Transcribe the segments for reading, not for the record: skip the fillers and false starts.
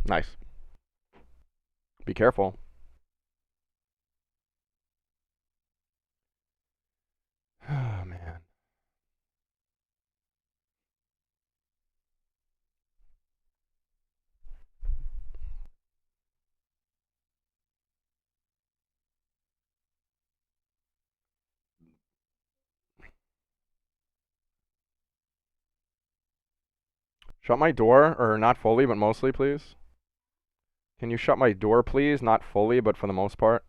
Nice. Be careful. Oh man. Shut my door, or not fully, but mostly, please. Can you shut my door, please? Not fully, but for the most part.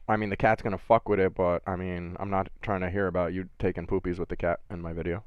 I mean, the cat's gonna fuck with it, but I mean, I'm not trying to hear about you taking poopies with the cat in my video.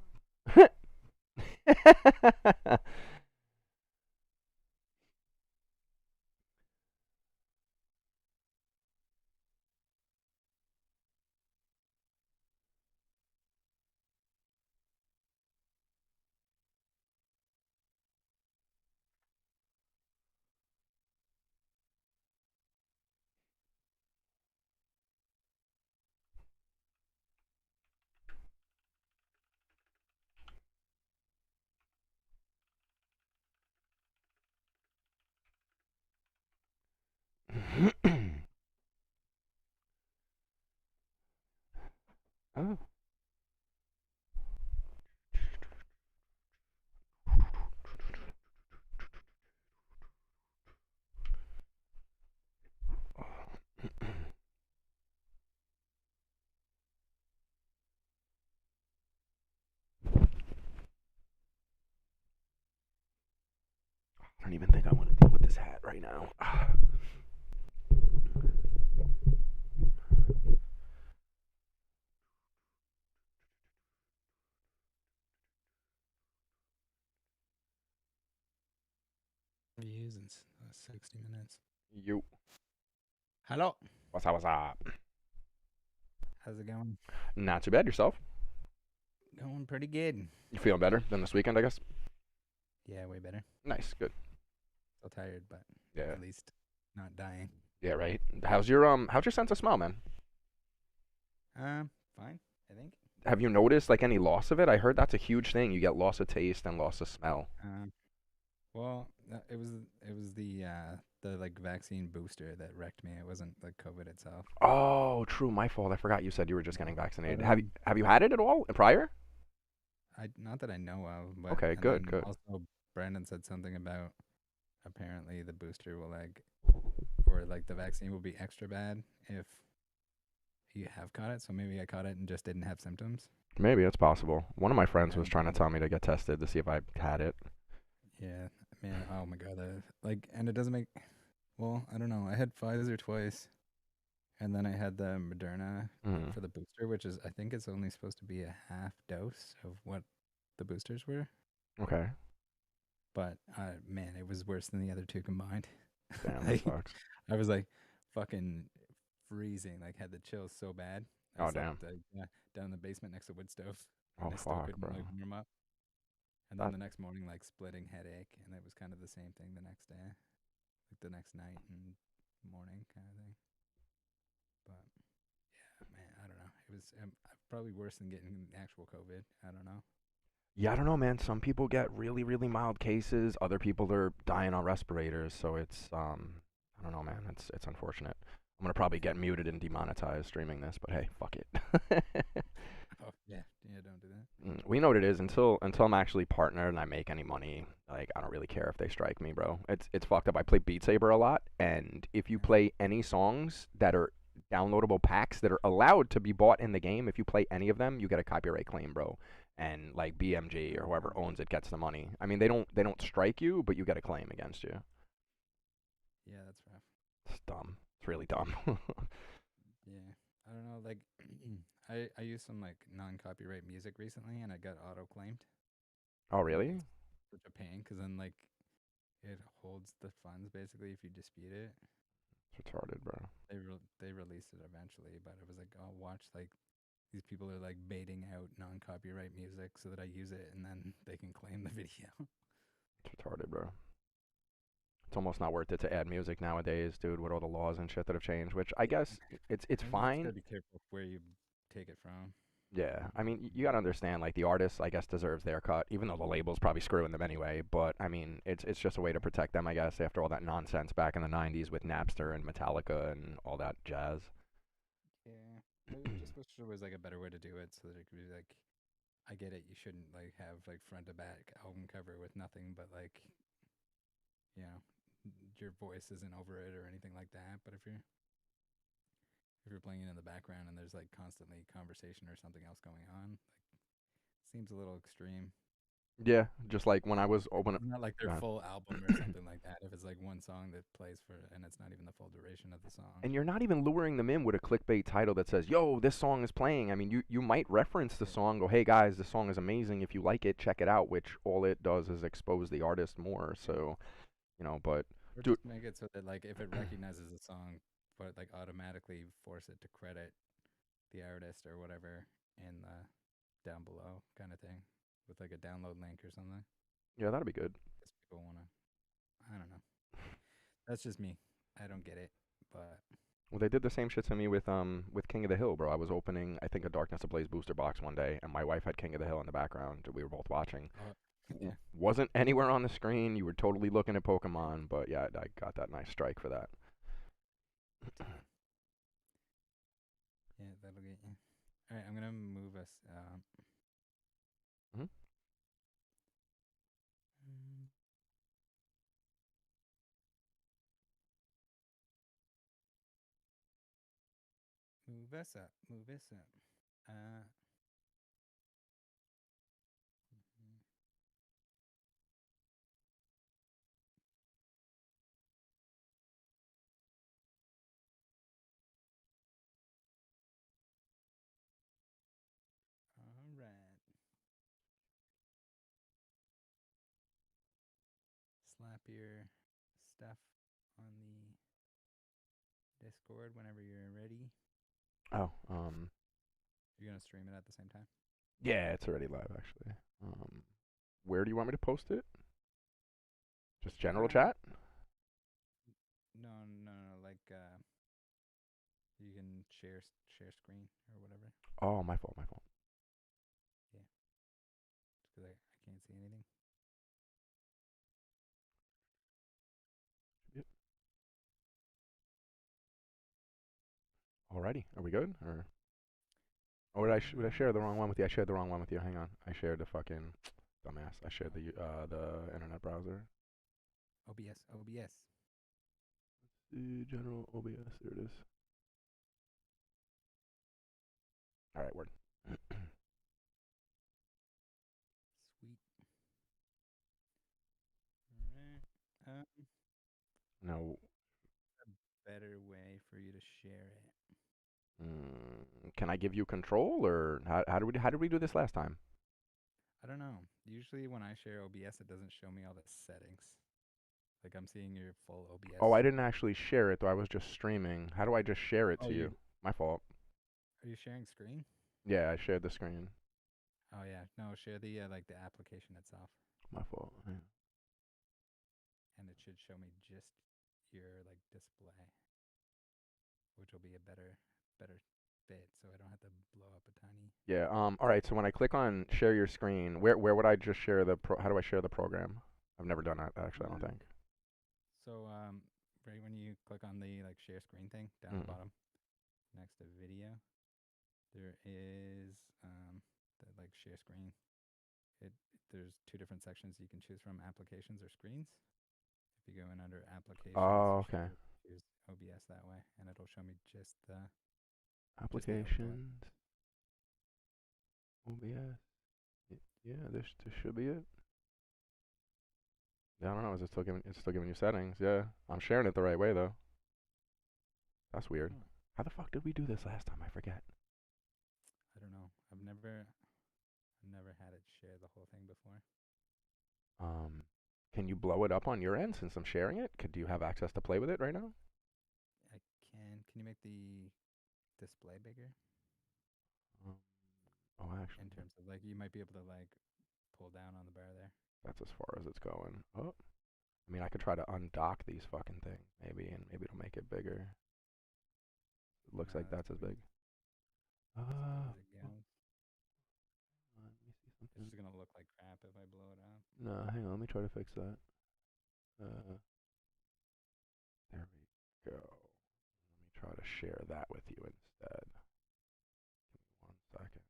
Oh. I don't even think I want to deal with this hat right now. Views in 60 minutes. You. Hello. What's up? What's up? How's it going? Not too bad. Yourself? Going pretty good. You feeling better than this weekend, I guess? Yeah, way better. Nice. Good. Still tired, but Yeah. at least not dying. Yeah. Right. How's your sense of smell, man? Fine, I think. Have you noticed like any loss of it? I heard that's a huge thing. You get loss of taste and loss of smell. Well, it was the like vaccine booster that wrecked me. It wasn't like COVID itself. Oh, true. My fault. I forgot you said you were just getting Yeah, but vaccinated. Have you had it at all prior? I not that I know of, but Okay. and Good. then Good. also Brandon said something about apparently the booster will like or like the vaccine will be extra bad if you have caught it. So maybe I caught it and just didn't have symptoms. Maybe it's possible. One of my friends was And trying to tell me to get tested to see if I had it. yeah, man, oh my god, like, and it doesn't make. Well, I don't know. I had Pfizer twice, and then I had the Moderna Mm. for the booster, which is I think it's only supposed to be a half dose of what the boosters were. Okay. But man, it was worse than the other two combined. Damn, that like, sucks. I was like fucking freezing. Like, had the chills so bad. I Oh, slept damn. down in the basement next to wood stove, Oh, and I still fuck, couldn't bro. like warm up. And then That the next morning, like splitting headache, and it was kind of the same thing the next day, like the next night and morning kind of thing. But yeah, man, I don't know. It was probably worse than getting actual COVID. I don't know. Yeah, I don't know, man. Some people get really, really mild cases. Other people are dying on respirators. So it's I don't know, man. It's unfortunate. I'm gonna probably get Yeah. muted and demonetized streaming this, but hey, fuck it. Oh yeah, yeah. Don't do that. We know what it is until I'm actually partnered and I make any money. Like I don't really care if they strike me, bro. It's fucked up. I play Beat Saber a lot, and if you Yeah. play any songs that are downloadable packs that are allowed to be bought in the game, if you play any of them, you get a copyright claim, bro. And like BMG or whoever Um, owns it gets the money. I mean, they don't strike you, but you get a claim against you. yeah, that's rough. It's dumb. It's really dumb. Yeah, I don't know. Like, I used some like non-copyright music recently, and I got auto claimed. Oh, Like, really? it's such a pain because then like it holds the funds basically if you dispute it. It's retarded, bro. They released it eventually, but it was like, oh, watch, like these people are like baiting out non-copyright music so that I use it, and then they can claim the video. It's retarded, bro. It's almost not worth it to add music nowadays, dude, with all the laws and shit that have changed. Which I Yeah, guess it's I think you just fine. gotta be careful where you take it from. Yeah, I mean, you gotta understand, like the artist, I guess, deserves their cut, even though the label's probably screwing them anyway. But I mean, it's just a way to protect them, I guess, after all that nonsense back in the '90s with Napster and Metallica and all that jazz. Yeah, I just wish there was like a better way to do it so that it could be like, I get it, you shouldn't like have like front to back album cover with nothing but like, you know, your voice isn't over it or anything like that. But if you're playing it in the background and there's like constantly conversation or something else going on, seems a little extreme. Yeah, just like when I was Like, when. it's not like their God. full album or something like that. If it's like one song that plays for, and it's not even the full duration of the song. And you're not even luring them in with a clickbait title that says, "Yo, this song is playing." I mean, you might reference the Yeah, song, go, "Hey guys, this song is amazing. If you like it, check it out." Which all it does is expose the artist more. yeah. So, but Or dude, just make it so that like if it recognizes a song, but like automatically force it to credit the artist or whatever in the down below kind of thing with like a download link or something. yeah, that'd be good. Because people want to. I don't know. That's just me. I don't get it, but Well, they did the same shit to me with King of the Hill, bro. I was opening, I think, a Darkness Ablaze booster box one day, and my wife had King of the Hill in the background. We were both watching. uh, yeah. Wasn't anywhere on the screen. You were totally looking at Pokemon, but yeah, I got that nice strike for that. Damn. Yeah, that'll get you. All right, I'm gonna move us. Hmm. Mm, move us up. Move us up. Uh. Mhm. All right. Slap your stuff on the Discord whenever you're ready. Oh, You're gonna stream it at the same time. yeah, it's already live actually. Where do you want me to post it? Just general Uh, chat? no, no, no. Like, you can share screen or whatever. Oh, my fault, my fault. Yeah, just because I can't see anything. Yep. Alrighty, are we good? Or did I share the wrong one with you? I shared the wrong one with you. Hang on, I shared the fucking dumbass. I shared Oh, the internet browser. OBS, OBS. The general OBS. There it is. All right, word. Sweet. All right. Now, A better way for you to share it. can I give you control, or how did we do this last time? I don't know. Usually when I share OBS, it doesn't show me all the settings. Like I'm seeing your full OBS. Oh, I didn't actually share it though. I was just streaming. How do I just share it Oh, to you you? My fault. are you sharing screen? Yeah, I shared the screen. Oh yeah, no, share the like the application itself, My fault. Yeah. and it should show me just your like display, which will be a better fit, so I don't have to blow up a tiny. Yeah. All right. So when I click on share your screen, where would I just share how do I share the program? I've never done that actually. I don't Um, think. so right when you click on the like share screen thing down the Mm. bottom next to video, there is the like share screen. It there's two different sections you can choose from: applications or screens. If you go in under applications, you Oh, should okay. be able to choose OBS that way, and it'll show me just the output. Applications. OBS. Yeah, this should be it. Yeah, I don't know. Is it still giving? It's still giving you settings. Yeah, I'm sharing it the right way though. That's weird. Huh. How the fuck did we do this last time? I forget. I don't know. I've never had it share the whole thing before. Um, can you blow it up on your end since I'm sharing it? Do you have access to play with it right now? I can. Can you make the display bigger Um, oh, in actually, terms of like you might be able to like pull down on the bar there? that's as far as it's going. Oh, I mean, I could try to undock these fucking things, maybe, and maybe it'll make it bigger. It looks No, like that's that's as probably big. as big Uh, as it goes. crap if I blow it up. No, hang on. Let me try to fix that. There we go. Let me try to share that with you instead. Give me 1 second.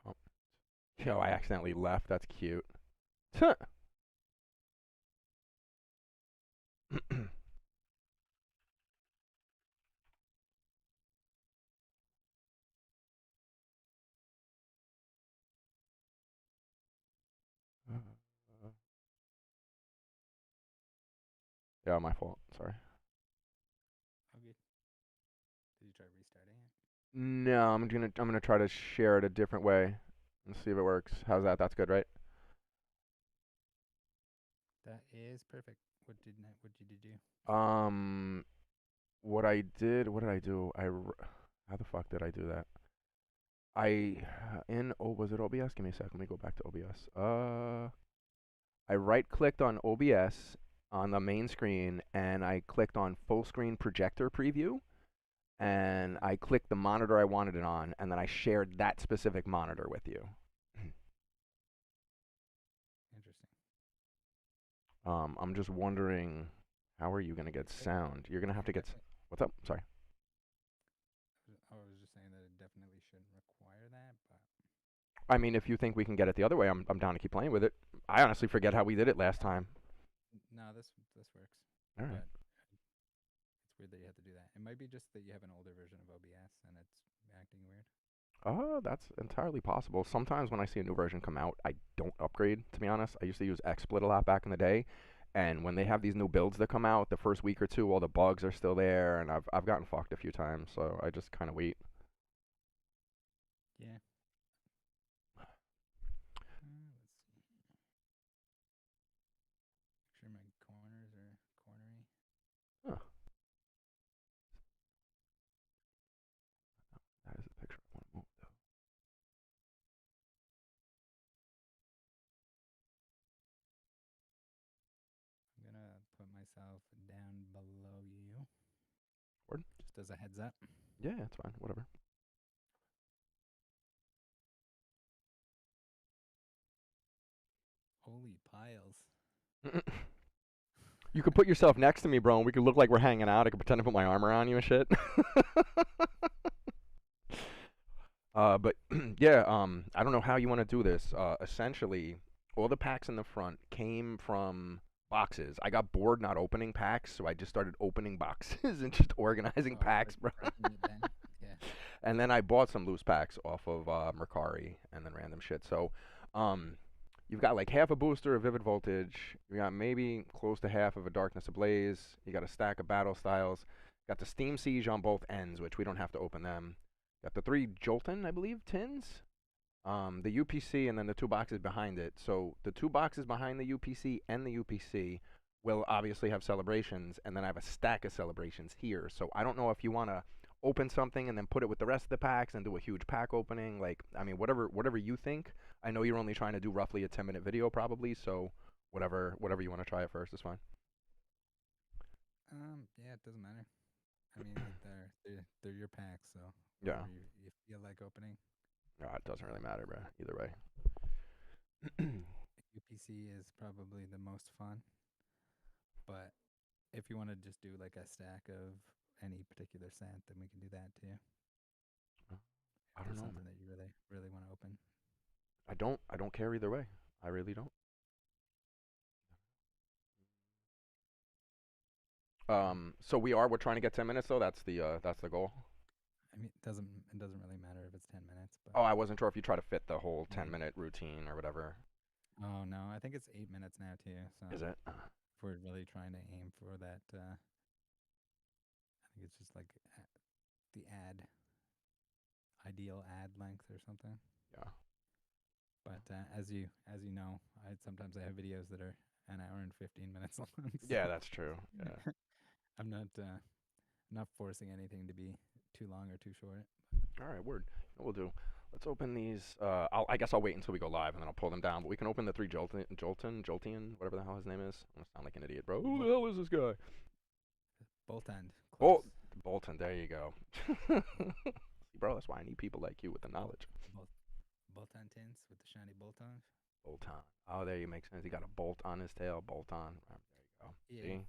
Oh. Yo, I accidentally left. That's cute. Yeah, my fault. Sorry. Oh, good. Did you try restarting it? No, I'm gonna try to share it a different way and see if it works. How's that? That's good, right? That is perfect. What did you do? Um, what did I do? How the fuck did I do that? Was it OBS? Give me a sec. Let me go back to OBS. I right clicked on OBS on the main screen and I clicked on full screen projector preview and I clicked the monitor I wanted it on and then I shared that specific monitor with you. Interesting. I'm just wondering, how are you gonna get sound? You're gonna have to get. What's up? Sorry. I was just saying that it definitely shouldn't require that, but I mean, if you think we can get it the other way, I'm down to keep playing with it. I honestly forget how we did it last time. no, this works. All right. But it's weird that you have to do that. It might be just that you have an older version of OBS and it's acting weird. Oh, that's entirely possible. Sometimes when I see a new version come out, I don't upgrade, to be honest. I used to use XSplit a lot back in the day, and when they have these new builds that come out, the first week or two, all the bugs are still there, and I've gotten fucked a few times, so I just kind of wait. Yeah. Let's see. Make sure my corners are cornery. Huh. That is a picture I want to move, though. I'm gonna put myself down below you. Word? Just as a heads up. Yeah, it's fine. Whatever. Holy piles. You could put yourself next to me, bro, and we could look like we're hanging out. I could pretend to put my arm around you and shit. But yeah, I don't know how you want to do this. Essentially, all the packs in the front came from boxes. I got bored not opening packs, so I just started opening boxes and just organizing packs, bro. Breaking it down. Yeah. And then I bought some loose packs off of Mercari and then random shit. So, um, you've got like half a booster of Vivid Voltage. You got maybe close to half of a Darkness Ablaze. You got a stack of Battle Styles. Got the Steam Siege on both ends, which we don't have to open them. Got the 3 Jolton, I believe, tins. The UPC and then the 2 boxes behind it. So the 2 boxes behind the UPC and the UPC will obviously have celebrations, and then I have a stack of celebrations here. So I don't know if you want to open something and then put it with the rest of the packs and do a huge pack opening. Like, I mean, whatever you think. I know you're only trying to do roughly a 10-minute video probably, so whatever you want to try at first is fine. Yeah, it doesn't matter. I mean, they're your packs, so Yeah. whatever you feel like opening. It doesn't really matter, bro. Either way. UPC is probably the most fun, but if you want to just do like a stack of any particular scent, then we can do that too. I If don't there's know, something man. that you really want to open. I don't care either way. I really don't. So we're trying to get 10 minutes though. That's the goal. I mean, it doesn't really matter if it's 10 minutes, but Oh, I wasn't sure if you try to fit the whole yeah. 10-minute routine or whatever. Oh no, I think it's 8 minutes now too. So Is it? if we're really trying to aim for that, I think it's just like the ideal ad length or something. Yeah. But as you know, I have videos that are an hour and 15 minutes long. Yeah, So that's true. Yeah. I'm not forcing anything to be too long or too short. All right, word. What we'll do. Let's open these. I guess I'll wait until we go live and then I'll pull them down. But we can open the 3 Joltian, whatever the hell his name is. I'm gonna sound like an idiot, bro. Who the hell is this guy? Bolt end. Close. Bolton. There you go. bro. That's why I need people like you with the Bolt, knowledge. bolt, bolt-on tints with the shiny bolt-ons. Bolt on. Oh, there you make sense. He got a bolt on his tail. Bolt on. There Yeah, you go.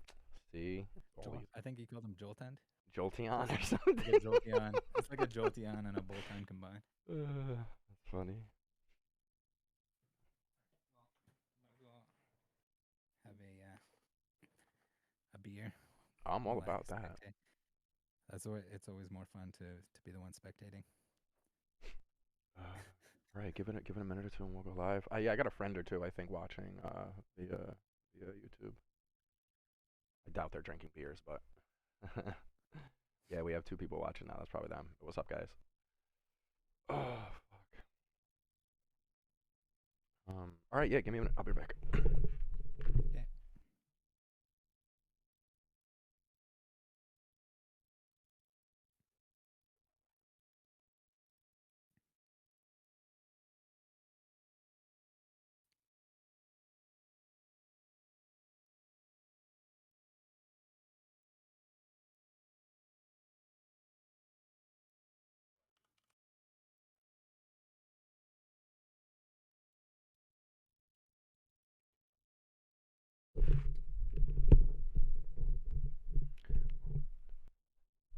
See, always I think he called them Joltend. Jolteon Plus, or it's like a something. Jolteon. It's like a Jolteon and a Bolton combined. That's funny. Might as well have a beer I'm all while I about that. spectate. That's why it's always more fun to be the one spectating. Uh, all right, give it a minute or two, and we'll go live. Yeah, I got a friend or two I think watching via YouTube. I doubt they're drinking beers, but yeah, we have two people watching now. That's probably them. What's up, guys? Oh fuck. All right, yeah, give me a minute. I'll be back. Yeah.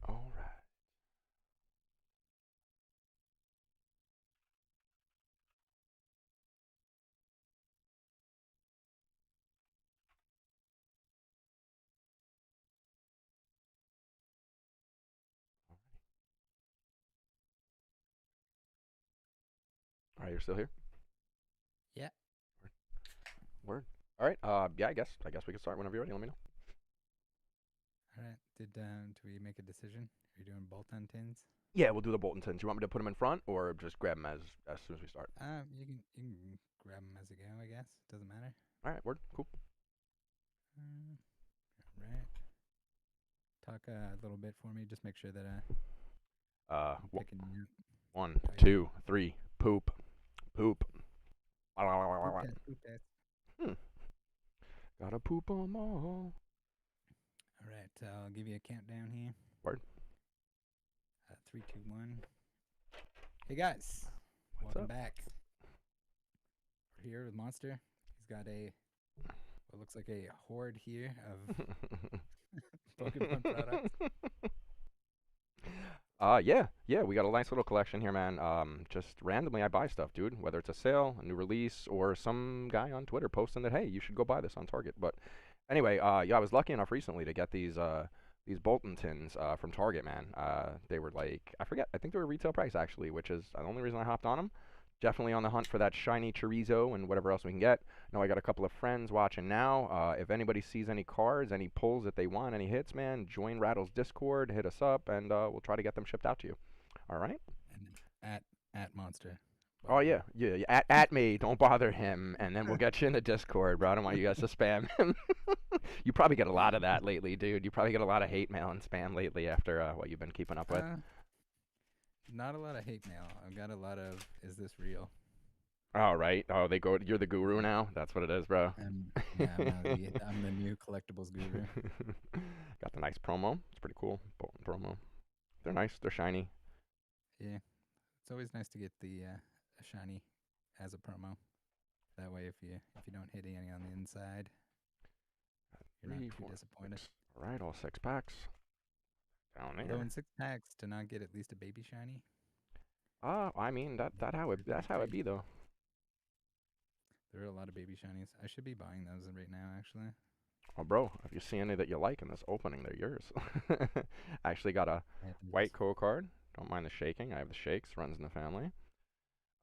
All right. All right, you're still here. Yeah. Word. All right. Yeah, I guess we can start whenever you're ready. Let me know. All right. Do we make a decision? Are you doing Bolton tins? Yeah, we'll do the Bolton tins. You want me to put them in front or just grab them as soon as we start? You can grab them as you go. I guess doesn't matter. All right. Word. Cool. All right. Talk a little bit for me. Just make sure that I'm picking you up. One, Oh yeah. two, three. Poop. Poop. Poop test. Poop test. Hmm. Gotta poop 'em all. All right. I'll give you a countdown here. Word. Three, two, one. Hey guys, What's welcome up? back. We're here with Monstir. He's got what looks like a horde here of Pokemon products. Yeah, we got a nice little collection here, man. Just randomly I buy stuff, dude. Whether it's a sale, a new release, or some guy on Twitter posting that, hey, you should go buy this on Target. But anyway, yeah, I was lucky enough recently to get these Bolton tins from Target, man. They were like, I forget, I think they were retail price actually, which is the only reason I hopped on them. Definitely on the hunt for that shiny chorizo and whatever else we can get. Know I got a couple of friends watching now. If anybody sees any cards, any pulls that they want, any hits, man, join Rattle's Discord, hit us up, and we'll try to get them shipped out to you. All right? And at Monstir. By Oh the way. yeah. At me, don't bother him, and then we'll get you in the Discord, bro. I don't want you guys to spam him. You probably get a lot of that lately, dude. You probably get a lot of hate mail and spam lately after what you've been keeping up with. Not a lot of hate mail. I've got a lot of is this real? All right. Oh, they go. You're the guru now. That's what it is, bro. And yeah, I'm the new collectibles guru. Got the nice promo. It's pretty cool. Bolton promo. They're nice. They're shiny. Yeah, it's always nice to get the a shiny as a promo. That way, if you don't hit any on the inside, you're not Three, too four, disappointed. six. All right, all 6 packs down Although there. in 6 packs to not get at least a baby shiny, I mean that's how it be crazy. though. There are a lot of baby shinies. I should be buying those right now, actually. Oh, bro, if you see any that you like in this opening, they're yours. I actually got a Yeah, white code card. Don't mind the shaking. I have the shakes. Runs in the family.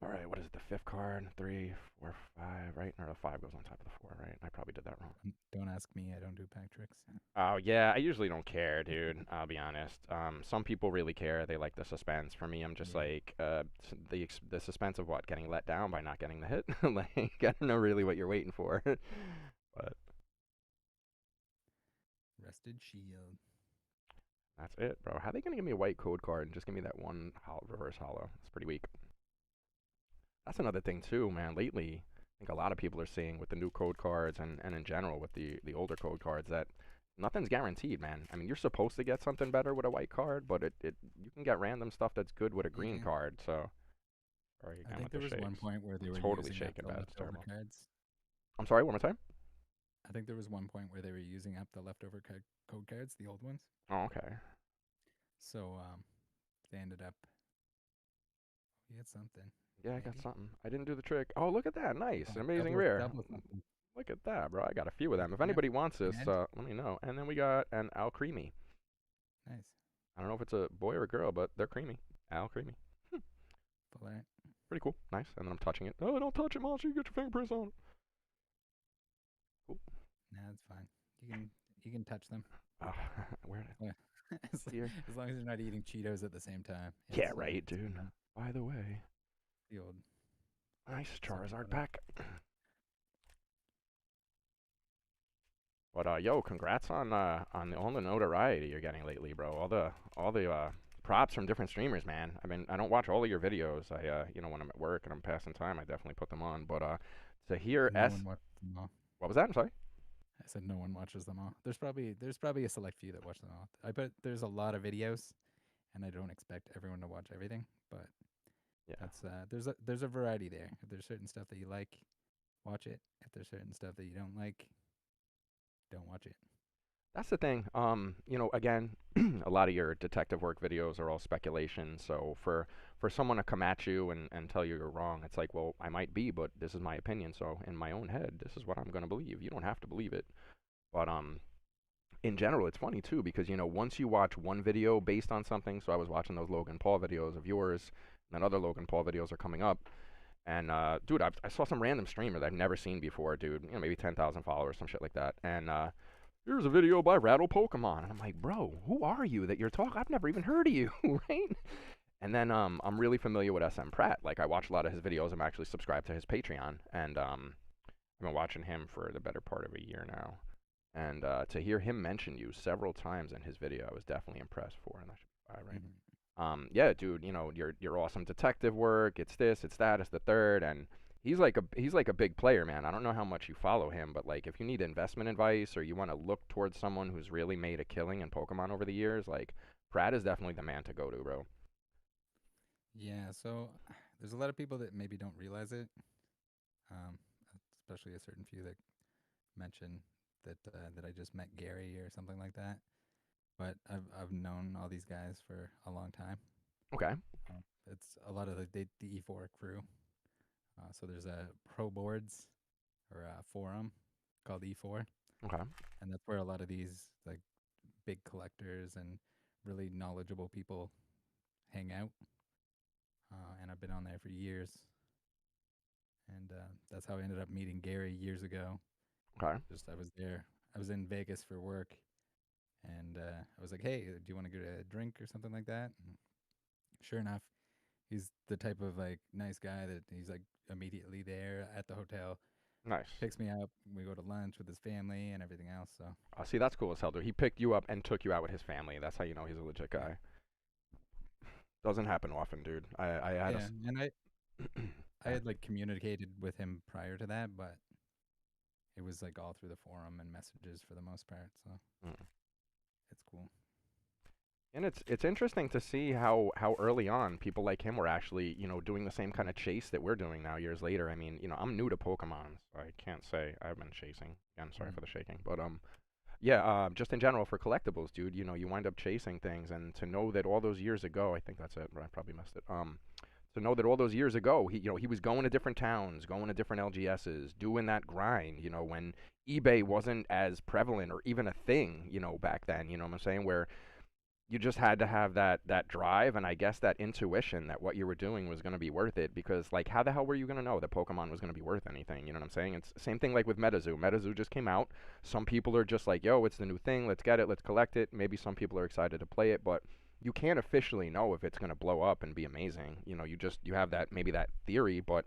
All right, what is it? The fifth card? 3, 4, 5, right? Or the 5 goes on top of the 4, right? I probably did that wrong. don't ask me. I don't do pack tricks. Oh yeah, I usually don't care, dude. I'll be honest. Some people really care. They like the suspense. For me, I'm just Yeah. like the suspense of what getting let down by not getting the hit. Like I don't know really what you're waiting for. But Rusted shield. that's it, bro. How are they gonna give me a white code card and just give me that one reverse hollow? It's pretty weak. That's another thing too, man. Lately, I think a lot of people are seeing with the new code cards and in general with the older code cards that nothing's guaranteed, man. I mean, you're supposed to get something better with a white card, but it you can get random stuff that's good with a green Yeah. card. So, sorry I again think with there the was one shakes. point where I'm they were totally using up shaking, the bad. It's leftover terrible. cards. I'm sorry. One more time. I think there was one point where they were using up the leftover code cards, the old ones. Oh, okay. So they ended up. He had something, Yeah, I got maybe. something. I didn't do the trick. Oh, look at that. Nice. Oh, An amazing rare. double something. Look at that, bro. I got a few of them. If Yep. anybody wants this, And let me know. And then we got an Al Creamy. nice. I don't know if it's a boy or a girl, but they're creamy. Al Creamy. Full art. Pretty cool. Nice. And then I'm touching it. Oh, don't touch it, Monster. You get your fingerprints on it. Cool. Nah, it's fine. You can touch them. Uh, where? Yeah. as, Here. as long as you're not eating Cheetos at the same time. Yeah, right, dude. fine. By the way, The old nice something Charizard or pack. But yo, congrats on all the notoriety you're getting lately, bro. All the props from different streamers, man. I mean, I don't watch all of your videos. I when I'm at work and I'm passing time, I definitely put them on. But to hear no one watches them all. what was that? I'm sorry. I said no one watches them all. There's probably a select few that watch them all. I bet there's a lot of videos, and I don't expect everyone to watch everything. But Yeah. that's there's a variety there. If there's certain stuff that you like, watch it. If there's certain stuff that you don't like, don't watch it. That's the thing. Again, a lot of your detective work videos are all speculation. So for someone to come at you and tell you you're wrong, it's like, well, I might be, but this is my opinion. So in my own head, this is what I'm gonna believe. You don't have to believe it. But in general, it's funny too because once you watch one video based on something. So I was watching those Logan Paul videos of yours, and then other Logan Paul videos are coming up. And dude, I saw some random streamer that I've never seen before, dude. Maybe 10,000 followers, some shit like that. And here's a video by Rattle Pokemon. And I'm like, bro, who are you that you're talking? I've never even heard of you, right? And then I'm really familiar with SM Pratt. Like I watch a lot of his videos. I'm actually subscribed to his Patreon, and I've been watching him for the better part of a year now. And to hear him mention you several times in his video, I was definitely impressed for, and that should be right. Mhm. Yeah, dude, your awesome detective work. It's this, it's that, it's the third, and he's like a big player, man. I don't know how much you follow him, but like if you need investment advice or you want to look towards someone who's really made a killing in Pokemon over the years, like Pratt is definitely the man to go to, bro. Yeah. So there's a lot of people that maybe don't realize it, um, especially a certain few that mention that I just met Gary or something like that. But I've known all these guys for a long time. Okay, It's a lot of the E4 crew. So there's a pro boards or a forum called E4, okay, and that's where a lot of these like big collectors and really knowledgeable people hang out. And I've been on there for years, and that's how I ended up meeting Gary years ago. okay. Just I was there. I was in Vegas for work, and I was like, "Hey, do you want to get a drink or something like that?" And sure enough, he's the type of like nice guy that he's like immediately there at the hotel, Nice. picks me up. We go to lunch with his family and everything else. So See, that's cool as hell, dude. He picked you up and took you out with his family. That's how you know he's a legit yeah, guy. Doesn't happen often, dude. I had a yeah. And I yeah. had like communicated with him prior to that, but it was like all through the forum and messages for the most part. So Mm. it's cool. And it's interesting to see how early on people like him were actually doing the same kind of chase that we're doing now years later. I mean I'm new to Pokemon, so I can't say I've been chasing. Again, sorry Mm. for the shaking, but yeah, just in general for collectibles, dude. You wind up chasing things, and to know that all those years ago, I think that's it. I probably missed it. To know that all those years ago, he was going to different towns, going to different LGSs, doing that grind. When eBay wasn't as prevalent or even a thing, back then. You know what I'm saying? Where you just had to have that drive and I guess that intuition that what you were doing was going to be worth it because like how the hell were you going to know that Pokemon was going to be worth anything? You know what I'm saying? It's the same thing like with MetaZoo. MetaZoo just came out. Some people are just like, yo, it's the new thing. Let's get it. Let's collect it. Maybe some people are excited to play it, but you can't officially know if it's going to blow up and be amazing. You have that maybe that theory, but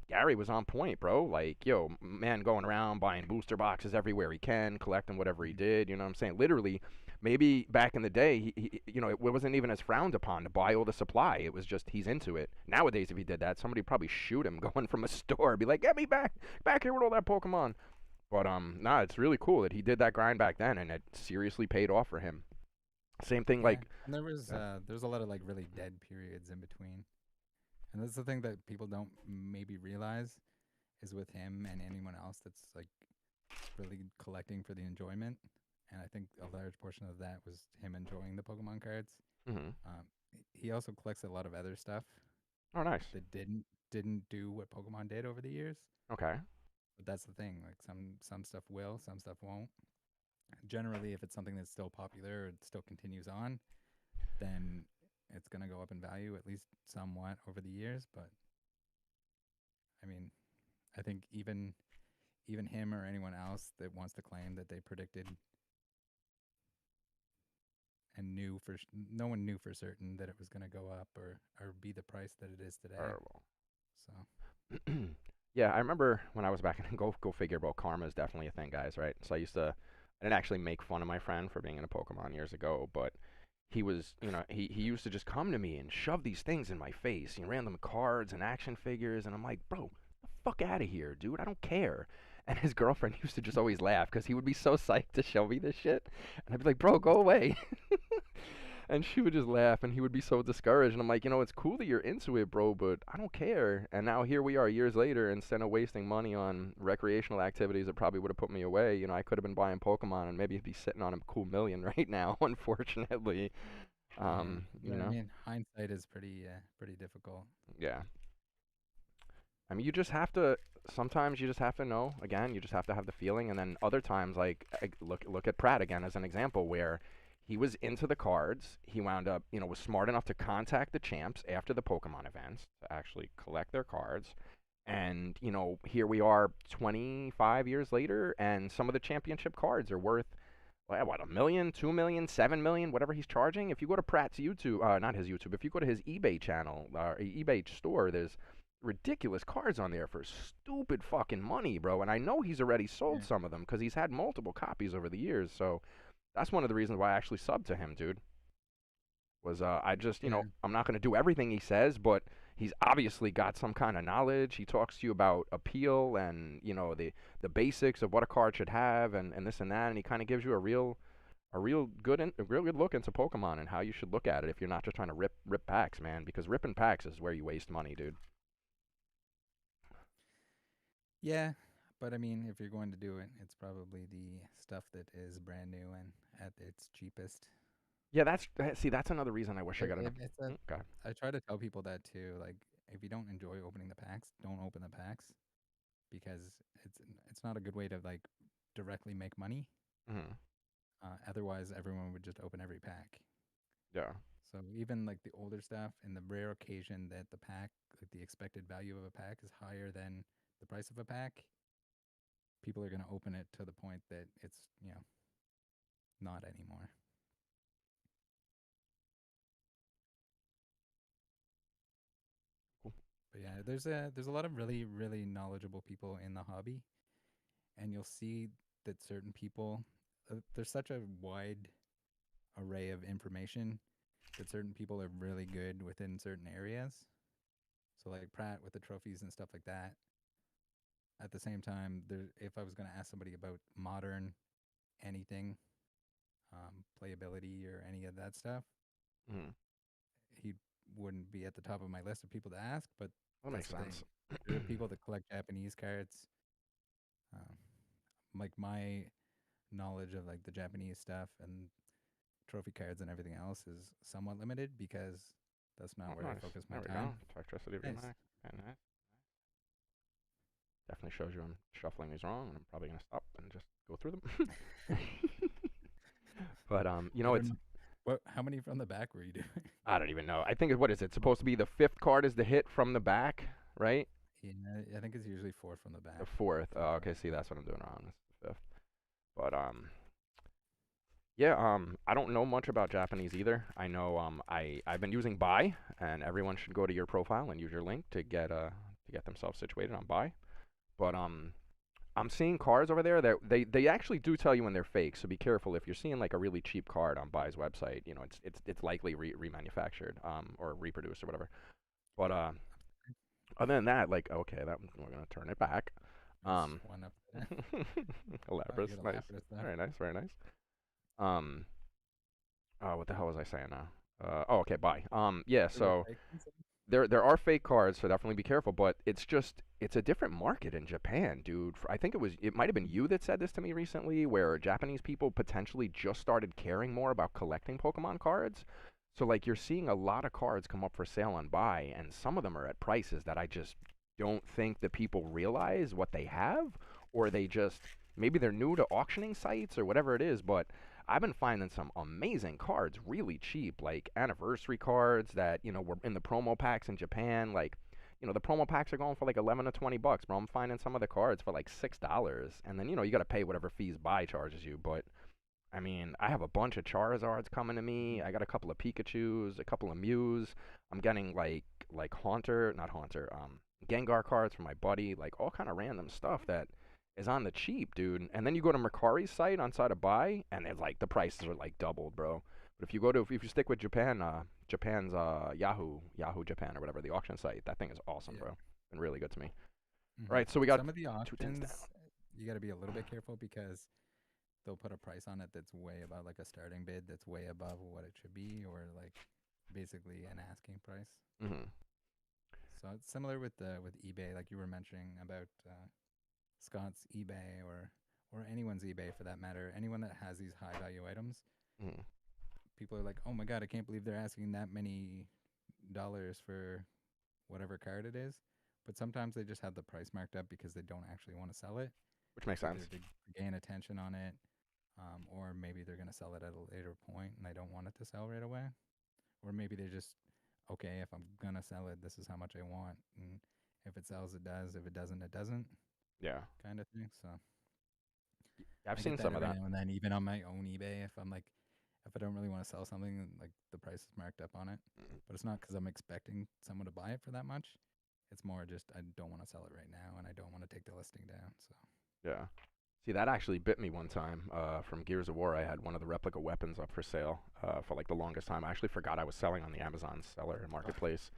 Gary was on point, bro. Like, yo, man, going around buying booster boxes everywhere he can, collecting whatever he Mm. did. You know what I'm saying? Literally, maybe back in the day, it wasn't even as frowned upon to buy all the supply. It was just he's into it. Nowadays, if he did that, somebody would probably shoot him going from a store, be like, "Get me back here with all that Pokemon." But nah, it's really cool that he did that grind back then, and it seriously paid off for him. Same thing, Yeah, like, and uh, there's a lot of like really dead periods in between, and that's the thing that people don't maybe realize is with him and anyone else that's like really collecting for the enjoyment. And I think a large portion of that was him enjoying the Pokemon cards. hmm. Um, he also collects a lot of other stuff Oh, nice. that didn't do what Pokemon did over the years. Okay. But that's the thing. Like some stuff will, some stuff won't. Generally, if it's something that's still popular or it still continues on, then it's gonna go up in value at least somewhat over the years. But I mean, I think even him or anyone else that wants to claim that they predicted and no one knew for certain that it was going to go up or be the price that it is today. Terrible. So Yeah, I remember when I was back in go figure, about karma is definitely a thing, guys, right? So I didn't actually make fun of my friend for being in a Pokemon years ago, but he was, he used to just come to me and shove these things in my face, random cards and action figures, and I'm like, bro, the fuck out of here, dude. I don't care. And his girlfriend used to just always laugh because he would be so psyched to show me this shit, and I'd be like, bro, go away. And she would just laugh, and he would be so discouraged. And I'm like, it's cool that you're into it, bro, but I don't care. And now here we are years later, instead of wasting money on recreational activities that probably would have put me away, I could have been buying Pokemon and maybe be sitting on a cool million right now, unfortunately. yeah, but I mean, hindsight is pretty difficult. Yeah. I mean, you just have to. Sometimes you just have to know. Again, you just have to have the feeling, and then other times, like look at Pratt again as an example, where he was into the cards. He wound up, was smart enough to contact the champs after the Pokemon events to actually collect their cards. And here we are, 25 years later, and some of the championship cards are worth what, 1 million, 2 million, 7 million, whatever he's charging. If you go to Pratt's YouTube, not his YouTube, if you go to his eBay channel, eBay store, there's ridiculous cards on there for stupid fucking money, bro. And I know he's already sold Yeah, some of them because he's had multiple copies over the years. So that's one of the reasons why I actually subbed to him, dude. Was I just, yeah, I'm not gonna do everything he says, but he's obviously got some kind of knowledge. He talks to you about appeal and the basics of what a card should have and this and that, and he kind of gives you a real good look into Pokemon and how you should look at it if you're not just trying to rip packs, man. Because ripping packs is where you waste money, dude. yeah. But I mean, if you're going to do it, it's probably the stuff that is brand new and at its cheapest. Yeah, see, that's another reason I wish I got enough. It's a, Okay. I try to tell people that too. Like, if you don't enjoy opening the packs, don't open the packs because it's it's not a good way to like directly make money. Hmm. Otherwise, everyone would just open every pack. Yeah. So even like the older stuff, and the rare occasion that the pack, like the expected value of a pack, is higher than the price of a pack, people are going to open it to the point that it's not anymore. Cool. But yeah, there's a lot of really knowledgeable people in the hobby, and you'll see that certain people, there's such a wide array of information that certain people are really good within certain areas. So like Pratt with the trophies and stuff like that. At the same time, if I was going to ask somebody about modern anything, playability or any of that stuff, Hmm. he wouldn't be at the top of my list of people to ask. But That that's makes the thing. sense. There are people that collect Japanese cards. Um, like my knowledge of like the Japanese stuff and trophy cards and everything else is somewhat limited because that's not Oh, where I nice. focus my There we time. go. Electricity of your Nice. mind. And that definitely shows you I'm shuffling these wrong, and I'm probably gonna stop and just go through them. But I don't know. What? How many from the back were you doing? I don't even know. I think what is it supposed to be? The fifth card is the hit from the back, right? Yeah, I think it's usually four from the The back. fourth. Four Oh, from okay. See, the back. that's what I'm doing wrong. It's the fifth. But yeah. I don't know much about Japanese either. I know I've been using Buy, and everyone should go to your profile and use your link to get themselves situated on Buy. But I'm seeing cards over there that they actually do tell you when they're fake. So be careful if you're seeing like a really cheap card on Buy's website. It's likely remanufactured or reproduced or whatever. But other than that, like, okay, that we're gonna turn it back. Nice. Um, One up there. a Oh, you Lapras, got a nice, Lapras there. very nice, very nice. Um, what the hell was I saying now? Oh, okay, bye. Yeah, Are there so fake ones? there are fake cards, so definitely be careful. But it's a different market in Japan, dude. I think it might have been you that said this to me recently, where Japanese people potentially just started caring more about collecting Pokemon cards. So like you're seeing a lot of cards come up for sale on buy, and some of them are at prices that I just don't think the people realize what they have, or they just maybe they're new to auctioning sites or whatever it is, but I've been finding some amazing cards really cheap, like anniversary cards that, were in the promo packs in Japan. Like, the promo packs are going for like 11 to 20 bucks, bro. I'm finding some of the cards for like $6. And then, you got to pay whatever fees buy charges you. But, I mean, I have a bunch of Charizards coming to me. I got a couple of Pikachus, a couple of Mews. I'm getting like Haunter, not Haunter, Gengar cards for my buddy, like all kind of random stuff that is on the cheap, dude. And then you go to Mercari's site on side of buy, and it's like the prices are like doubled, bro. But if you stick with Japan, Japan's Yahoo Japan or whatever the auction site, that thing is awesome, Yeah. bro. Been really good to me. All Hmm. right, so we got Some of the two things auctions, down. you got to be a little bit careful because they'll put a price on it that's way above like a starting bid that's way above what it should be, or like basically an asking price. Hmm. So it's similar with eBay, like you were mentioning about Scott's eBay or anyone's eBay for that matter. Anyone that has these high value items, Hmm. people are like, "Oh my god, I can't believe they're asking that many dollars for whatever card it is." But sometimes they just have the price marked up because they don't actually want to sell it, Which makes either sense. to gain attention on it, or maybe they're going to sell it at a later point and they don't want it to sell right away. Or maybe they just, okay, if I'm going to sell it, this is how much I want. And if it sells, it does. If it doesn't, it doesn't, Yeah, kind of thing. So I've I seen get that some of every that. now and then, even on my own eBay. If I'm like, if I don't really want to sell something, like the price is marked up on it. But it's not because I'm expecting someone to buy it for that much. It's more just I don't want to sell it right now and I don't want to take the listing down. So Yeah. See, that actually bit me one time. From Gears of War, I had one of the replica weapons up for sale for like the longest time. I actually forgot I was selling on the Amazon seller and marketplace,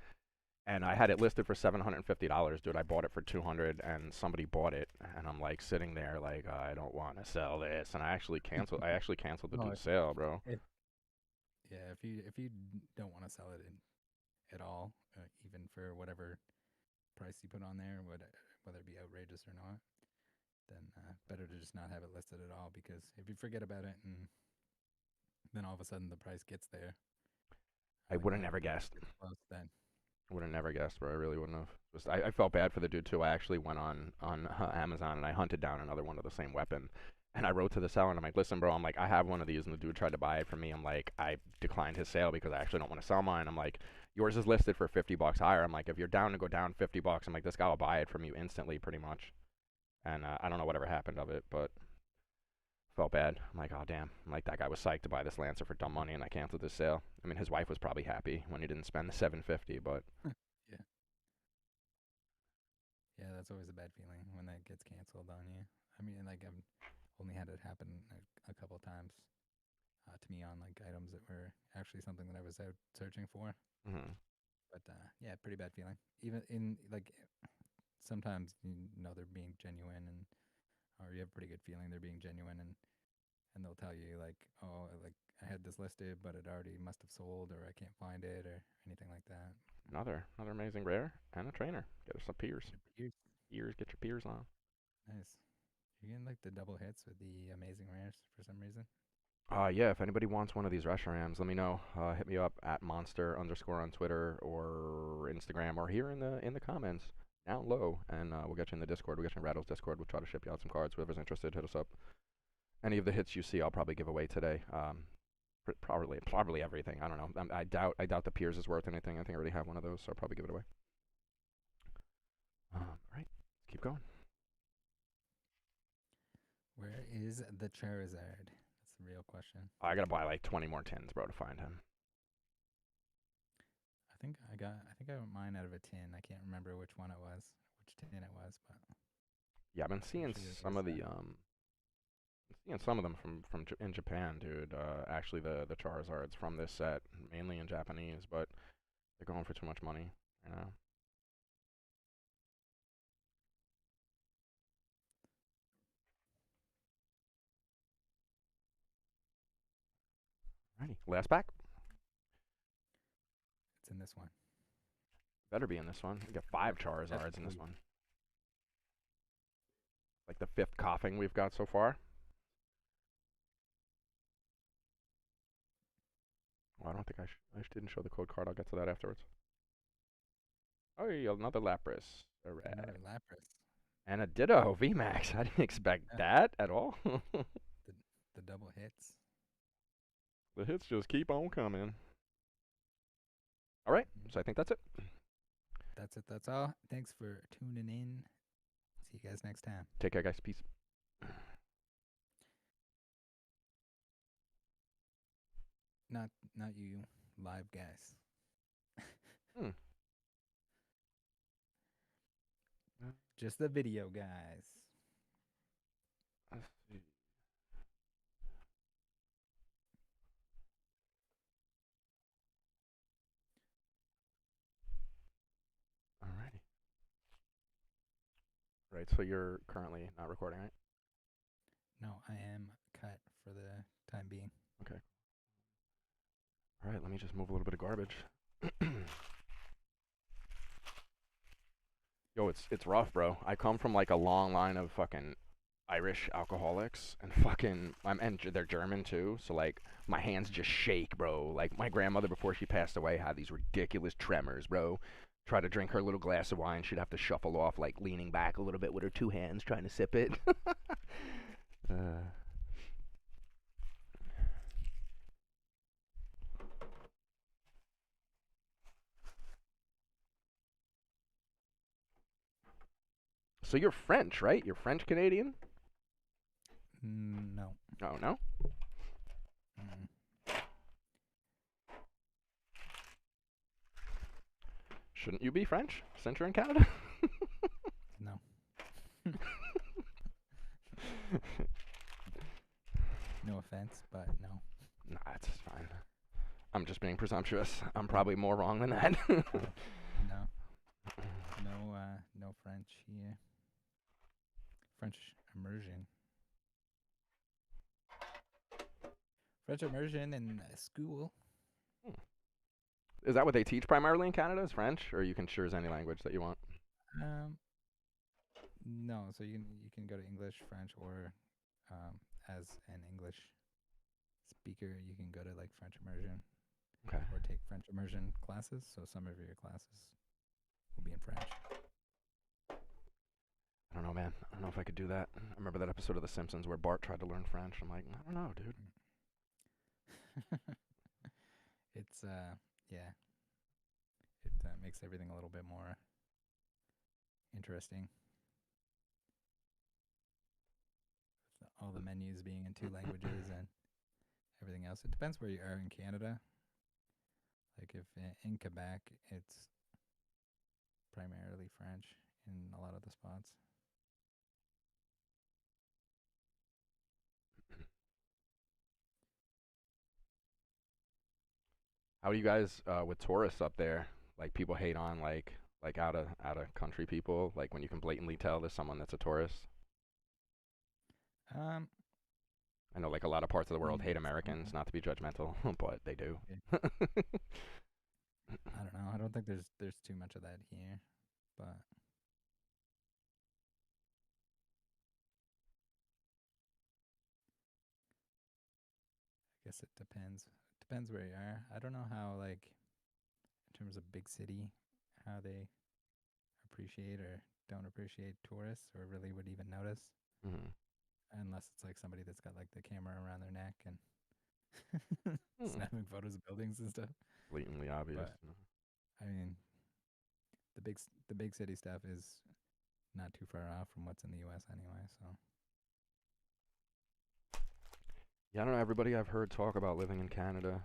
and I had it listed for $750, dude. I bought it for 200, and somebody bought it, and I'm like sitting there like I don't want to sell this, and I actually canceled. I actually canceled the no, dude's sale, bro. if yeah, if you don't want to sell it at all, even for whatever price you put on there, whether it be outrageous or not, then better to just not have it listed at all. Because if you forget about it and then all of a sudden the price gets there, I would have whenever never the price guessed. gets close, then Would have never guessed, bro. I really wouldn't have. Just, I felt bad for the dude too. I actually went on Amazon and I hunted down another one of the same weapon, and I wrote to the seller and I'm like, listen, bro. I'm like, I have one of these, and the dude tried to buy it from me. I'm like, I declined his sale because I actually don't want to sell mine. I'm like, yours is listed for 50 bucks higher. I'm like, if you're down to go down 50 bucks, I'm like, this guy will buy it from you instantly, pretty much. And I don't know whatever happened of it, but felt bad. I'm like, oh damn. I'm like, that guy was psyched to buy this Lancer for dumb money, and I canceled his sale. I mean, his wife was probably happy when he didn't spend the 750, but yeah, yeah, that's always a bad feeling when that gets canceled on you. I mean, like I've only had it happen a couple of times to me on like items that were actually something that I was out searching for. mm-hmm. But yeah, pretty bad feeling. Even in like sometimes they're being genuine and or you have a pretty good feeling they're being genuine and they'll tell you like, oh, like I had this listed, but it already must have sold, or I can't find it, or anything like that. Another amazing rare and a trainer. Get us some peers. You're Ears, get your peers on. nice. You're getting like the double hits with the amazing rares for some reason. Yeah, if anybody wants one of these Reshiram, let me know. Hit me up at Monstir underscore on Twitter or Instagram or here in the comments down low, and we'll get you in the Discord. We'll get you in Rattle's Discord. We'll try to ship you out some cards. Whoever's interested, hit us up. Any of the hits you see, I'll probably give away today. Probably everything. I don't know. I doubt the Piers is worth anything. I think I already have one of those, so I'll probably give it away. All right, let's keep going. Where is the Charizard? That's the real question. I gotta buy like 20 more tins, bro, to find him. I think I got mine out of a tin. I can't remember which one it was, which tin it was, but Yeah, I've been pretty seeing sure it some was of the seeing some of them in Japan, dude. Actually, the Charizards from this set, mainly in Japanese, but they're going for too much money. You know. Alrighty, last pack. It's in this one. Better be in this one. We got 5 Charizards in this Definitely. one. Like the 5th coughing we've got so far. Oh, I don't think I didn't show the code card. I'll get to that afterwards. Oh, yeah, another Lapras. Alright. Another Lapras. And a Ditto VMAX. I didn't expect Yeah. that at all. The double hits. The hits just keep on coming. Alright, so I think that's it. That's it. That's all. Thanks for tuning in. See you guys next time. Take care, guys. Peace. Not you live guys. Hmm. Just the video guys. Let's see. Alrighty. Right, so you're currently not recording, right? No, I am cut for the time being. Okay. Alright, let me just move a little bit of garbage. Yo, it's rough, bro. I come from like a long line of fucking Irish alcoholics, and they're German too. So like my hands just shake, bro. Like my grandmother before she passed away had these ridiculous tremors, bro. Try to drink her little glass of wine, she'd have to shuffle off, like leaning back a little bit with her 2 hands, trying to sip it. uh, so you're French, right? You're French Canadian? No. Oh no. Mm. Shouldn't you be French since you're in Canada? No. No offense, but no. Nah, it's fine. I'm just being presumptuous. I'm probably more wrong than that. No. No French here. French immersion. French immersion in school. Is that what they teach primarily in Canada? Is French, or you can choose any language that you want? No, so you can go to English, French, or as an English speaker, you can go to like French immersion. Okay. Or take French immersion classes. So some of your classes will be in French. I don't know, man. I don't know if I could do that. I remember that episode of The Simpsons where Bart tried to learn French. I'm like, I don't know, dude. It's yeah. It makes everything a little bit more interesting. All the menus being in 2 languages and everything else. It depends where you are in Canada. Like if in Quebec, it's primarily French in a lot of the spots. How do you guys with tourists up there? Like people hate on like out of country people. Like when you can blatantly tell there's someone that's a tourist. Um, I know like a lot of parts of the world hate some- Americans. Not to be judgmental, but they do. Yeah. I don't know. I don't think there's too much of that here, but I guess it depends. It depends where you are. I don't know how like in terms of big city how they appreciate or don't appreciate tourists or really would even notice Hmm. unless it's like somebody that's got like the camera around their neck and Hmm. snapping photos of buildings and stuff. Blatantly obvious. But I mean, the big city stuff is not too far off from what's in the U.S. anyway. So Yeah, I don't know. Everybody I've heard talk about living in Canada,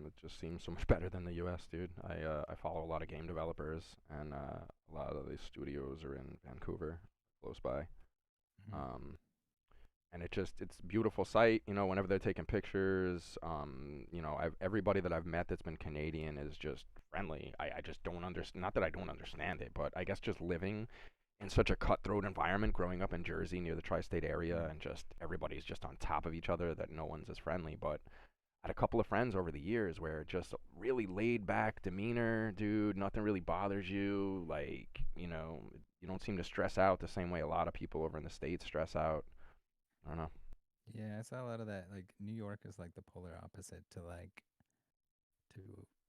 it just seems so much better than the U.S., dude. I follow a lot of game developers, and a lot of the studios are in Vancouver, close by. Um, and it's a beautiful sight. You know, whenever they're taking pictures, you know, everybody that I've met that's been Canadian is just friendly. I just don't understand. Not that I don't understand it, but I guess just living in such a cutthroat environment, growing up in Jersey near the tri-state area, and just everybody's just on top of each other that no one's as friendly. But had a couple of friends over the years where just really laid back demeanor, dude. Nothing really bothers you. Like, you don't seem to stress out the same way a lot of people over in the States stress out. I don't know. Yeah, I saw a lot of that. Like New York is like the polar opposite to to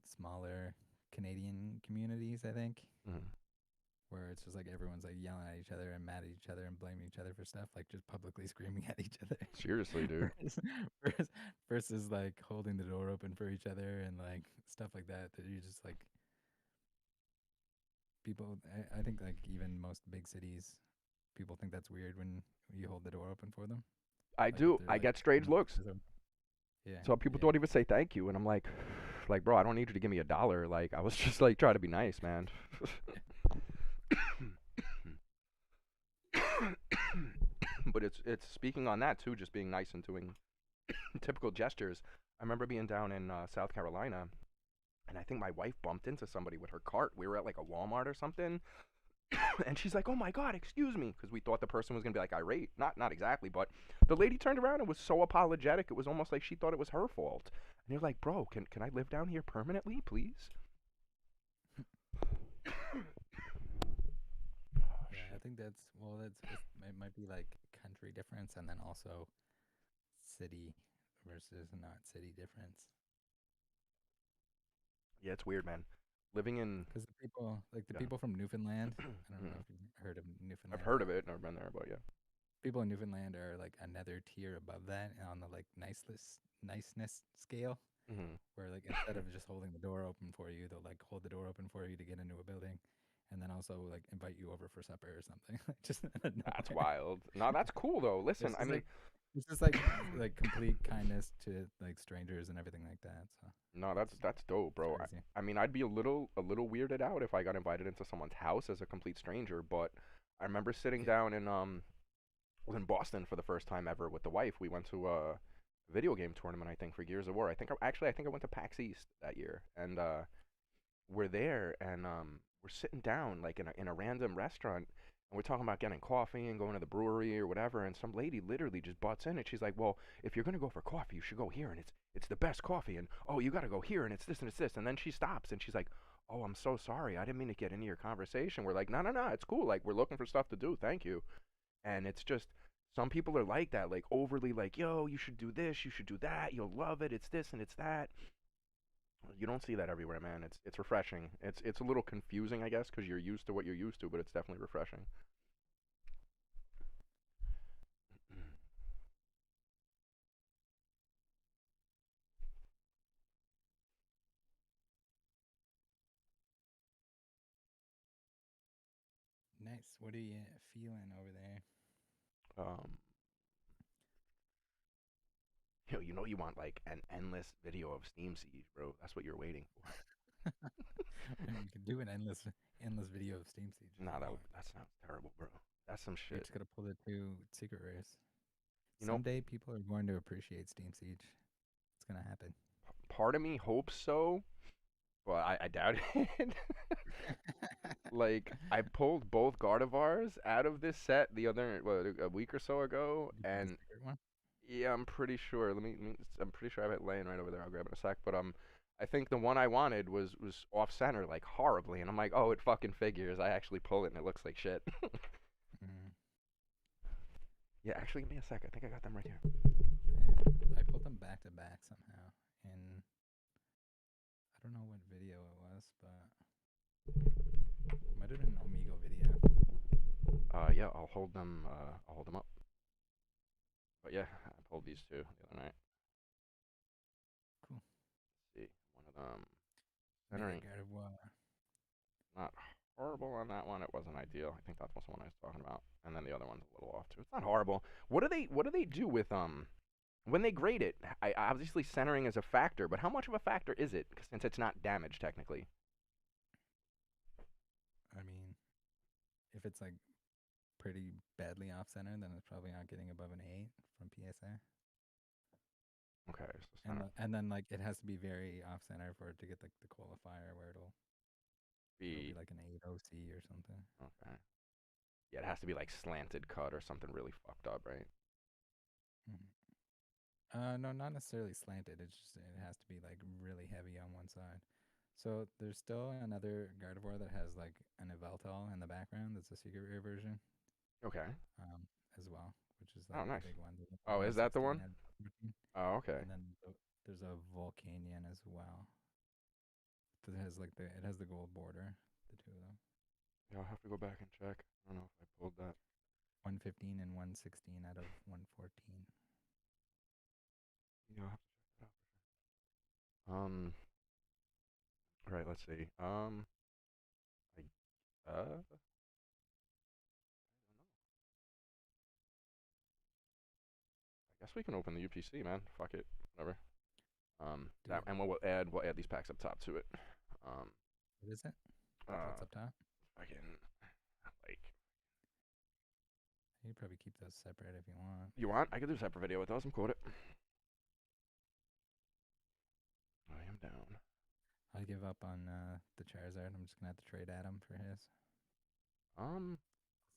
smaller Canadian communities, I think, Mhm. where it's just like everyone's like yelling at each other and mad at each other and blaming each other for stuff, like just publicly screaming at each other. Seriously, dude. Whereas, whereas, versus like holding the door open for each other and like stuff like that, that you just like people. I think like even most big cities, people think that's weird when you hold the door open for them. I Like if do. they're I like, get strange looks. yeah, So people yeah. don't even say thank you, and I'm like, bro, I don't need you to give me $1. Like, I was just like trying to be nice, man. But it's speaking on that too, just being nice and doing typical gestures. I remember being down in South Carolina, and I think my wife bumped into somebody with her cart. We were at like a Walmart or something, and she's like, "Oh my God, excuse me," because we thought the person was gonna be like irate. Not exactly, but the lady turned around and was so apologetic. It was almost like she thought it was her fault. And you're like, "Bro, can I live down here permanently, please?" Oh Yeah, I shit. think that's well. It might be like country difference, and then also city versus not city difference. Yeah, it's weird, man. Living in Because the people, like the yeah. people from Newfoundland, I don't know Mm. if you've heard of I've Newfoundland, heard but of it, never been there, but yeah. people in Newfoundland are like another tier above that on the like niceness scale. Hmm. Where like instead of just holding the door open for you, they'll like hold the door open for you to get into a building, and then also like invite you over for supper or something, just out of That's nowhere. wild. No, that's cool though. Listen, It's I just mean, like it's just like complete kindness to like strangers and everything like that. So no, it's that's dope, it's bro. crazy. I mean, I'd be a little weirded out if I got invited into someone's house as a complete stranger, but I remember sitting Yeah. down in was in Boston for the first time ever with the wife. We went to a video game tournament, I think, for Gears of War. I think I went to PAX East that year, and we're there, and we're sitting down like in a random restaurant, and we're talking about getting coffee and going to the brewery or whatever. And some lady literally just butts in, and she's like, "Well, if you're gonna go for coffee, you should go here, and it's the best coffee. And oh, you gotta go here, and it's this and it's this." And then she stops, and she's like, "Oh, I'm so sorry. I didn't mean to get into your conversation." We're like, "No, no, no. It's cool. Like we're looking for stuff to do. Thank you." And it's just some people are like that, like overly like, "Yo, you should do this, you should do that. You'll love it. It's this and it's that." You don't see that everywhere, man. It's refreshing. It's a little confusing, I guess, because you're used to what you're used to, but it's definitely refreshing. Nice. What are you feeling over there? um, you want like an endless video of Steam Siege, bro. That's what you're waiting for. I mean, you could do an endless video of Steam Siege if Nah, you that want. that sounds terrible, bro. That's some You shit. just gotta pull the two secret rares. You know, Someday people are going to appreciate Steam Siege. It's gonna happen. part of me hopes so, but I doubt it. Like I pulled both Gardevoirs out of this set the other a week or so ago, You pulled the and secret one. yeah, I'm pretty sure. I'm pretty sure I have it laying right over there. I'll grab it in a sec. But I think the one I wanted was off center like horribly, and I'm like, oh, it fucking figures. I actually pull it, and it looks like shit. Mm. Yeah, actually, give me a sec. I think I got them right here. And I pulled them back to back somehow. In I don't know what video it was, but it might have been an Omigo video. Yeah, I'll hold them. I'll hold them up. But yeah, I pulled these two the other night. Cool. Let's see, one of them Mega centering Gardevoir. not horrible on that one. It wasn't ideal. I think that's the one I was talking about. And then the other one's a little off too. It's not horrible. What do they do with when they grade it? I obviously centering is a factor, but how much of a factor is it? Since it's not damage technically. I mean, if it's like pretty badly off center, then it's probably not getting above an 8 from PSA. Okay, so And center then like it has to be very off center for it to get like the qualifier where it'll be B. like an 8 OC or something. Okay. Yeah, it has to be like slanted cut or something really fucked up, right? Mhm. No, not necessarily slanted. It's just it has to be like really heavy on one side. So there's still another Gardevoir that has like an Eveltal in the background. That's a secret rare version, Okay. as well, which is Oh, like the nice. big one, the Oh, is that the 116 one? out of 14. Oh, okay. And then there's a Volcanion as well. That has like it has the gold border. The two of them, Yeah, I'll have to go back and check. I don't know if I pulled that. 115 and 116 out of 114. Yeah, I'll have to check that out. All right, let's see. I guess we can open the UPC, man. Fuck it, whatever. Do That it. and we'll add these packs up top to it. Um, What is it? What's uh, up top? fucking like You probably keep those separate if you want. you want? I could do a separate video with those. I'm quote it. I am down. I give up on the Charizard. I'm just gonna have to trade Adam for his Um,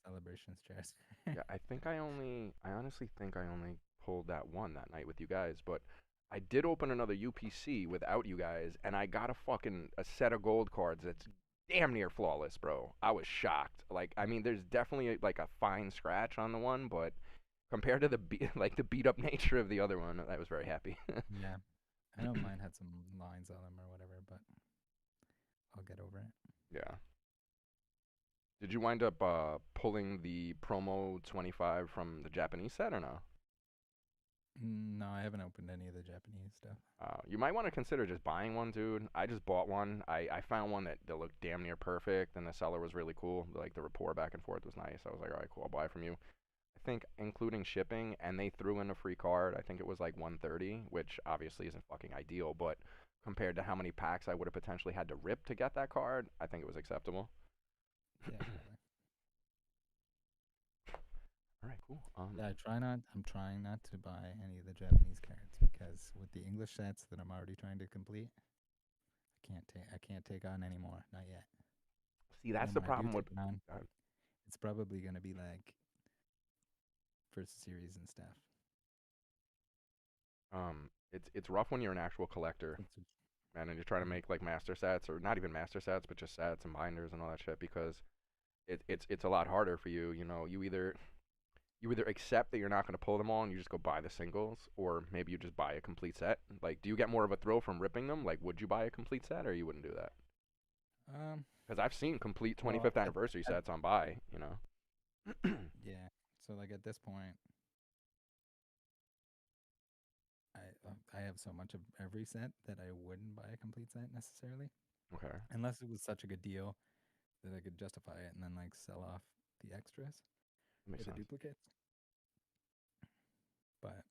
celebrations Charizard. yeah, I honestly think I only pulled that one that night with you guys, but I did open another UPC without you guys, and I got a set of gold cards that's damn near flawless, bro. I was shocked. Like, I mean, there's definitely like a fine scratch on the one, but compared to like the beat up nature of the other one, I was very happy. Yeah, I know mine had some lines on them or whatever, but I'll get over it. Yeah. Did you wind up pulling the promo 25 from the Japanese set or no? No, I haven't opened any of the Japanese stuff. You might want to consider just buying one, dude. I just bought one. I found one that looked damn near perfect, and the seller was really cool. Like the rapport back and forth was nice. I was like, all right, cool, I'll buy it from you. I think including shipping, and they threw in a free card. I think it was like 130, which obviously isn't fucking ideal, but compared to how many packs I would have potentially had to rip to get that card, I think it was acceptable. Yeah, totally. All right, cool. Yeah, I'm trying not to buy any of the Japanese cards because with the English sets that I'm already trying to complete, I can't take on anymore. Not yet. See, And that's then the when I do problem with. take it on, Uh, it's probably gonna be like first series and stuff. it's rough when you're an actual collector, That's what, man, and you're trying to mm, make like master sets or not even master sets, but just sets and binders and all that shit because it's a lot harder for you. You know, you either accept that you're not going to pull them all and you just go buy the singles, or maybe you just buy a complete set. Like, do you get more of a thrill from ripping them? Like, would you buy a complete set or you wouldn't do that? um, Because I've seen complete well, 25th anniversary at sets on buy. You know. yeah. So like at this point, I have so much of every set that I wouldn't buy a complete set necessarily, Okay, unless it was such a good deal that I could justify it and then like sell off the extras that makes or the sense. duplicates. But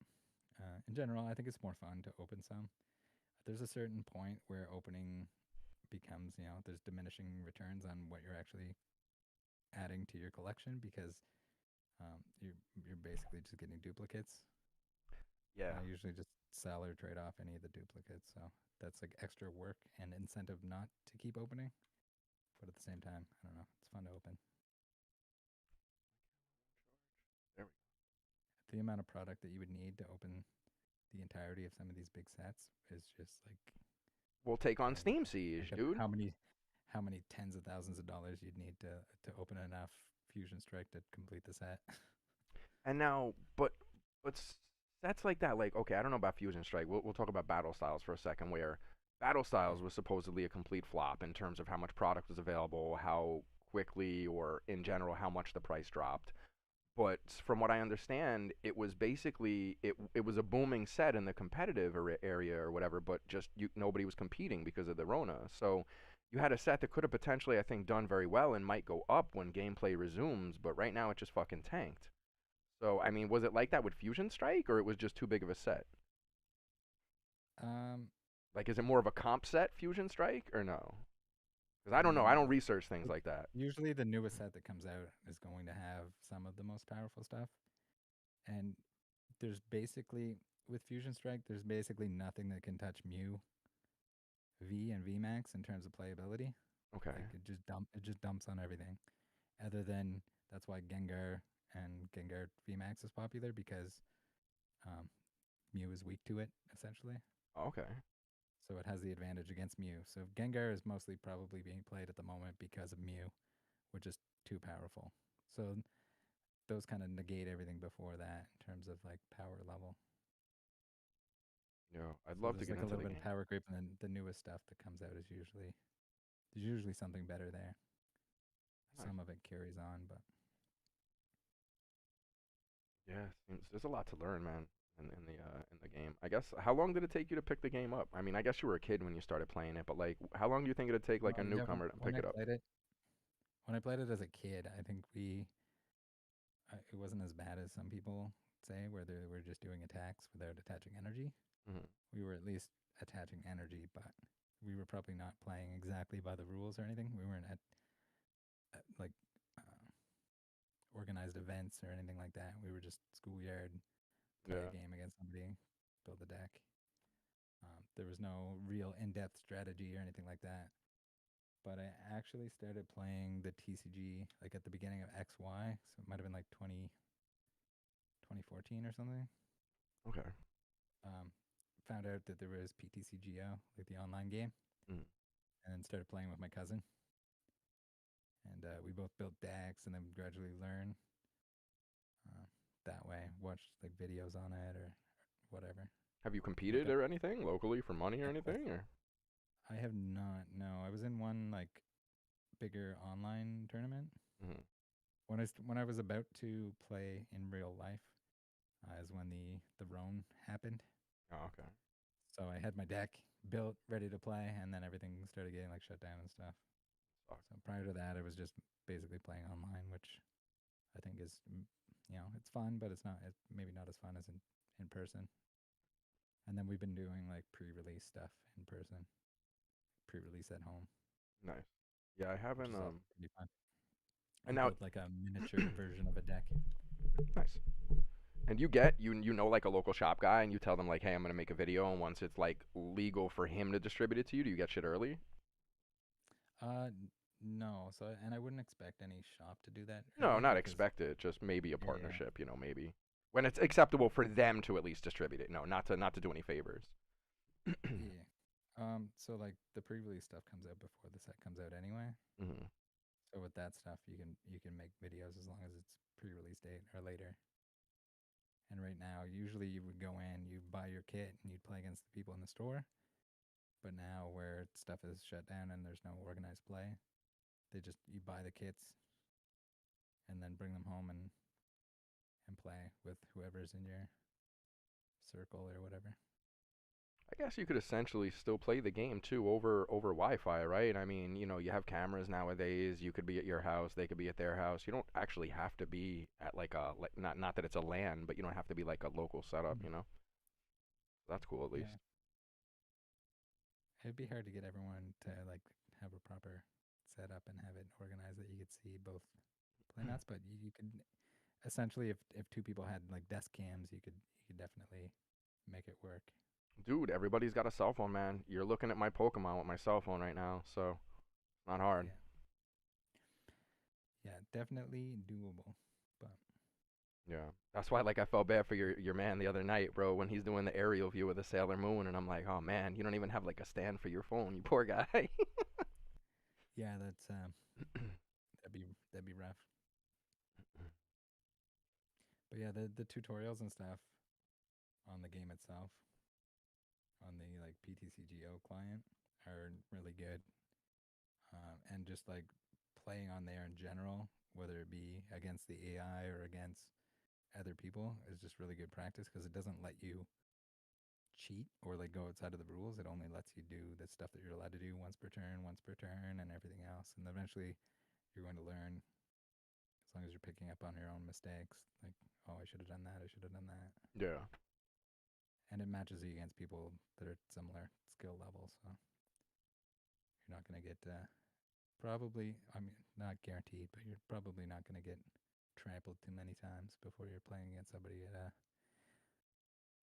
in general, I think it's more fun to open some. There's a certain point where opening becomes, there's diminishing returns on what you're actually adding to your collection because you're basically just getting duplicates. Yeah. And I usually just sell or trade off any of the duplicates. So that's like extra work and incentive not to keep opening. But at the same time, I don't know. It's fun to open. There we The amount of product that you would need to open the entirety of some of these big sets is just like We'll take on crazy. Steam Siege, Like dude. how many tens of thousands of dollars you'd need to open enough Fusion Strike to complete the set. And now, but sets like that, like okay, I don't know about Fusion Strike. We'll talk about Battle Styles for a second, where Battle Yeah. Styles was supposedly a complete flop in terms of how much product was available, how quickly, or in general, how much the price dropped. But from what I understand, it was basically it was a booming set in the competitive area or whatever, but just nobody was competing because of the Rona. So you had a set that could have potentially, I think, done very well and might go up when gameplay resumes, but right now it just fucking tanked. So I mean, was it like that with Fusion Strike, or it was just too big of a set? Um, Like, is it more of a comp set Fusion Strike or no? Because I don't know. I don't no. research things like that. Usually the newest set that comes out is going to have some of the most powerful stuff. And there's basically with Fusion Strike, there's basically nothing that can touch Mew V and V Max in terms of playability. Okay. Like it just dumps on everything. Other than that's why Gengar and Gengar V Max is popular because um, Mew is weak to it essentially. Okay. So it has the advantage against Mew. So Gengar is mostly probably being played at the moment because of Mew, which is too powerful. So those kind of negate everything before that in terms of like power level. I'd So love to there's get like a into little the bit of game. power creep, and then the newest stuff that comes out is usually there's usually something better there. Nice. Some of it carries on, but Yeah, there's a lot to learn, man, in the game. I guess how long did it take you to pick the game up? I mean, I guess you were a kid when you started playing it, but like, how long do you think it'd take like a yeah, newcomer to when pick I it up? played it, when I played it as a kid, I think it wasn't as bad as some people say, where they were just doing attacks without attaching energy. Hmm. We were at least attaching energy, but we were probably not playing exactly by the rules or anything. We weren't at like uh, organized events or anything like that. We were just schoolyard, play a Yeah. game against somebody, build a deck. There was no real in-depth strategy or anything like that. But I actually started playing the TCG like at the beginning of XY, so it might have been like 2014 or something. Okay. Um, Found out that there was PTCGO, like the online game, Mm. and then started playing with my cousin. And we both built decks and then gradually learn uh, that way. Watched like videos on it or whatever. Have you Like competed or anything locally for money or anything? Or I have not. No, I was in one like bigger online tournament hmm. when I was about to play in real life. Is when the Roan happened. Oh, okay. So I had my deck built, ready to play, and then everything started getting like shut down and stuff. Fuck. So prior to that, I was just basically playing online, which I think is, it's fun, but it's not, maybe not as fun as in person. And then we've been doing like pre-release stuff in person, pre-release at home, Nice. Yeah, I which haven't is also pretty fun. and You now build like a miniature version of a deck. nice. And you know like a local shop guy and you tell them like, "Hey, I'm going to make a video," and once it's like legal for him to distribute it to you, do you get shit early? No. So, and I wouldn't expect any shop to do that No, early not because, expected, just maybe a yeah, partnership, maybe. When it's acceptable for them to at least distribute it. No, not to do any favors. yeah. So like the pre-release stuff comes out before the set comes out anyway. Hmm. So with that stuff, you can make videos as long as it's pre-release date or later. And right now, usually you would go in, you buy your kit, and you'd play against the people in the store. But now, where stuff is shut down and there's no organized play, you buy the kits and then bring them home and play with whoever's in your circle or whatever. I guess you could essentially still play the game too over Wi-Fi, right? I mean, you have cameras nowadays. You could be at your house, they could be at their house. You don't actually have to be at like a like not that it's a LAN, but you don't have to be like a local setup, Mm. That's cool at least. Yeah, it'd be hard to get everyone to like have a proper setup and have it organized that you could see both playmats, but you could essentially, if two people had like desk cams, you could definitely make it work. Dude, everybody's got a cell phone, man. You're looking at my Pokemon with my cell phone right now, so not hard. Yeah, yeah, definitely doable. But Yeah. That's why like I felt bad for your man the other night, bro, when he's doing the aerial view of the Sailor Moon and I'm like, "Oh man, you don't even have like a stand for your phone, you poor guy." yeah, that'd be rough. But yeah, the tutorials and stuff on the game itself, on the like PTCGO client, are really good. And just like playing on there in general, whether it be against the AI or against other people, is just really good practice because it doesn't let you cheat or like go outside of the rules. It only lets you do the stuff that you're allowed to do once per turn, and everything else. And eventually, you're going to learn as long as you're picking up on your own mistakes. Like, oh, I should have done that. I should have done that. Yeah. And it matches you against people that are similar skill levels. So you're not going to get probably. I mean, not guaranteed, but you're probably not going to get trampled too many times before you're playing against somebody at a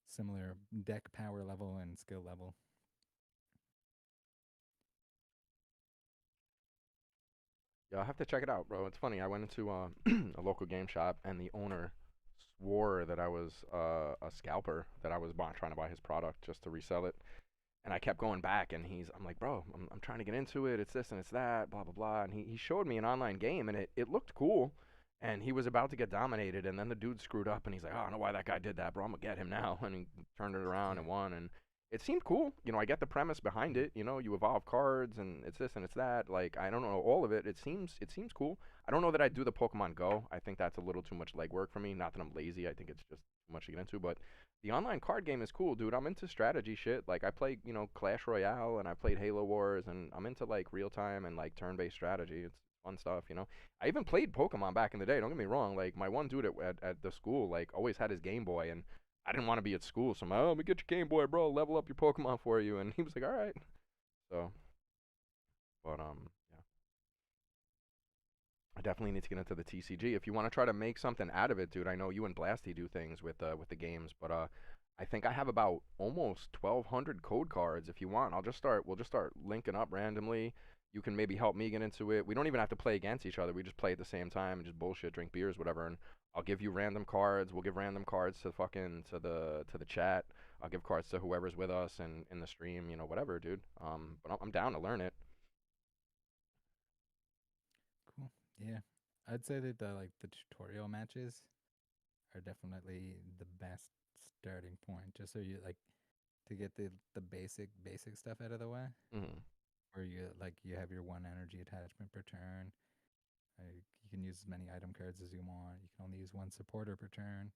similar deck power level and skill level. Yeah, I'll have to check it out, bro. It's funny. I went into a local game shop and the owner swore that I was a scalper, that I was trying to buy his product just to resell it. And I kept going back, and I'm like, bro, I'm trying to get into it. It's this and it's that, blah blah blah. And he showed me an online game, and it looked cool. And he was about to get dominated, and then the dude screwed up, and he's like, oh, I don't know why that guy did that, bro. I'm gonna get him now. And he turned it around Yeah. and won, and it seemed cool. I get the premise behind Mhm. it. You evolve cards, and it's this and it's that. Like, I don't know all of it. It seems cool. I don't know that I'd do the Pokemon Go. I think that's a little too much legwork for me. Not that I'm lazy. I think it's just too much to get into, but the online card game is cool, dude. I'm into strategy shit. Like I play, Clash Royale and I played Halo Wars and I'm into like real time and like turn-based strategy. It's fun stuff. I even played Pokemon back in the day. Don't get me wrong. Like my one dude at the school like always had his Game Boy and I didn't want to be at school, so I'm like, oh, let me get your Game Boy, bro. Level up your Pokemon for you, and he was like, all right. So, but yeah, I definitely need to get into the TCG. If you want to try to make something out of it, dude, I know you and Blasty do things with the games, but I think I have about almost 1,200 code cards. If you want, we'll just start linking up randomly. You can maybe help me get into it. We don't even have to play against each other. We just play at the same time and just bullshit, drink beers, whatever. And I'll give you random cards. We'll give random cards to the chat. I'll give cards to whoever's with us and in the stream, whatever, dude. But I'm down to learn it. Cool. Yeah. I'd say that the tutorial matches are definitely the best starting point, just so you like to get the basic stuff out of the way, Hmm. where you have your one energy attachment per turn. You can use as many item cards as you want. You can only use one supporter per turn,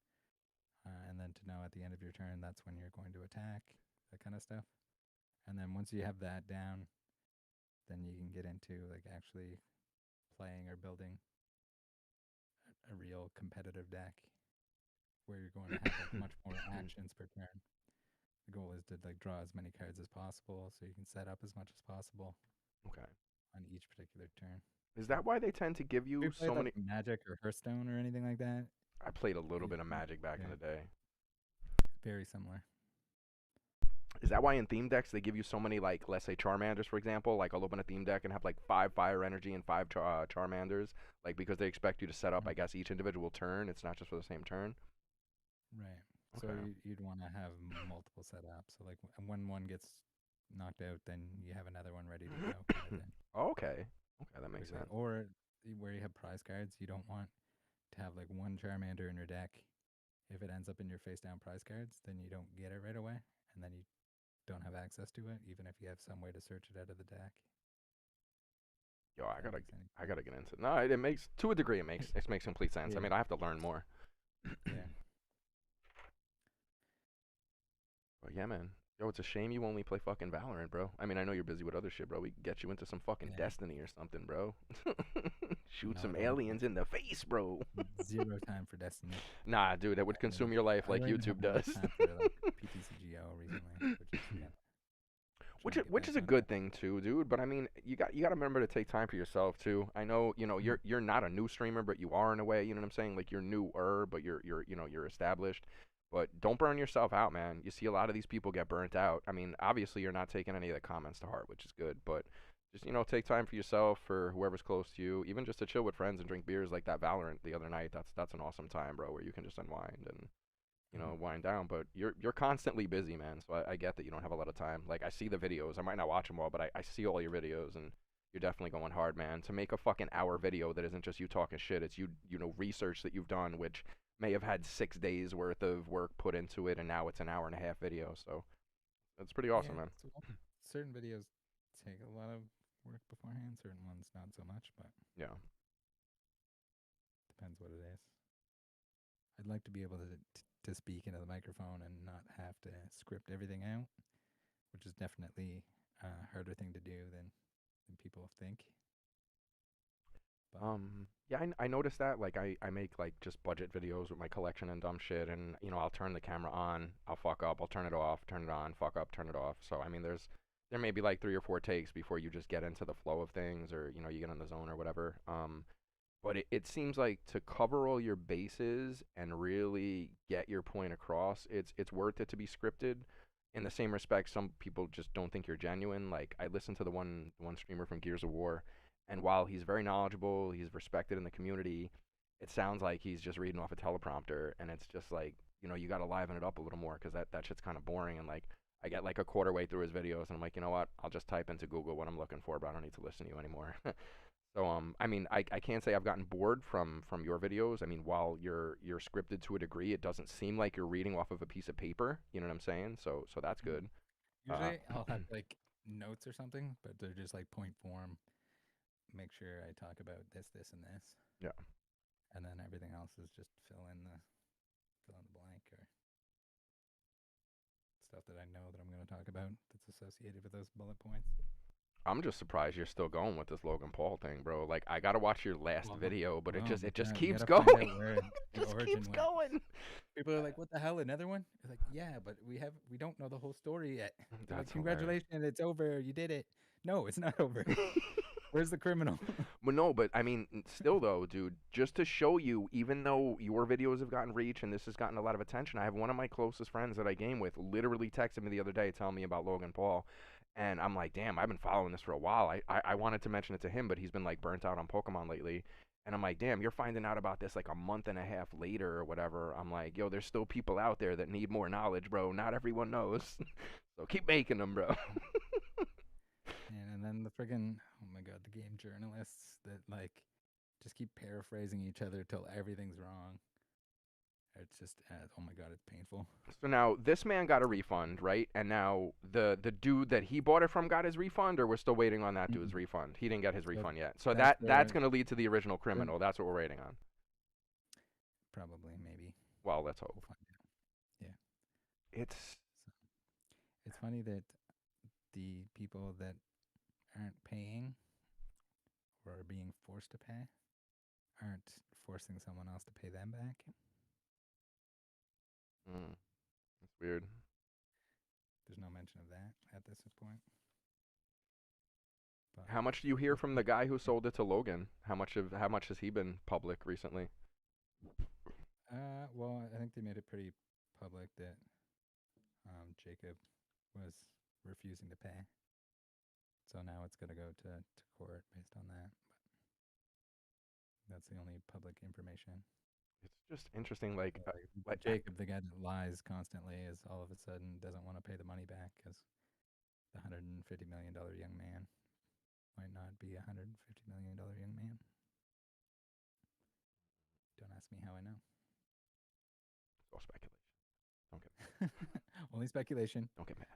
and then to know at the end of your turn that's when you're going to attack, that kind of stuff. And then once you have that down, then you can get into like actually playing or building a real competitive deck where you're going to have like much more actions per turn. The goal is to like draw as many cards as possible so you can set up as much as possible Okay. on each particular turn. Is that why they tend to give Have you you so played like many? Magic or Hearthstone or anything like that? I played a little Yeah, bit of Magic back in yeah, the day. very similar. Is that why in theme decks they give you so many, like, let's say Charmanders, for example? Like, I'll open a theme deck and have like 5 fire energy and 5 Charmanders, like because they expect you to set up, I Mhm. guess, each individual turn. It's not just for the same turn. Right. So Okay. you'd want to have multiple setups. So like when one gets knocked out, then you have another one ready to go, kind of thing. Oh, okay. Okay, that makes Basically, sense. or where you have prize cards, you don't want to have like one Charmander in your deck. If it ends up in your face down prize cards, then you don't get it right away, and then you don't have access to it, even if you have some way to search it out of the deck. Yo, If that makes any I sense. gotta get into it. No, it makes to a degree. It makes complete sense. I Yeah, mean, I have to learn more. yeah, But yeah, man. Yo, it's a shame you only play fucking Valorant, bro. I mean, I know you're busy with other shit, bro. We can get you into some fucking yeah. Destiny or something, bro. Shoot No, I some don't have time. aliens in the face, bro. Zero time for Destiny. Nah, dude, that would Uh, consume your life I like don't even have YouTube much does. time for like PTCGO recently, which is again which trying is, to get which back is a onto. good thing too, dude. But I mean, you got to remember to take time for yourself too. I know, Mm. you're not a new streamer, but you are in a way. You know what I'm saying? Like you're newer, but you're established. But don't burn yourself out, man. You see a lot of these people get burnt out. I mean, obviously you're not taking any of the comments to heart, which is good. But just take time for yourself, for whoever's close to you, even just to chill with friends and drink beers like that Valorant the other night. That's an awesome time, bro, where you can just unwind and Mhm. wind down. But you're constantly busy, man. So I get that you don't have a lot of time. Like I see the videos. I might not watch them all, but I see all your videos, and you're definitely going hard, man. To make a fucking hour video that isn't just you talking shit. It's research that you've done, which may have had 6 days worth of work put into it, and now it's an hour and a half video. So that's pretty awesome, Yeah, man. so certain videos take a lot of work beforehand, certain ones not so much, but Yeah. depends what it is. I'd like to be able to speak into the microphone and not have to script everything out, which is definitely a harder thing to do than people think. But Yeah, I noticed that. Like, I make, like, just budget videos with my collection and dumb shit, and, I'll turn the camera on, I'll fuck up, I'll turn it off, turn it on, fuck up, turn it off. So, I mean, there may be, like, 3 or 4 takes before you just get into the flow of things or, you get in the zone or whatever. But it seems like to cover all your bases and really get your point across, it's worth it to be scripted. In the same respect, some people just don't think you're genuine. Like I listened to the one streamer from Gears of War, and while he's very knowledgeable, he's respected in the community. it sounds like he's just reading off a teleprompter, and it's just like, you got to liven it up a little more because that shit's kind of boring. And like, I get like a quarter way through his videos, and I'm like, you know what? I'll just type into Google what I'm looking for, but I don't need to listen to you anymore. So I mean, I can't say I've gotten bored from your videos. I mean, while you're scripted to a degree, it doesn't seem like you're reading off of a piece of paper. You know what I'm saying? So that's Mhm. good. Uh, Usually I'll have like notes or something, but they're just like point form. Make sure I talk about this, this, and this, yeah. and then everything else is just fill in the blank or stuff that I know that I'm going to talk about that's associated with those bullet points. I'm just surprised you're still going with this Logan Paul thing, bro. Like I gotta watch your last Well, video, but it well, just but it just you keeps gotta going. find out where It the just keeps origin went. going. People are like, "What the hell? Another one?" You're like, "Yeah, but we don't know the whole story yet." They're like, That's hilarious. "Congratulations, it's over. You did it." No, it's not over. Where's the criminal? But no, but I mean, still though, dude, just to show you, even though your videos have gotten reach and this has gotten a lot of attention, I have one of my closest friends that I game with literally texted me the other day telling me about Logan Paul. And I'm like, damn, I've been following this for a while. I wanted to mention it to him, but he's been like burnt out on Pokemon lately. And I'm like, damn, you're finding out about this like a month and a half later or whatever. I'm like, yo, there's still people out there that need more knowledge, bro. Not everyone knows. So keep making them, bro. And then the friggin' oh my god, the game journalists that like just keep paraphrasing each other till everything's wrong. It's just oh my god, it's painful. So now this man got a refund, right? And now the dude that he bought it from got his refund, or we're still waiting on that dude's Mm-mm. refund. He didn't get his So refund yet. So that's that's where going to lead to the original then criminal. That's what we're waiting on. probably maybe Well, let's hope. we'll find out. Yeah. It's So it's funny that the people that aren't paying or are being forced to pay aren't forcing someone else to pay them back. mm, it's weird. There's no mention of that at this point. But How much do you hear it's from the guy who sold it to Logan? How much has he been public recently? well, I think they made it pretty public that Jacob was refusing to pay. So now it's going to go to court based on that. But that's the only public information. It's just interesting, like Jacob, the guy that lies constantly, is all of a sudden doesn't want to pay the money back because the $150 million young man might not be a $150 million young man. Don't ask me how I know. it's all speculation. Don't get Only speculation. don't get mad.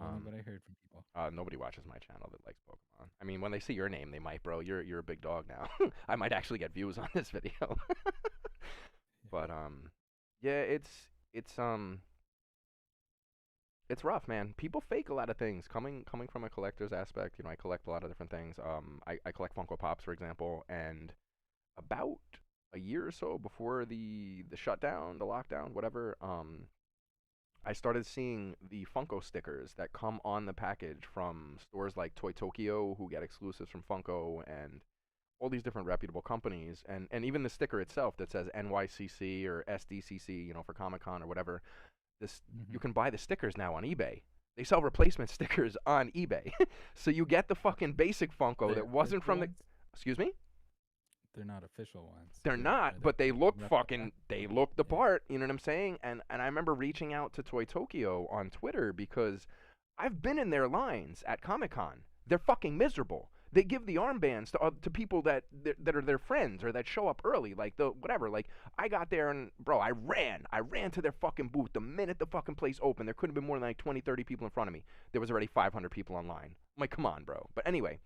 Only what I heard from people. Nobody watches my channel that likes Pokemon. I mean, when they see your name, they might, bro. You're a big dog now. I might actually get views on this video. Yeah. But yeah, it's rough, man. People fake a lot of things. Coming from a collector's aspect, I collect a lot of different things. I collect Funko Pops, for example, and about a year or so before the shutdown, the lockdown, whatever, I started seeing the Funko stickers that come on the package from stores like Toy Tokyo, who get exclusives from Funko, and all these different reputable companies, and even the sticker itself that says NYCC or SDCC, for Comic Con or whatever. This Mm-hmm. You can buy the stickers now on eBay. They sell replacement stickers on eBay, so you get the fucking basic Funko They're that wasn't official from the. ones? Excuse me. They're not official ones. They're Are not, they but they like look replica? fucking. They look the Yeah. part. You know what I'm saying? And I remember reaching out to Toy Tokyo on Twitter because I've been in their lines at Comic Con. They're fucking miserable. They give the armbands to people that are their friends or that show up early, like the whatever. Like I got there and bro, I ran to their fucking booth the minute the fucking place opened. There couldn't have been more than like 20, 30 people in front of me. There was already 500 people online. I'm like, come on, bro. But anyway,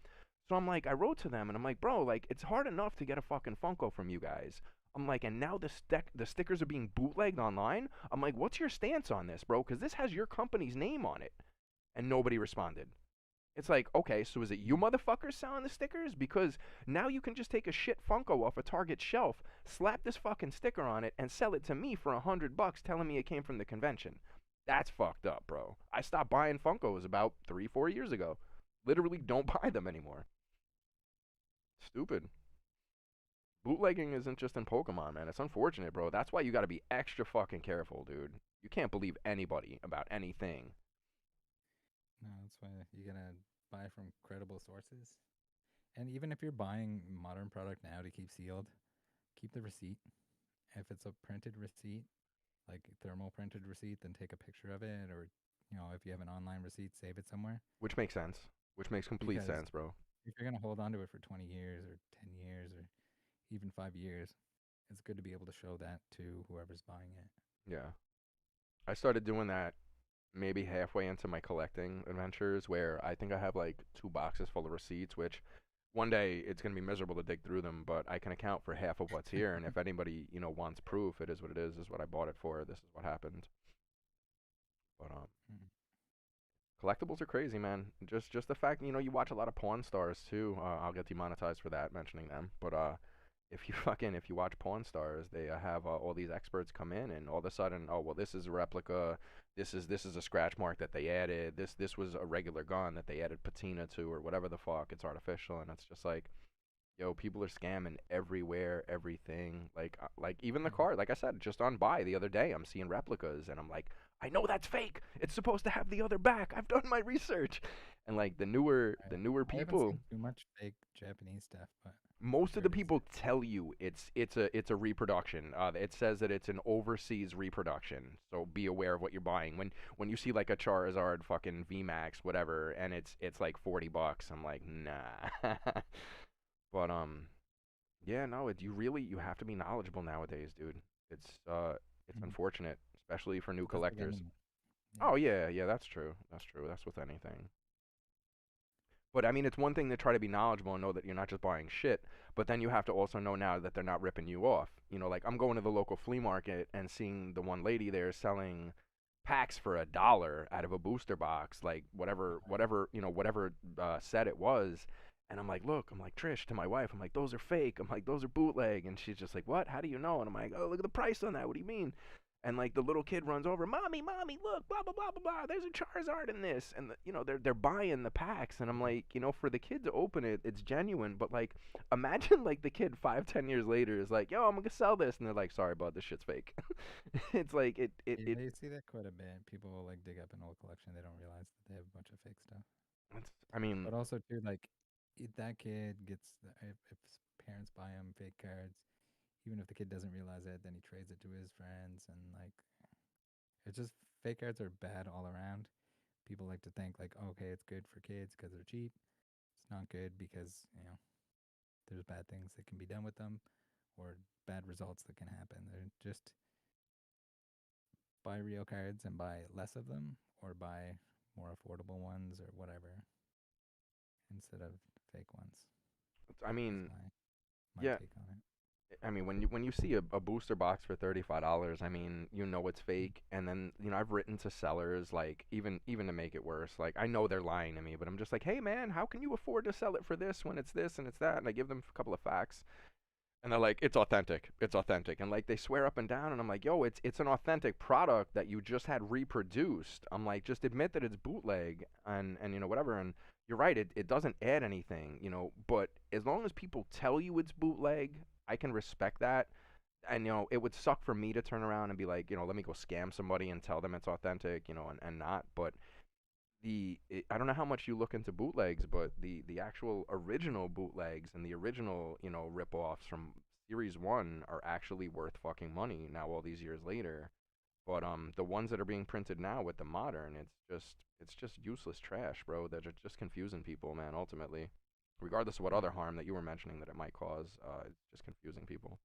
so I'm like, I wrote to them and I'm like, bro, like it's hard enough to get a fucking Funko from you guys. I'm like, and now the stickers are being bootlegged online. I'm like, what's your stance on this, bro? Because this has your company's name on it, and nobody responded. It's like, okay, so is it you motherfuckers selling the stickers? Because now you can just take a shit Funko off a Target shelf, slap this fucking sticker on it, and sell it to me for $100, telling me it came from the convention. That's fucked up, bro. I stopped buying Funkos about 3, 4 years ago. Literally, don't buy them anymore. Stupid. Bootlegging isn't just in Pokemon, man. It's unfortunate, bro. That's why you gotta be extra fucking careful, dude. You can't believe anybody about anything. No, that's why you gotta buy from credible sources. And even if you're buying modern product now to keep sealed, keep the receipt. If it's a printed receipt, like thermal printed receipt, then take a picture of it, or if you have an online receipt, save it somewhere. Which makes sense. Which makes complete Because sense, bro. if you're gonna hold on to it for 20 years or 10 years or even 5 years, it's good to be able to show that to whoever's buying it. Yeah. I started doing that maybe halfway into my collecting adventures where I think I have like 2 boxes full of receipts, which one day it's going to be miserable to dig through them, but I can account for half of what's here. And if anybody, wants proof, it is what it is what I bought it for. This is what happened. But Mm. collectibles are crazy, man. Just the fact, you watch a lot of Pawn Stars too. I'll get demonetized for that mentioning them. But if you watch Pawn Stars, they have all these experts come in, and all of a sudden, oh well, this is a replica. This is a scratch mark that they added. This was a regular gun that they added patina to, or whatever the fuck. It's artificial, and it's just like, yo, people are scamming everywhere, everything. Like even the Mhm. car. Like I said, just on buy the other day, I'm seeing replicas, and I'm like, I know that's fake. It's supposed to have the other back. I've done my research, and like the Right. newer I haven't people, seen too much fake Japanese stuff, but I'm most of sure the it's people tell you it's a reproduction. It says that it's an overseas reproduction, so be aware of what you're buying. When you see like a Charizard fucking VMAX whatever, and it's like $40, I'm like nah. But yeah, no, you have to be knowledgeable nowadays, dude. It's Mhm. unfortunate, especially for new Just like collectors. anything. Yeah. Oh yeah, yeah, that's true. That's true. That's with anything. But I mean, it's one thing to try to be knowledgeable and know that you're not just buying shit, but then you have to also know now that they're not ripping you off. Like I'm going to the local flea market and seeing the one lady there selling packs for $1 out of a booster box, like whatever set it was. And I'm like, look, I'm like Trish to my wife, I'm like, those are fake. I'm like, those are bootleg. And she's just like, what? How do you know? And I'm like, oh, look at the price on that. What do you mean? And like the little kid runs over, mommy, mommy, look, blah blah blah blah blah. There's a Charizard in this, and they're buying the packs, and I'm Mhm. like, for the kid to open it, it's genuine, but like, imagine like the kid 5, 10 years later is like, yo, I'm gonna sell this, and they're like, sorry, bud, this shit's fake. It's like Yeah, you see that quite a bit. People will like dig up an old collection. They don't realize that they have a bunch of fake stuff. I mean, But also too, like that kid gets if his parents buy him fake cards, even if the kid doesn't realize it, then he trades it to his friends, and like it's just fake cards are bad all around. People like to think like, okay, it's good for kids because they're cheap. It's not good because there's bad things that can be done with them, or bad results that can happen. They're just buy real cards and buy less of them, or buy more affordable ones or whatever instead of fake ones. I Is mean, my yeah, take on it. I mean, when you see a booster box for $35, I mean, you know it's fake. And then I've written to sellers like even to make it worse, like I know they're lying to me, but I'm just like, hey man, how can you afford to sell it for this when it's this and it's that? And I give them a couple of facts, and they're like, it's authentic, it's authentic, and like they swear up and down, and I'm like, yo, it's an authentic product that you just had reproduced. I'm like, just admit that it's bootleg, and whatever. And you're right, it doesn't add anything, but as long as people tell you it's bootleg, I can respect that. And it would suck for me to turn around and be like, let me go scam somebody and tell them it's authentic, and not. But I don't know how much you look into bootlegs, but the actual original bootlegs and the original rip-offs from Series 1 are actually worth fucking money now all these years later. But the ones that are being printed now with the modern, it's just useless trash, bro. They're just confusing people, man, ultimately. Regardless of what other Mm-hmm. harm that you were mentioning that it might cause, it's just confusing people.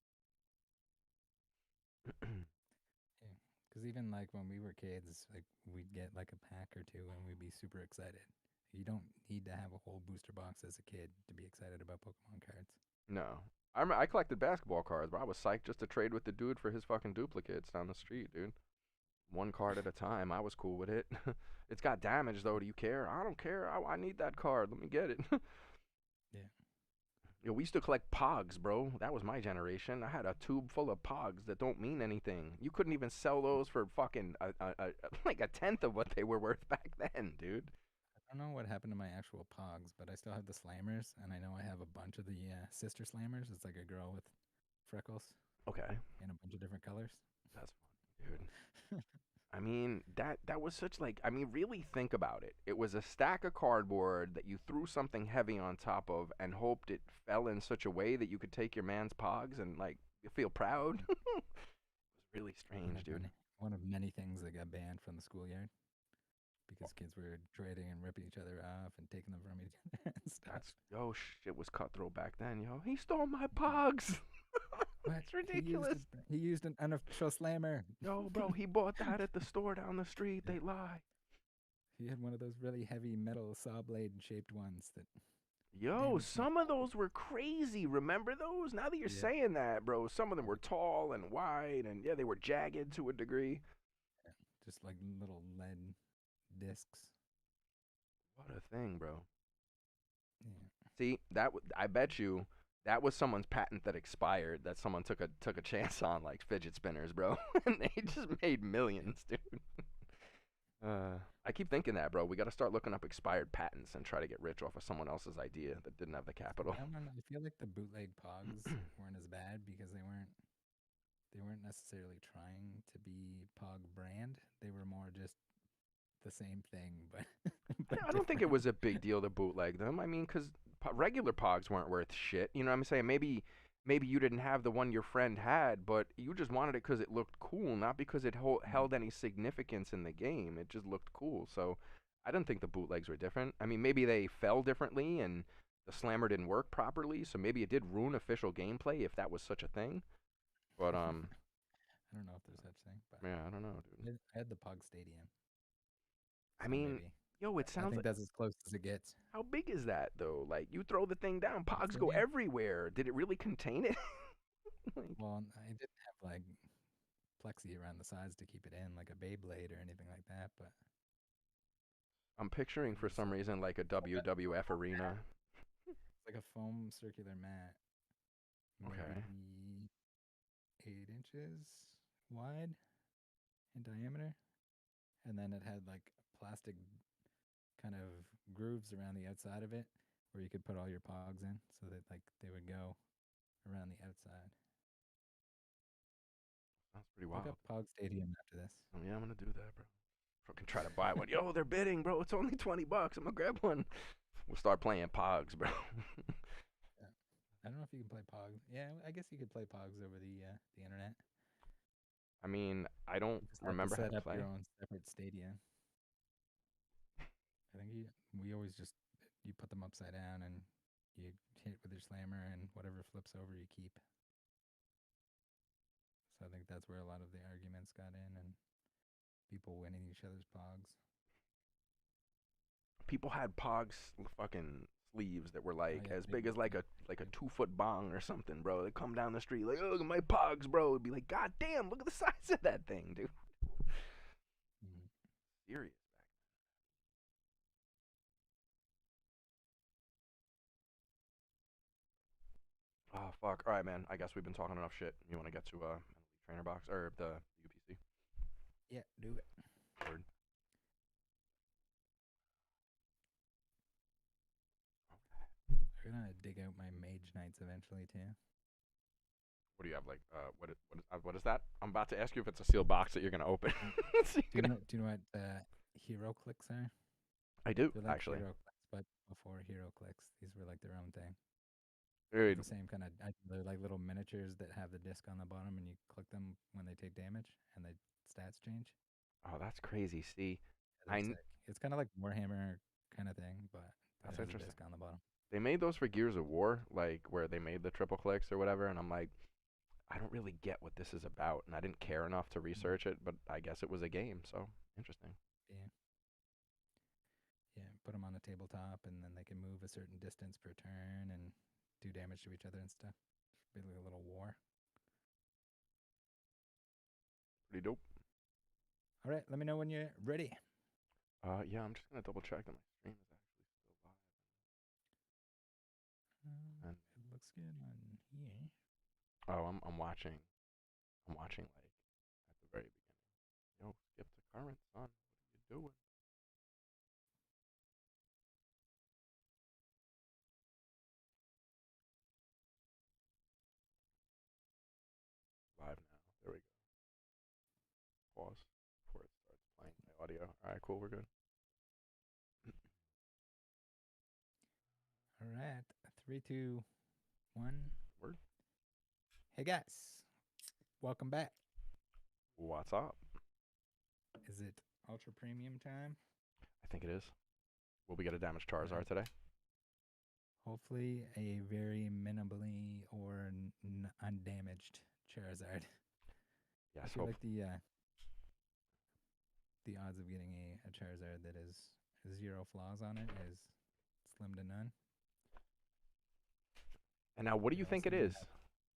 Yeah, because even like when we were kids, like we'd get like a pack or two, and we'd be super excited. You don't need to have a whole booster box as a kid to be excited about Pokemon cards. No. I collected basketball cards, but I was psyched just to trade with the dude for his fucking duplicates down the street, dude. One card at a time. I was cool with it. It's got damage though. Do you care? I don't care. I need that card. Let me get it. Yeah. We used to collect Pogs, bro. That was my generation. I had a tube full of Pogs that don't mean anything. You couldn't even sell those for fucking like a tenth of what they were worth back then, dude. I don't know what happened to my actual Pogs, but I still have the Slammers, and I know I have a bunch of the sister Slammers. It's like a girl with freckles Okay, in a bunch of different colors. that's funny, dude. I mean, that was such like I mean, really think about it. It was a stack of cardboard that you threw something heavy on top of and hoped it fell in such a way that you could take your man's pogs and like You feel proud. It was really One strange, of dude. many, one of many things that got banned from the schoolyard because kids were trading and ripping each other off and taking them from each other and stuff. That's yo shit was cutthroat back then, yo. He stole my Mhm. pogs. What? It's ridiculous. He used an unofficial slammer. Yo, bro, he bought that at the store down the street. Yeah. They lie. He had one of those really heavy metal saw blade shaped ones that Yo, damaged my some of pocket. those were crazy. Remember those? Now that you're Yeah. saying that, bro, some of them were tall and wide, and yeah, they were jagged to a degree. Yeah. Just like little lead discs. What a thing, bro. Yeah. See, I bet you that was someone's patent that expired that someone took a chance on, like fidget spinners, bro, and they just made millions, dude. I keep thinking that, bro. We got to start looking up expired patents and try to get rich off of someone else's idea that didn't have the capital. I don't know. I feel like the bootleg pogs weren't as bad because they weren't necessarily trying to be Pog brand. They were more just the same thing, but but I don't think it different. was a big deal to bootleg them. I mean, because regular Pogs weren't worth shit. You know what I'm saying? Maybe you didn't have the one your friend had, but you just wanted it because it looked cool, not because it Mhm. held any significance in the game. It just looked cool. So I didn't think the bootlegs were different. I mean, maybe they fell differently and the slammer didn't work properly, so maybe it did ruin official gameplay if that was such a thing. But I don't know if there's such thing, but yeah, I don't know, dude. I had the Pog Stadium, I so mean, maybe yo, it I sounds think like that's as close as it gets. how big is that though? Like you throw the thing down, Pog Pogs go Stadium. everywhere. Did it really contain it? Like, Well, I didn't have like plexi around the sides to keep it in, like a Beyblade or anything like that, but I'm picturing it for was some reason like a like a WWF foam mat. arena. It's like a foam circular mat, maybe Okay. 8 inches wide in diameter, and then it had like plastic kind of grooves around the outside of it where you could put all your pogs in, so that like they would go around the outside. Sounds pretty Look wild. up Pog Stadium after this. Oh, yeah, I'm gonna do that, bro. Fucking try to buy one. Yo, they're bidding, bro. It's only $20. I'm gonna grab one. We'll start playing Pogs, bro. Yeah. I don't know if you can play Pogs. Yeah, I guess you could play Pogs over the internet. I mean, I don't You just have to remember how set to up your play. own separate stadia. I think we always just you put them upside down and you hit with your slammer and whatever flips over you keep. So I think that's where a lot of the arguments got in and people winning each other's pogs. People had Pogs fucking sleeves that were Oh like yeah, as big big as like yeah, a big. 2 foot bong or something, bro. They come down the street like, oh, my Pogs, bro. It'd be like, God damn, look at the size of that thing, dude. Mhm. Serious. Oh fuck. All right, man. I guess we've been talking enough shit. You want to get to trainer box or the UPC? Yeah, do it. Word. We're gonna dig out my mage knights eventually too. What do you have like? What is that? I'm about to ask you if it's a sealed box that you're gonna open. Mm. So Do you you're gonna- know? Do you know what hero clicks are? I do They're like actually. hero clicks, but before hero clicks, these were like their own thing. They're Dude, the same kind of. They're like little miniatures that have the disc on the bottom, and you click them when they take damage, and the stats change. oh, that's crazy. See, Yeah, they're sick. It's kind of like Warhammer kind of thing, but it that's has a interesting. disc on the bottom. They made those for Gears of War, like where they made the triple clicks or whatever, and I'm like, I don't really get what this is about, and I didn't care enough to Mm. research it, but I guess it was a game, so interesting. Yeah, yeah. Put them on a tabletop, and then they can move a certain distance per turn and do damage to each other and stuff. Basically, a little war. Pretty dope. All right, let me know when you're ready. Yeah, I'm just gonna double check that my stream is actually still live. And It looks good on here. oh, I'm watching. I'm watching like at the very beginning. Yo, skip to current, son. What are you doing? Live now. There we go. Pause before it starts playing my audio. All right, cool. We're good. All right, 3, 2, 1. Word. Hey guys, Welcome back. What's up? Is it ultra premium time? I think it is. Will we get a damaged All right. Charizard today? Hopefully, a very minimally or undamaged Charizard. I Yes, feel hope. like the odds of getting a Charizard that is zero flaws on it is slim to none. And now, what do We you think also it do is?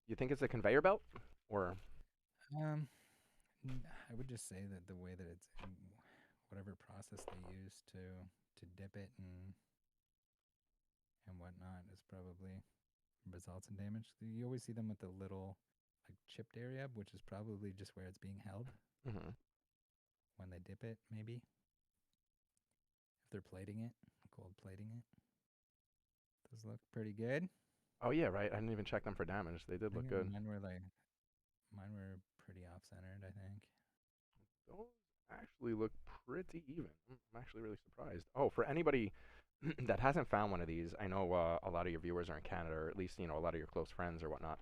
You think it's a conveyor belt, or have. I would just say that the way that it's whatever process they use to dip it and whatnot is probably results in damage. You always see them with the little like chipped area, which is probably just where it's being held hmm when they dip it, maybe. If they're plating it, cold plating it. Those look pretty good. Oh yeah, right. I didn't even check them for damage. They did I look think good. mine were pretty off centered, I think. Those actually look pretty even. I'm actually really surprised. Oh, for anybody that hasn't found one of these, I know a lot of your viewers are in Canada, or at least a lot of your close friends or whatnot.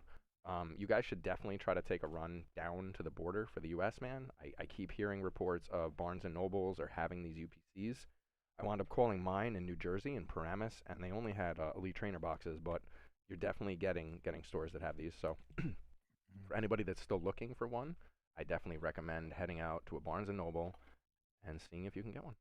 You guys should definitely try to take a run down to the border for the U.S. Man. I keep hearing reports of Barnes and Nobles or having these UPCs. I wound up calling mine in New Jersey in Paramus, and they only had Elite Trainer boxes, but you're definitely getting stores that have these. So Mhm. for anybody that's still looking for one, I definitely recommend heading out to a Barnes and Noble and seeing if you can get one.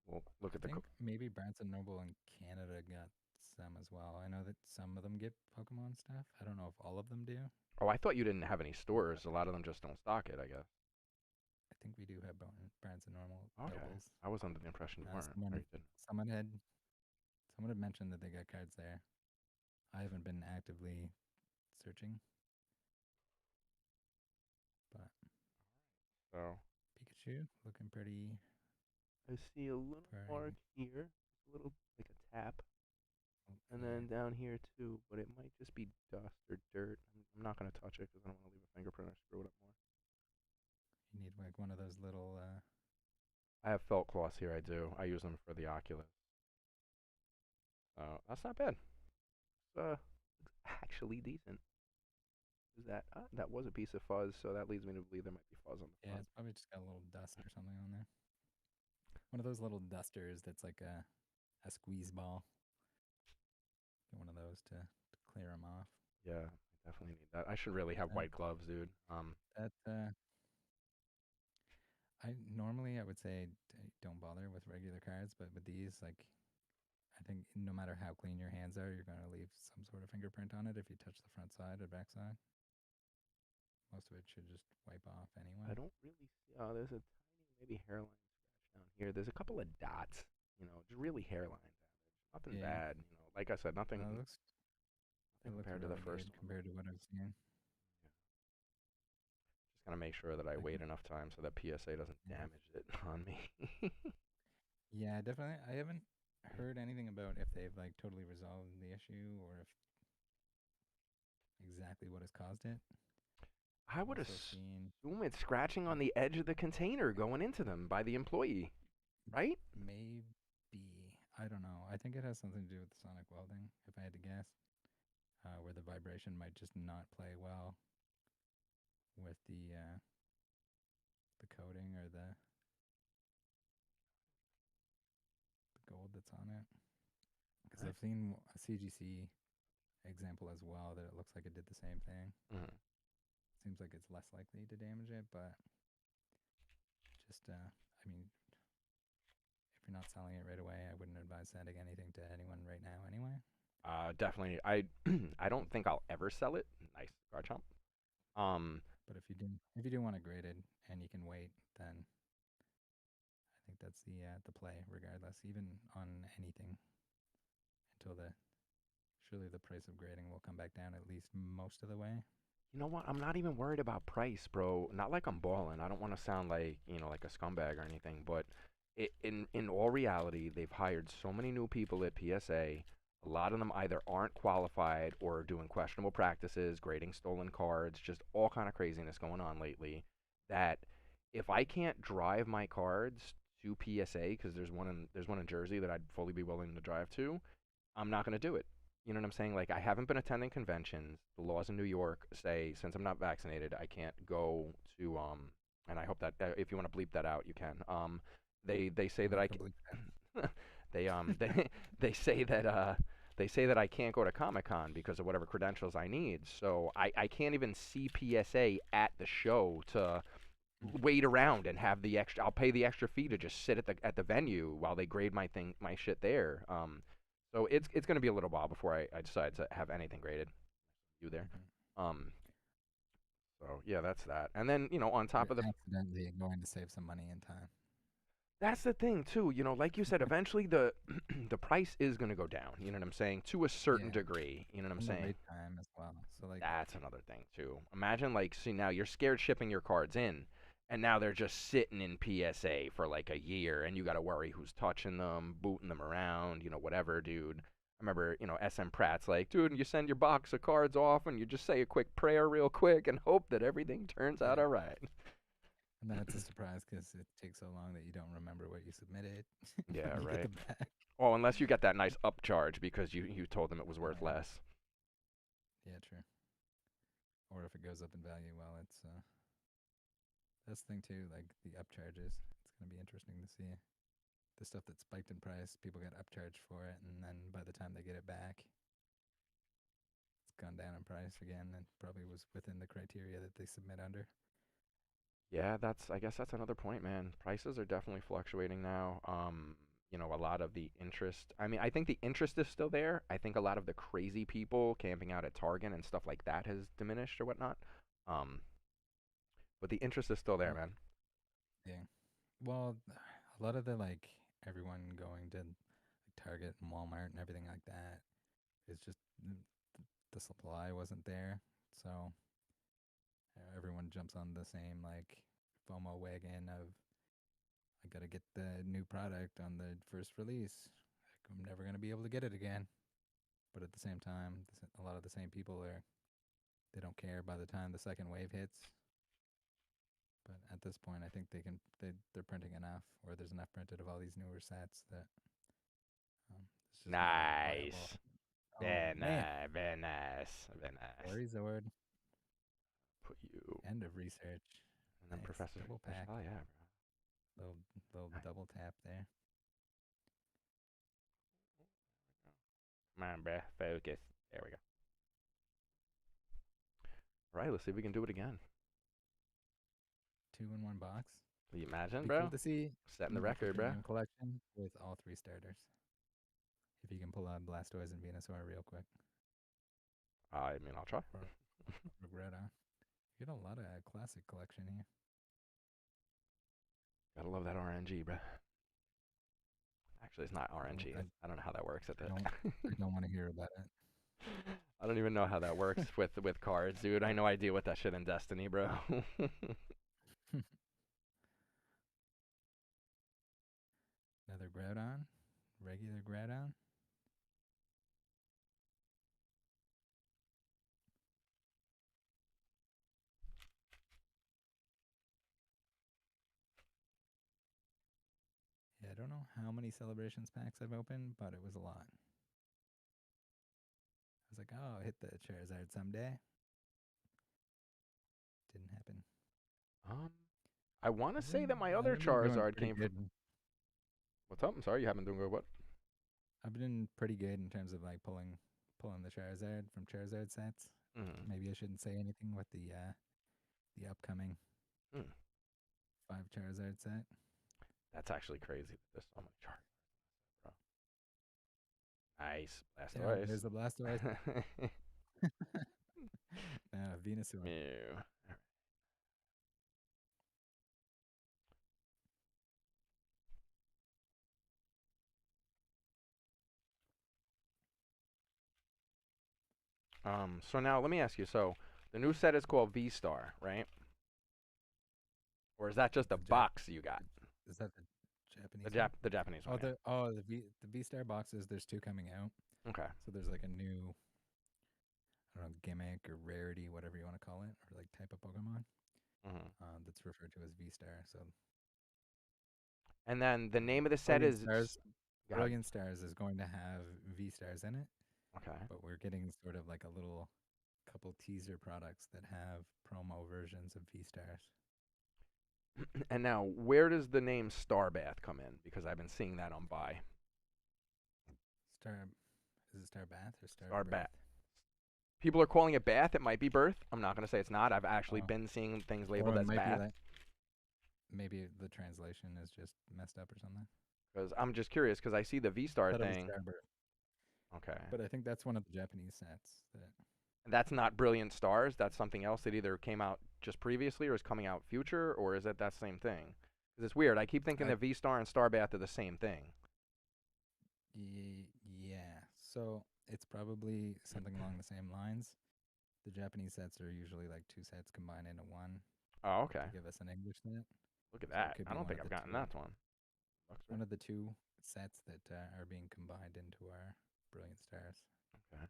We'll look I at the. think maybe Barnes and Noble in Canada got some as well. I know that some of them get Pokemon stuff. I don't know if all of them do. Oh, I thought you didn't have any stores. A lot of them just don't stock it, I guess. I think we do have Barnes and Normal Okay. Nobles. I was under the impression you Uh, weren't. Or someone you didn't. someone had someone had mentioned that they got cards there. I haven't been actively searching, but So Pikachu looking pretty I see a little mark pretty. here, a little like a tap, Oh, and yeah, then down here too, but it might just be dust or dirt. I'm not gonna touch it because I don't want to leave a fingerprint or screw it up more. you need like one of those little. I have felt cloths here. I do. I use them for the Oculus. That's not bad. It's actually decent. Is that that was a piece of fuzz, so that leads me to believe there might be fuzz on the Yeah, front. it's probably just got a little dust or something on there. One of those little dusters that's like a squeeze ball. Get one of those to clear them off. Yeah, I definitely need that. I should really have That white gloves, dude. that I would say don't bother with regular cards, but with these, like I think no matter how clean your hands are, you're gonna leave some sort of fingerprint on it if you touch the front side or back side. Most of it should just wipe off I anyway. don't really see. Oh, there's a tiny maybe hairline scratch down here. There's a couple of dots. Just really hairline damage. Nothing Yeah, bad. Like I said, nothing no, nothing it looks compared to the really first good one. compared to what I've seen. Yeah. Just gotta make sure that I Like, wait enough time so that PSA doesn't yeah, damage it on me. yeah, definitely. I haven't heard anything about if they've like totally resolved the issue or if exactly what has caused it. I I've would also seen assume it's scratching on the edge of the container going into them by the employee, right? maybe I don't know. I think it has something to do with the sonic welding, if I had to guess, where the vibration might just not play well with the coating or the gold that's on it. Because Right. I've seen a CGC example as well that it looks like it did the same thing. hmm Seems like it's less likely to damage it, but just I mean, if you're not selling it right away, I wouldn't advise sending anything to anyone right now anyway. Definitely. I I don't think I'll ever sell it. Nice Garchomp. Um, But if you do want it graded and you can wait, then I think that's the play regardless, even on anything until the surely the price of grading will come back down at least most of the way. You know what? I'm not even worried about price, bro. Not like I'm balling. I don't want to sound like, like a scumbag or anything, but in all reality, they've hired so many new people at PSA. A lot of them either aren't qualified or are doing questionable practices, grading stolen cards, just all kind of craziness going on lately. That if I can't drive my cards to PSA because there's one in Jersey that I'd fully be willing to drive to, I'm not going to do it. You know what I'm saying? Like I haven't been attending conventions. The laws in New York say since I'm not vaccinated, I can't go to and I hope that if you want to bleep that out, you can. They say I'm that not I gonna believe they they say that they say that I can't go to Comic Con because of whatever credentials I need. So I can't even see PSA at the show to that. wait around and have the extra. I'll pay the extra fee to just sit at the venue while they grade my shit there. So it's gonna be a little while before I decide to have anything graded. You there? Mhm. Um, so yeah, that's that. And then on top You're of the accidentally going to save some money and time. that's the thing too. Like you said, eventually the the price is gonna go down. You know what I'm saying? To a certain Yeah, degree. You know what I'm and the saying? wait time as well. So like, That's another thing too. Imagine like, see now you're scared shipping your cards in, and now they're just sitting in PSA for like a year, and you got to worry who's touching them, booting them around, whatever, dude. I remember, SM Pratt's like, dude, you send your box of cards off, and you just say a quick prayer real quick, and hope that everything turns out yeah, all right. and then it's a surprise because it takes so long that you don't remember what you submitted Yeah, when you get right. them back. Well, unless you get that nice upcharge because you told them it was worth Yeah, less. yeah, true. Or if it goes up in value, well, it's that's the thing too. Like the upcharges, it's gonna be interesting to see the stuff that spiked in price. People get upcharged for it, and then by the time they get it back, it's gone down in price again, and probably was within the criteria that they submit under. Yeah, I guess that's another point, man. Prices are definitely fluctuating now. A lot of the interest. I mean, I think the interest is still there. I think a lot of the crazy people camping out at Target and stuff like that has diminished or whatnot. Um, but the interest is still there, Well, man. yeah. Well, a lot of the like everyone going to like Target and Walmart and everything like that is just the supply wasn't there, so everyone jumps on the same like FOMO wagon of I gotta get the new product on the first release. Like, I'm never gonna be able to get it again. But at the same time, a lot of the same people are they don't care by the time the second wave hits. But at this point, I think they're printing enough, or there's enough printed of all these newer sets that it's just more viable. Nice. Oh Very man, nice. Very nice. Very nice. Charizard, Put you end of research. and then Nice Professor double Fish. pack, Oh yeah, little little bro. double tap there. Come on, bro. Focus. There we go. All right, let's see if we can do it again. Two in one box. Can you It'd imagine, be cool bro? to see Setting an the ultra record, bro. premium collection with all three starters. If you can pull out Blastoise and Venusaur real quick, I mean, I'll try. or Greta. You get a lot of classic collection here. Gotta love that RNG, bro. Actually, it's not I don't. RNG. I don't know how that works at I the. don't. I don't want to hear about I don't even know how that works with cards, dude. I know I deal with that shit in Destiny, bro. it. Another Groudon, regular Groudon. Yeah, I don't know how many celebrations packs I've opened, but it was a lot. I was like, oh, I'll hit the Charizard someday. Didn't happen. um, I want to say that my other I've been doing Charizard pretty came from. good. What's up? I'm sorry, you haven't been doing good. What? I've been pretty good in terms of like pulling the Charizard from Charizard sets. Mm, Maybe I shouldn't say anything with the upcoming mm. 5 Charizard set. That's actually crazy. There's so much Charizard, bro. Nice, Yeah, Blastoise. there's the Blastoise. Venusaur. Mew. So now let me ask you. So the new set is called V Star, right? Or is that just a The Jap. box you got? Is that the Japanese one? The Japanese one, Oh, yeah. the V Star boxes. There's two coming out. Okay. So there's like a new, I don't know, gimmick or rarity, whatever you want to call it, or like type of Pokemon. Hmm. That's referred to as V Star. So And then the name of the set Brilliant is. Stars. God. Brilliant Stars is going to have V Stars in it, Okay. but we're getting sort of like a little couple teaser products that have promo versions of V Stars. And now, where does the name Starbath come in? Because I've been seeing that on buy. Star, is it Star Bath or Star Starbath. Birth? People are calling it Bath. It might be Birth. I'm not going to say it's not. I've actually Oh, been seeing things or labeled it as might be Bath. like maybe the translation is just messed up or something. Because I'm just curious because I see the V I Star thought it was thing. Star Birth, Okay. but I think that's one of the Japanese sets. That That's not Brilliant Stars. That's something else that either came out just previously or is coming out future, or is it that same thing? Because it's weird. I keep thinking I that V Star and Starbath are the same thing. yeah. So it's probably something along the same lines. The Japanese sets are usually like two sets combined into one Oh, okay. to give us an English set. Look at So it that. could I be don't one think of I've the gotten two. that one. Luxray. One of the two sets that are being combined into our Brilliant Stars. Okay.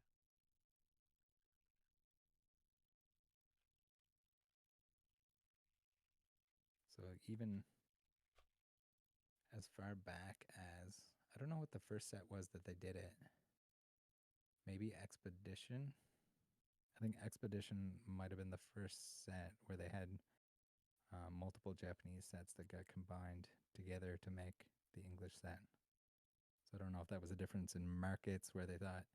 So even as far back as I don't know what the first set was that they did it. Maybe Expedition. I think Expedition might have been the first set where they had multiple Japanese sets that got combined together to make the English set. So I don't know if that was a difference in markets where they thought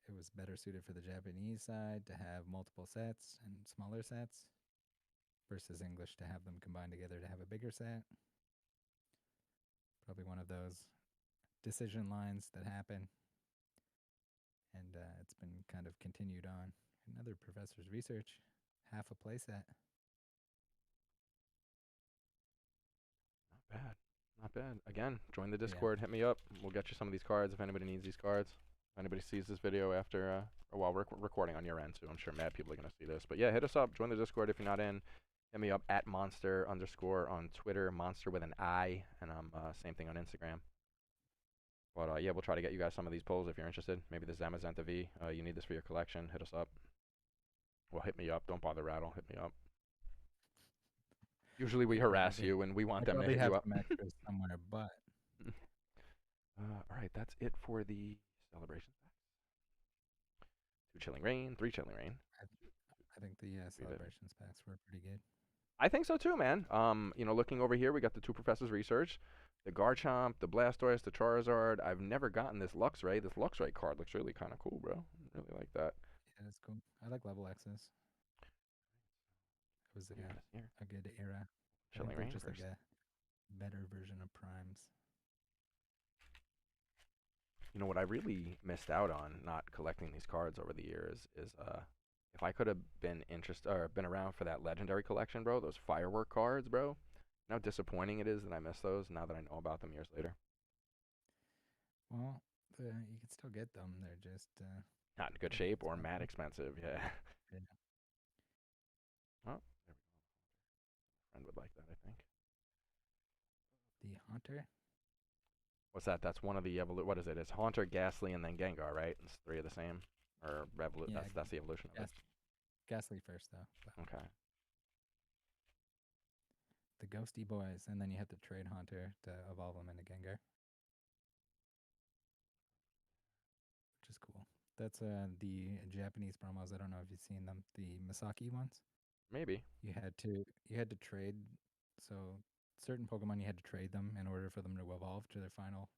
it was better suited for the Japanese side to have multiple sets and smaller sets versus English to have them combined together to have a bigger set. Probably one of those decision lines that happen, and it's been kind of continued on. Another professor's research, half a playset. Not bad. Not bad. Again, join the Yeah, Discord. Hit me up. We'll get you some of these cards if anybody needs these cards. If anybody sees this video after, or while we're recording on your end too, I'm sure mad people are gonna see this. But yeah, hit us up. Join the Discord if you're not in. Hit me up at Monstir underscore on Twitter. Monstir with an I, and I'm same thing on Instagram. But yeah, we'll try to get you guys some of these pulls if you're interested. Maybe the Zamazenta V. You need this for your collection. Hit us up. Well, hit me up. Don't bother Rattle. Hit me up. Usually we yeah. harass you and we I want them to probably hit you have up. some extras somewhere, but All right, that's it for the celebration. Two Chilling Rain, three Chilling Rain. I, I think the Three Vivid. celebrations packs were pretty good. I think so too, man. Looking over here, we got the two professors' research, the Garchomp, the Blastoise, the Charizard. I've never gotten this Luxray. This Luxray card looks really kind of cool, bro. Really like that. Yeah, that's cool. I like level X's. It was Here it is. Here, a good era. I think Chilling they're Rain just like first. a better version of primes. You know what I really missed out on not collecting these cards over the years is if I could have been interested or been around for that legendary collection, bro, those firework cards, bro. You know how disappointing it is that I missed those now that I know about them years later. Well, you can still get them. They're just Not in good pretty shape or mad expensive. expensive. Yeah. Yeah. Oh, there we go. Friend would like that, I think. The Haunter. What's that? That's one of the what is it? It's Haunter, Ghastly, and then Gengar, right? It's three of the same, or Yeah, That's the evolution of it. Ghastly first though. But Okay. the Ghosty Boys, and then you have to trade Haunter to evolve them into Gengar, which is cool. That's the Japanese promos. I don't know if you've seen them. The Misaki ones. Maybe. You had to trade. So certain Pokemon you had to trade them in order for them to evolve to their final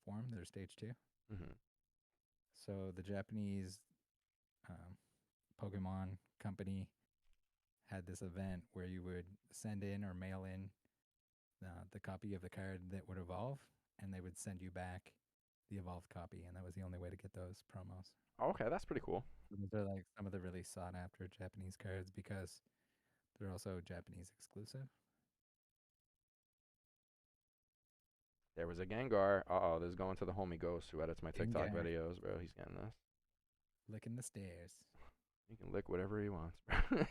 form, their stage 2. Mhm. So the Japanese um, Pokemon company had this event where you would send in or mail in the copy of the card that would evolve, and they would send you back the evolved copy, and that was the only way to get those promos. Oh, okay, that's pretty cool. So those are like some of the really sought after Japanese cards because they're also Japanese exclusive. There was a Gengar. Uh oh, this is going to the homie Ghost who edits my TikTok Gengar videos, bro. He's getting this. licking the stairs. He can lick whatever he wants, bro. I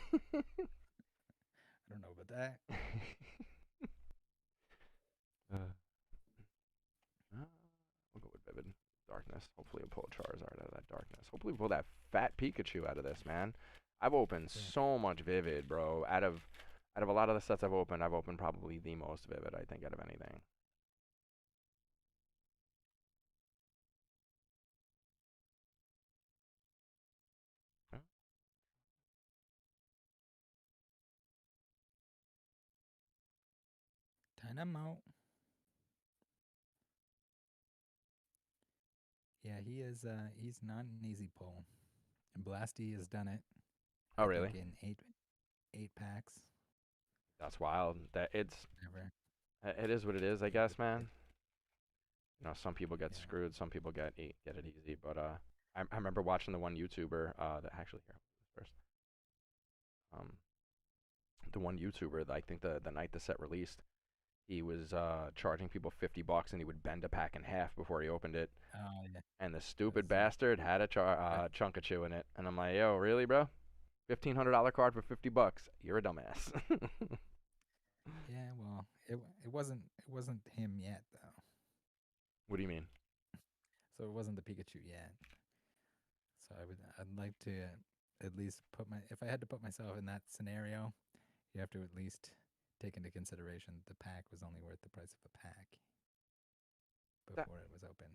don't know about that. uh, uh, we'll go with Vivid Darkness. Hopefully, we'll pull a Charizard out of that darkness. Hopefully, we'll pull that fat Pikachu out of this, man. I've opened Yeah. so much Vivid, bro. Out of a lot of the sets I've opened probably the most Vivid, I think, out of anything. Geronimo. Yeah, he is. He's not an easy pull. And Blasty has done it. Oh, I really? think in eight packs. That's wild. That Never. it is what it is, I He guess, just man. You know, some people get yeah. screwed, some people get it easy. But I remember watching the one YouTuber that actually here first. Um, the one YouTuber that I think the night the set released, he was charging people $50 and he would bend a pack in half before he opened it. Oh yeah. And the stupid That's bastard had a chunk of chew in it. And I'm like, yo, really, bro? $1,500 card for $50? You're a dumbass. yeah. Well, it wasn't him yet though. What do you mean? So it wasn't the Pikachu yet. So I'd like to at least put my if I had to put myself in that scenario, you have to at least take into consideration the pack was only worth the price of a pack That before it was open.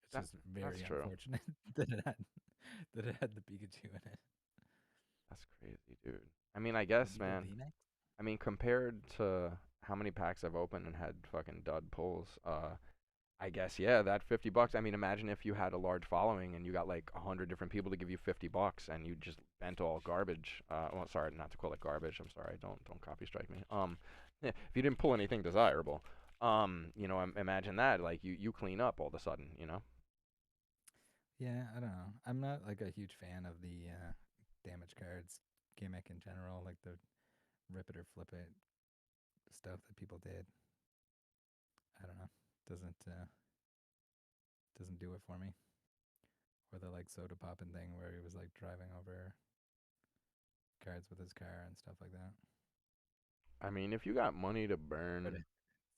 It's that just that's very true. unfortunate that it had the Pikachu in it. That's crazy, dude. I mean, I The guess, Evo man. VMAX? I mean, compared to how many packs I've opened and had fucking dud pulls, I guess yeah, that $50. I mean, imagine if you had a large following and you got like 100 different people to give you $50 and you just bent all garbage. Well, sorry, not to call it garbage. I'm sorry. Don't copy strike me. Yeah, if you didn't pull anything desirable, you know, imagine that. Like you clean up all of a sudden, you know. Yeah, I don't know. I'm not like a huge fan of the damage cards gimmick in general, like the rip it or flip it stuff that people did. I don't know. Doesn't do it for me. Or the like soda popping thing where he was like driving over cards with his car and stuff like that. I mean, if you got money to But burn,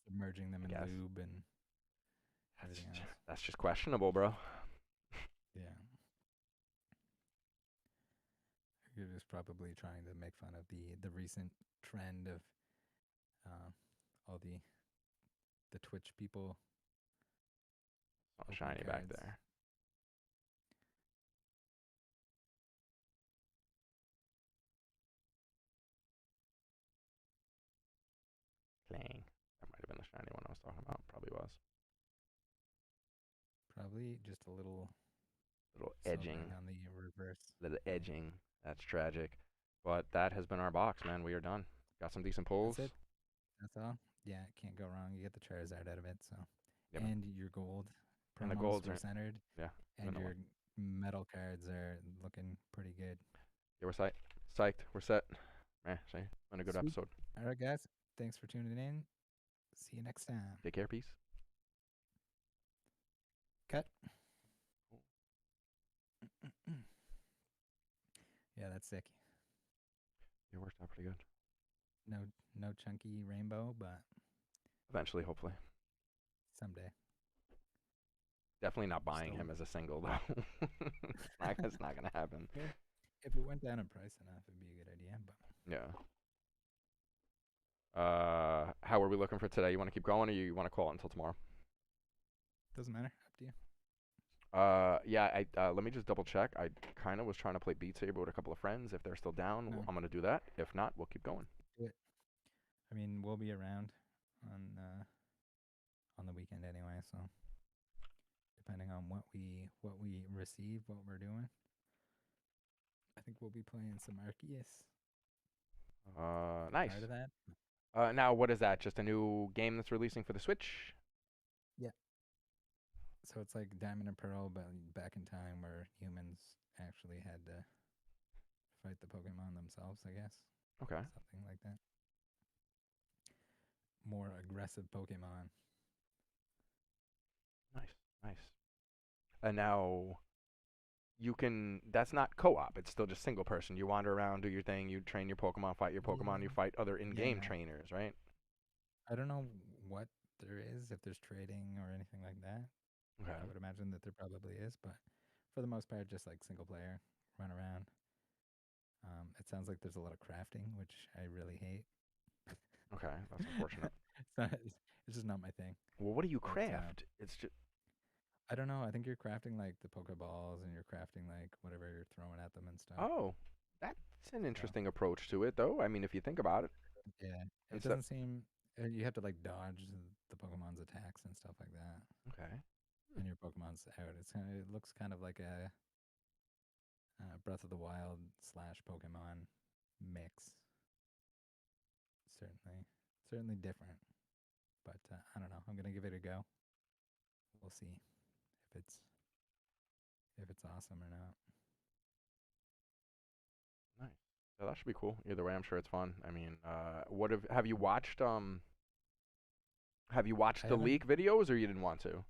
submerging them I in guess lube and that's everything else. that's just questionable, bro. Yeah. He was probably trying to make fun of the recent trend of uh, all the Twitch people Oh, opening shiny back cards. there. Clang. That might have been the shiny one I was talking about. Probably was. Probably just a little Little silvering edging. on the reverse. Little Yeah. edging. That's tragic. But that has been our box, man. We are done. Got some decent pulls. That's it. That's all. Yeah, can't go wrong. You get the Charizard out of it, so Yeah, man. and your gold And the promos golds were are, centered, yeah, and vanilla. your metal cards are looking pretty good. Yeah, we're psyched. Psyched. We're set. Man, see, been a good Sweet. episode. All right, guys. Thanks for tuning in. See you next time. Take care. Peace. Cut. Yeah, that's sick. It worked out pretty good. No, no chunky rainbow, but Eventually, hopefully. someday. Definitely not buying Still, him as a single though. It's not gonna happen. yeah, if it went down in price enough, it'd be a good idea. But Yeah. How are we looking for today? You want to keep going, or you want to call it until tomorrow? doesn't matter. Up to you. Yeah. Let me just double check. I kind of was trying to play Beat Saber with a couple of friends. If they're still down, No, I'm gonna do that. If not, we'll keep going. do it. I mean, we'll be around on the weekend anyway, so depending on what we receive, what we're doing, I think we'll be playing some Arceus. Nice. Part of that. Now what is that? Just a new game that's releasing for the Switch? Yeah. So it's like Diamond and Pearl, but back in time where humans actually had to fight the Pokemon themselves, I guess. Okay. Something like that. More aggressive Pokemon. Nice. Nice. And now you can. That's not co-op. It's still just single person. You wander around, do your thing. You train your Pokemon, fight your Pokemon. Yeah. You fight other in-game Yeah. trainers, right? I don't know what there is, if there's trading or anything like that. Okay. I would imagine that there probably is, but for the most part, just like single player, run around. It sounds like there's a lot of crafting, which I really hate. Okay. That's unfortunate. It's just not my thing. Well, what do you But craft? It's just. I don't know. I think you're crafting like the Pokeballs and you're crafting like whatever you're throwing at them and stuff. Oh, that's an So interesting approach to it, though. I mean, if you think about it, yeah, it instead. doesn't seem you have to like dodge the Pokemon's attacks and stuff like that, Okay. and your Pokemon's out. It looks kind of like a Breath of the Wild slash Pokemon mix. Certainly different. But I don't know. I'm gonna give it a go. We'll see if it's awesome or not. Nice. Yeah, that should be cool. Either way, I'm sure it's fun. I mean, what have you watched? Have you watched I the haven't. leak videos, or you didn't want to?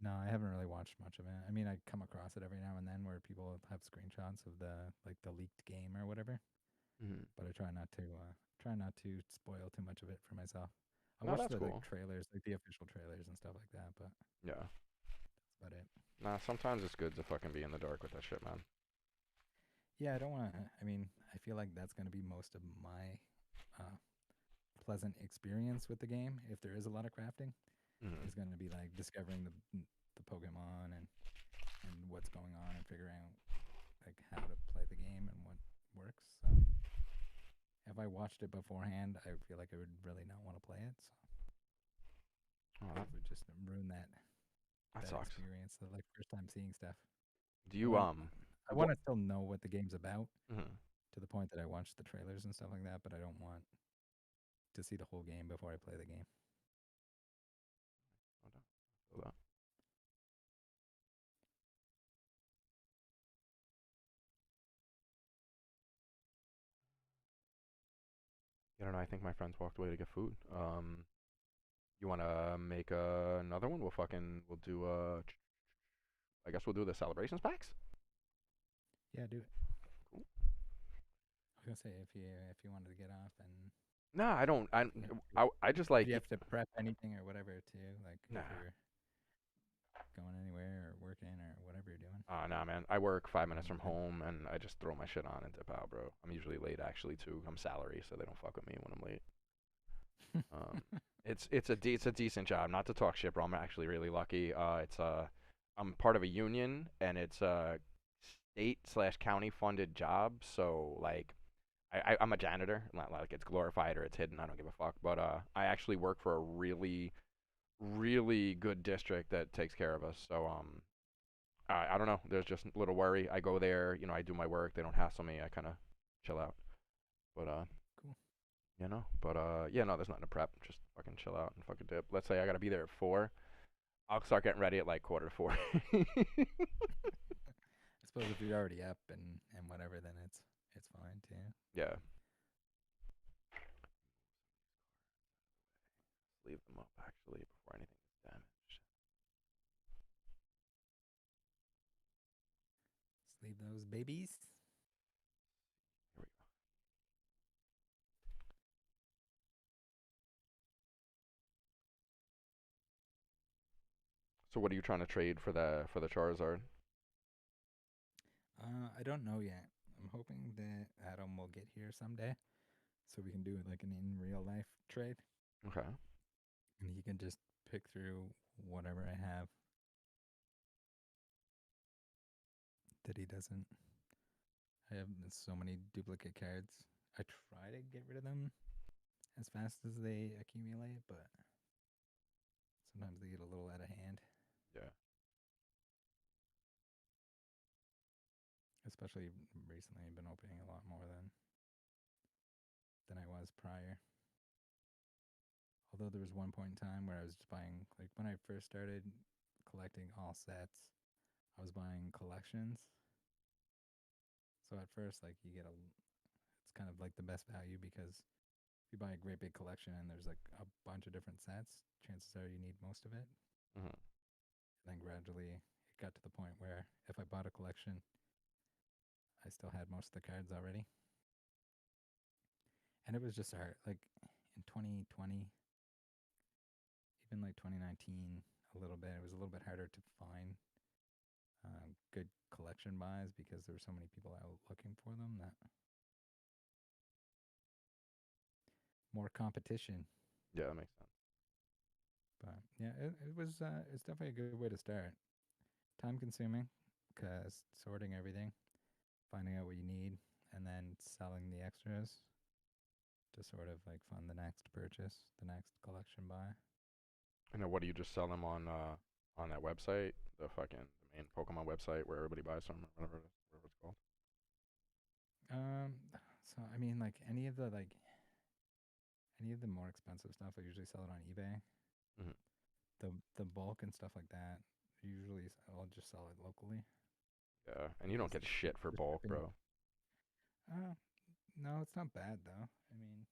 No, I haven't really watched much of it. I mean, I come across it every now and then where people have screenshots of the leaked game or whatever. Hmm. But I try not to spoil too much of it for myself. I No, watched that's the cool. trailers, like the official trailers and stuff like that. But Yeah. that's about it. Nah, sometimes it's good to fucking be in the dark with that shit, man. Yeah, I don't want to. I mean, I feel like that's going to be most of my uh, pleasant experience with the game. If there is a lot of crafting, Hmm. is going to be like discovering the Pokemon and what's going on and figuring out like how to play the game and what works. So if I watched it beforehand, I feel like I would really not want to play it. So Oh, because it would just ruin that that sucks. experience, the like first time seeing stuff. Do I you want I want what? to still know what the game's about Hmm. to the point that I watch the trailers and stuff like that, but I don't want to see the whole game before I play the game. Hold on. I don't know. I think my friends walked away to get food. You want to make another one? We'll do I guess we'll do the celebrations packs. Yeah, do it. Cool. I was gonna say if you wanted to get off and No, I don't. yeah, I just did you like have to prep anything or whatever too? Like if nah. you're going anywhere or working or whatever you're doing. Nah, man. I work 5 minutes from Anything. home, and I just throw my shit on and dip out, bro. I'm usually late actually too. I'm salary, so they don't fuck with me when I'm late. Um, it's a decent job. Not to talk shit, bro. I'm actually really lucky. I'm part of a union, and it's a state slash county funded job. So like, I'm a janitor. Not like it's glorified or it's hidden. I don't give a fuck. But I actually work for a really good district that takes care of us. So I don't know. There's just a little worry. I go there, I do my work. They don't hassle me. I kind of chill out. But Cool. yeah, no, there's nothing to prep. Just fucking chill out and fucking dip. Let's say I gotta be there at 4. I'll start getting ready at like quarter to 4. I suppose if you're already up and whatever, then it's fine too. Yeah. Leave them up actually before anything is damaged. Sleeve those babies. Here we go. So what are you trying to trade for the Charizard? I don't know yet. I'm hoping that Adam will get here someday, so we can do it like an in real life trade, Okay. and he can just pick through whatever I have that he doesn't. I have so many duplicate cards. I try to get rid of them as fast as they accumulate, but sometimes they get a little out of hand, Yeah. especially recently. I've been opening a lot more than I was prior. Although there was one point in time where I was just buying, like when I first started collecting all sets, I was buying collections. So at first, like it's kind of like the best value because if you buy a great big collection and there's like a bunch of different sets, chances are you need most of it. Hmm. And then gradually it got to the point where if I bought a collection, I still had most of the cards already. And it was just hard. Like in 2020, even like 2019, a little bit, it was a little bit harder to find good collection buys because there were so many people out looking for them that more competition. Yeah, that makes sense. But yeah, it was it's definitely a good way to start. Time consuming because sorting everything, finding out what you need, and then selling the extras to sort of like fund the next purchase. purchase, the next collection buy. And then what do you just sell them on that website, the main Pokemon website where everybody buys from, or whatever it's called? Um, so I mean, like any of the more expensive stuff, I usually sell it on eBay. Hmm. The bulk and stuff like that, usually I'll just sell it locally Yeah, and you don't because get shit for the bulk, shipping. bro. Uh, no, it's not bad though. I mean,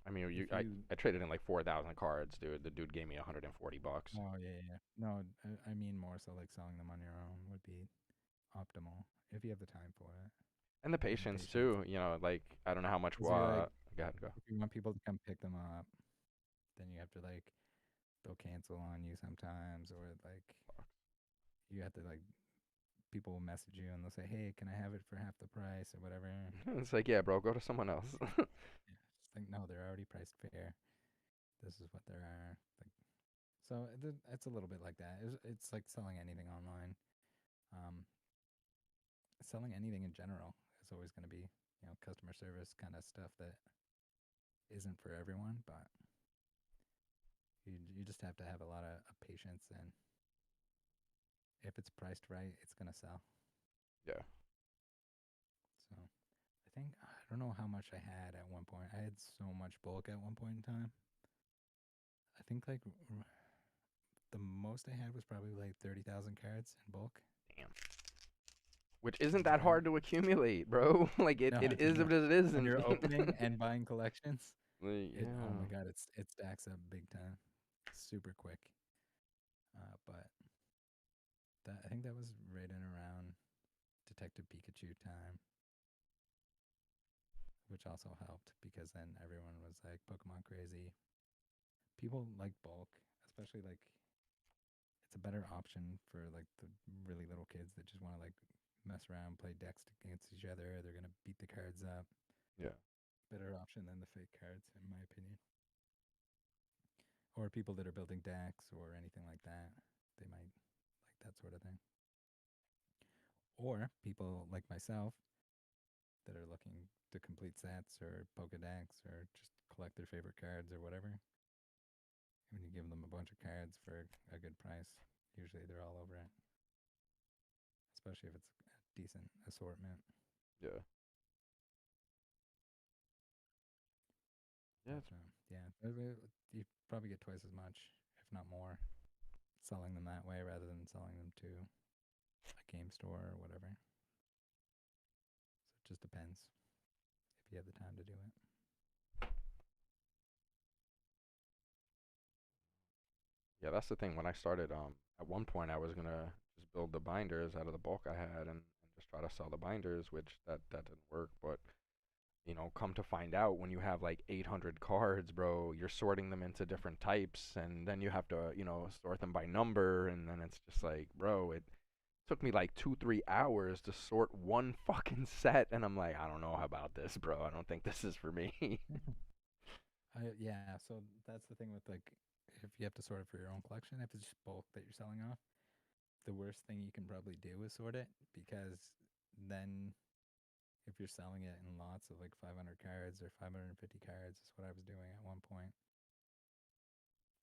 I mean, if you. I traded in like 4,000 cards, dude. The dude gave me $140. Oh yeah, yeah. No, I mean more so like selling them on your own would be optimal if you have the time for it And the and the patience patience. too. You know, like I don't know how much. Because you're like, Go ahead, go. if you want people to come pick them up, then you have to like they'll cancel on you sometimes, or like you have to like people will message you and they'll say, "Hey, can I have it for half the price or whatever?" It's like, yeah, bro, go to someone else. Yeah, it's like no, they're already priced fair. This is what there are. Like so, it's a little bit like that. It's like selling anything online. Um, selling anything in general is always going to be customer service kind of stuff that isn't for everyone, but you just have to have a lot of patience, and if it's priced right, it's going to sell. Yeah. So I think I don't know how much I had at one point. I had so much bulk at one point in time. I think like the most I had was probably like 30,000 cards in bulk. Damn. Which isn't Yeah, that hard to accumulate, bro. Like no, it it's is, not. but it When isn't. you're opening and buying collections, Like, it oh my yeah. god, it stacks up big time, super quick. But I think that was right in around Detective Pikachu time, which also helped because then everyone was like Pokemon crazy. People like bulk, especially like it's a better option for like the really little kids that just want to like mess around, play decks against each other. They're gonna beat the cards up. Yeah. Better option than the fake cards, in my opinion. Or people that are building decks or anything like that, they might like that sort of thing. Or people like myself that are looking to complete sets or Pokedex or just collect their favorite cards or whatever. When you give them a bunch of cards for a good price, usually they're all over it, especially if it's a decent assortment. Yeah. Yeah. But yeah, you probably get twice as much, if not more, selling them that way rather than selling them to a game store or whatever. So it just depends if you have the time to do it. Yeah, that's the thing. When I started, at one point I was gonna just build the binders out of the bulk I had and just try to sell the binders, which that didn't work. But come to find out, when you have like 800 cards, bro, you're sorting them into different types, and then you have to, sort them by number, and then it's just like, bro, it took me like 2, 3 hours to sort one fucking set, and I'm like, I don't know about this, bro. I don't think this is for me. Yeah, so that's the thing with like if you have to sort it for your own collection, if it's just bulk that you're selling off, the worst thing you can probably do is sort it because then if you're selling it in lots of like 500 cards or 550 cards is what I was doing at one point.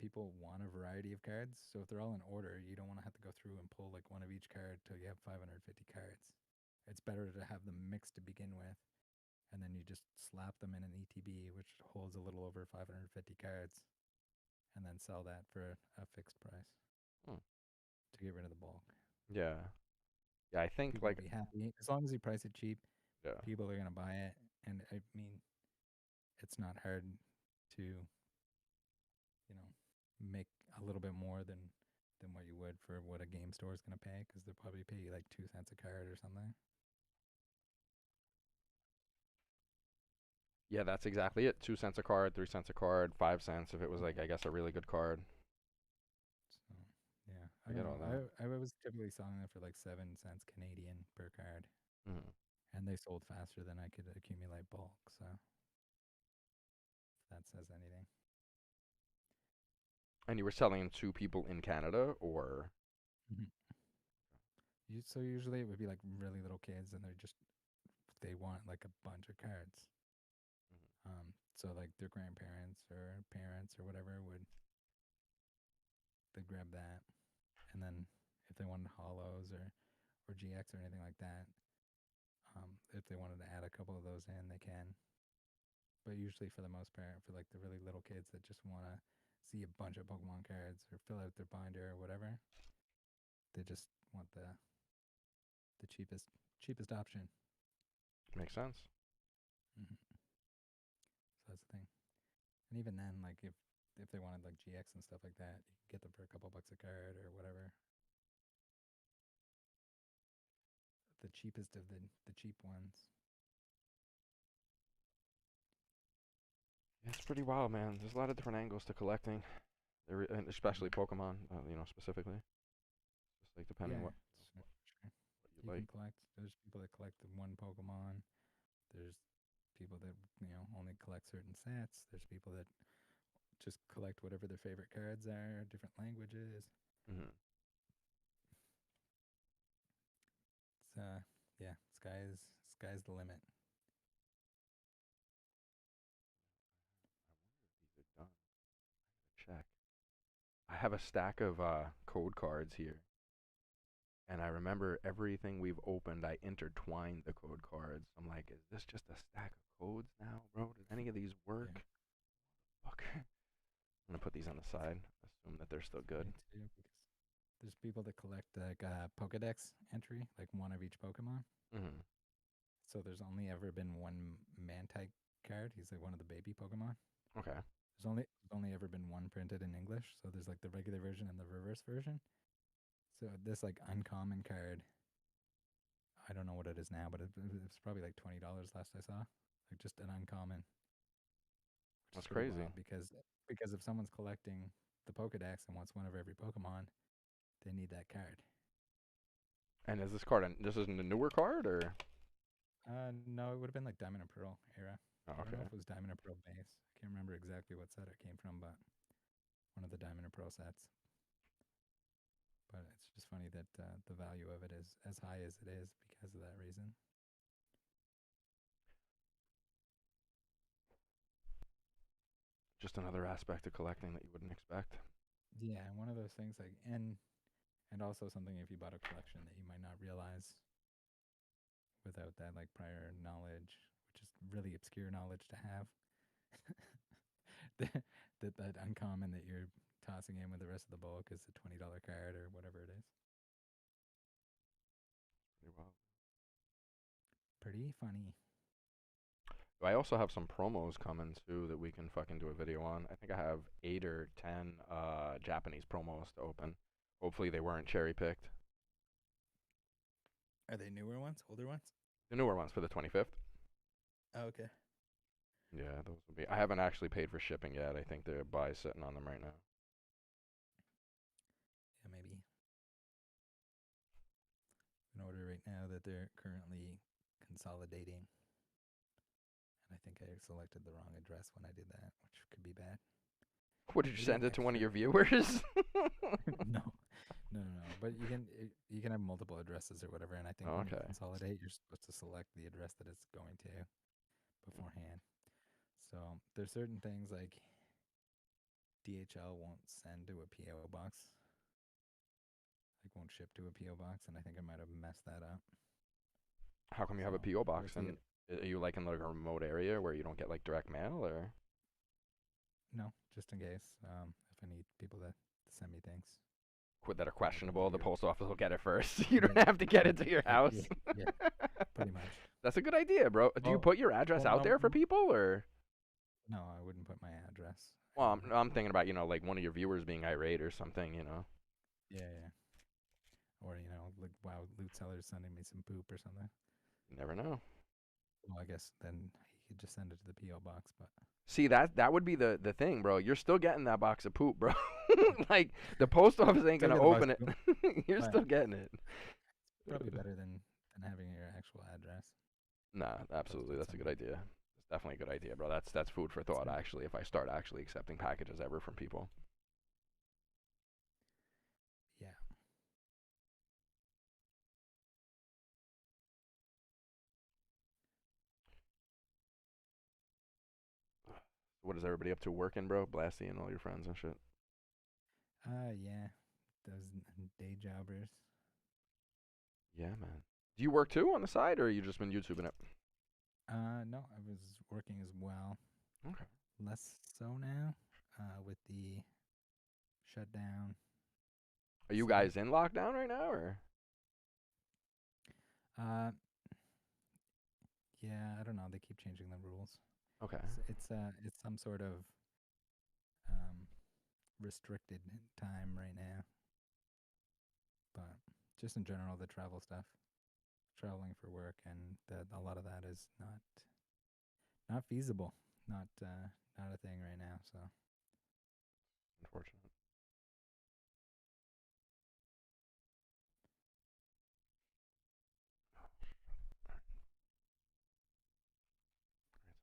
People want a variety of cards, so if they're all in order, you don't want to have to go through and pull like one of each card till you have 550 cards. It's better to have them mixed to begin with, and then you just slap them in an ETB, which holds a little over 550 cards, and then sell that for a fixed price Hmm. to get rid of the bulk. Yeah. Yeah, I think People will like be happy as long as you price it cheap. yeah. People are gonna buy it, and I mean, it's not hard to make a little bit more than what you would for what a game store is gonna pay because they'll probably pay you like 2 cents a card or something. Yeah, that's exactly it. 2 cents a card, 3 cents a card, 5 cents if it was like, Yeah. I guess, a really good card. So yeah, I I don't get know. all that. I was typically selling them for like 7 cents Canadian per card, Hmm. and they sold faster than I could accumulate bulk. So if that says anything. And you were selling to people in Canada, or? Mhm. So usually it would be like really little kids, and they want like a bunch of cards. So like their grandparents or parents grab that. And then if they wanted hollows or GX or anything like that, if they wanted to add a couple of those in, they can. But usually, for the most part, for like the really little kids that just want to see a bunch of Pokemon cards or fill out their binder or whatever, they just want the cheapest option. Makes sense. Mm-hmm. So that's the thing. And even then, like if they wanted like GX and stuff like that, you can get them for a couple bucks a card or whatever. The cheapest of the cheap ones. Yeah, it's pretty wild, man. There's a lot of different angles to collecting, and especially Mm-hmm. Pokemon. Specifically, just like depending Yeah, what sure. what you You like. can collect. There's people that collect the one Pokemon. There's people that only collect certain sets. There's people that just collect whatever their favorite cards are, different languages. Hmm. It's yeah, sky's the limit. These are done. Check. I have a stack of code cards here, and I remember everything we've opened. I intertwined the code cards. I'm like, is this just a stack of codes now, bro? Does any of these Yeah, work? Fuck. I'm gonna put these on the side. Assume that they're still good. funny too because there's people that collect like a Pokedex entry, like one of each Pokemon. Hmm. So there's only ever been one Mantike card. He's like one of the baby Pokemon. Okay. There's only ever been one printed in English. So there's like the regular version and the reverse version. So this like uncommon card, I don't know what it is now, but it's probably like $20 last I saw. Like just an uncommon, which is That's pretty crazy. wild because if someone's collecting the Pokedex and wants one of every Pokemon, they need that card. And is this card? This isn't a newer card, or? No, it would have been like Diamond and Pearl era. Oh, I don't know okay. if it was Diamond and Pearl base. I can't remember exactly what set it came from, but one of the Diamond and Pearl sets. But it's just funny that the value of it is as high as it is because of that reason. Just another aspect of collecting that you wouldn't expect. Yeah, one of those things like and also something if you bought a collection that you might not realize without that like prior knowledge, which is really obscure knowledge to have. that uncommon that you're tossing in with the rest of the bulk is a $20 card or whatever it is. Pretty wild. Pretty funny. I also have some promos coming too that we can fucking do a video on. I think I have 8 or 10 Japanese promos to open. Hopefully they weren't cherry picked. Are they newer ones, older ones? The newer ones for the 25th. Oh, okay. Yeah, those will be. I haven't actually paid for shipping yet. I think the buy's sitting on them right now. Yeah, maybe in order right now that they're currently consolidating. And I think I selected the wrong address when I did that, which could be bad. What, did you Maybe send it to one of extra. your viewers? No, no. But you can have multiple addresses or whatever. And I think when you Okay. consolidate, you're supposed to select the address that it's going to beforehand. So there's certain things like DHL won't send to a PO box, like won't ship to a PO box, and I think I might have messed that up. How come you have a So PO where's box? the And are you like in like a remote area where you don't get like direct mail, or no, just in case if I need people to send me things, that are I might be able to questionable? The go. post office will get it first. You Yeah, don't have to get it to your yeah, house. yeah, pretty much. That's a good idea, bro. Do you Well, put your address well, out no, there for people, or? no, I wouldn't put my address Well, anywhere. I'm thinking about like one of your viewers being irate or something. Yeah, yeah. Or like wow, loot sellers sending me some poop or something. You never know. Well, I guess then he could just send it to the PO box, but See, that would be the thing, bro. You're still getting that box of poop, bro. Like the post office ain't still gonna get a box open of it. poop. You're But still getting it. probably better than having your actual address Nah, absolutely. posted That's a good somewhere. idea. It's definitely a good idea, bro. That's food for thought, So, actually. If I start actually accepting packages ever from people. yeah. What is everybody up to? Working, bro? Blasty and all your friends and shit. Yeah. those day jobbers. Yeah, man. Do you work too on the side, or you just been YouTubing it? No, I was working as well. Okay. Less so now, with the shutdown Are you city. guys in lockdown right now, or? Uh, yeah, I don't know. They keep changing the rules. Okay. It's some sort of um restricted time right now, but just in general, the travel stuff, traveling for work, and a lot of that is not feasible, not a thing right now. So Unfortunate.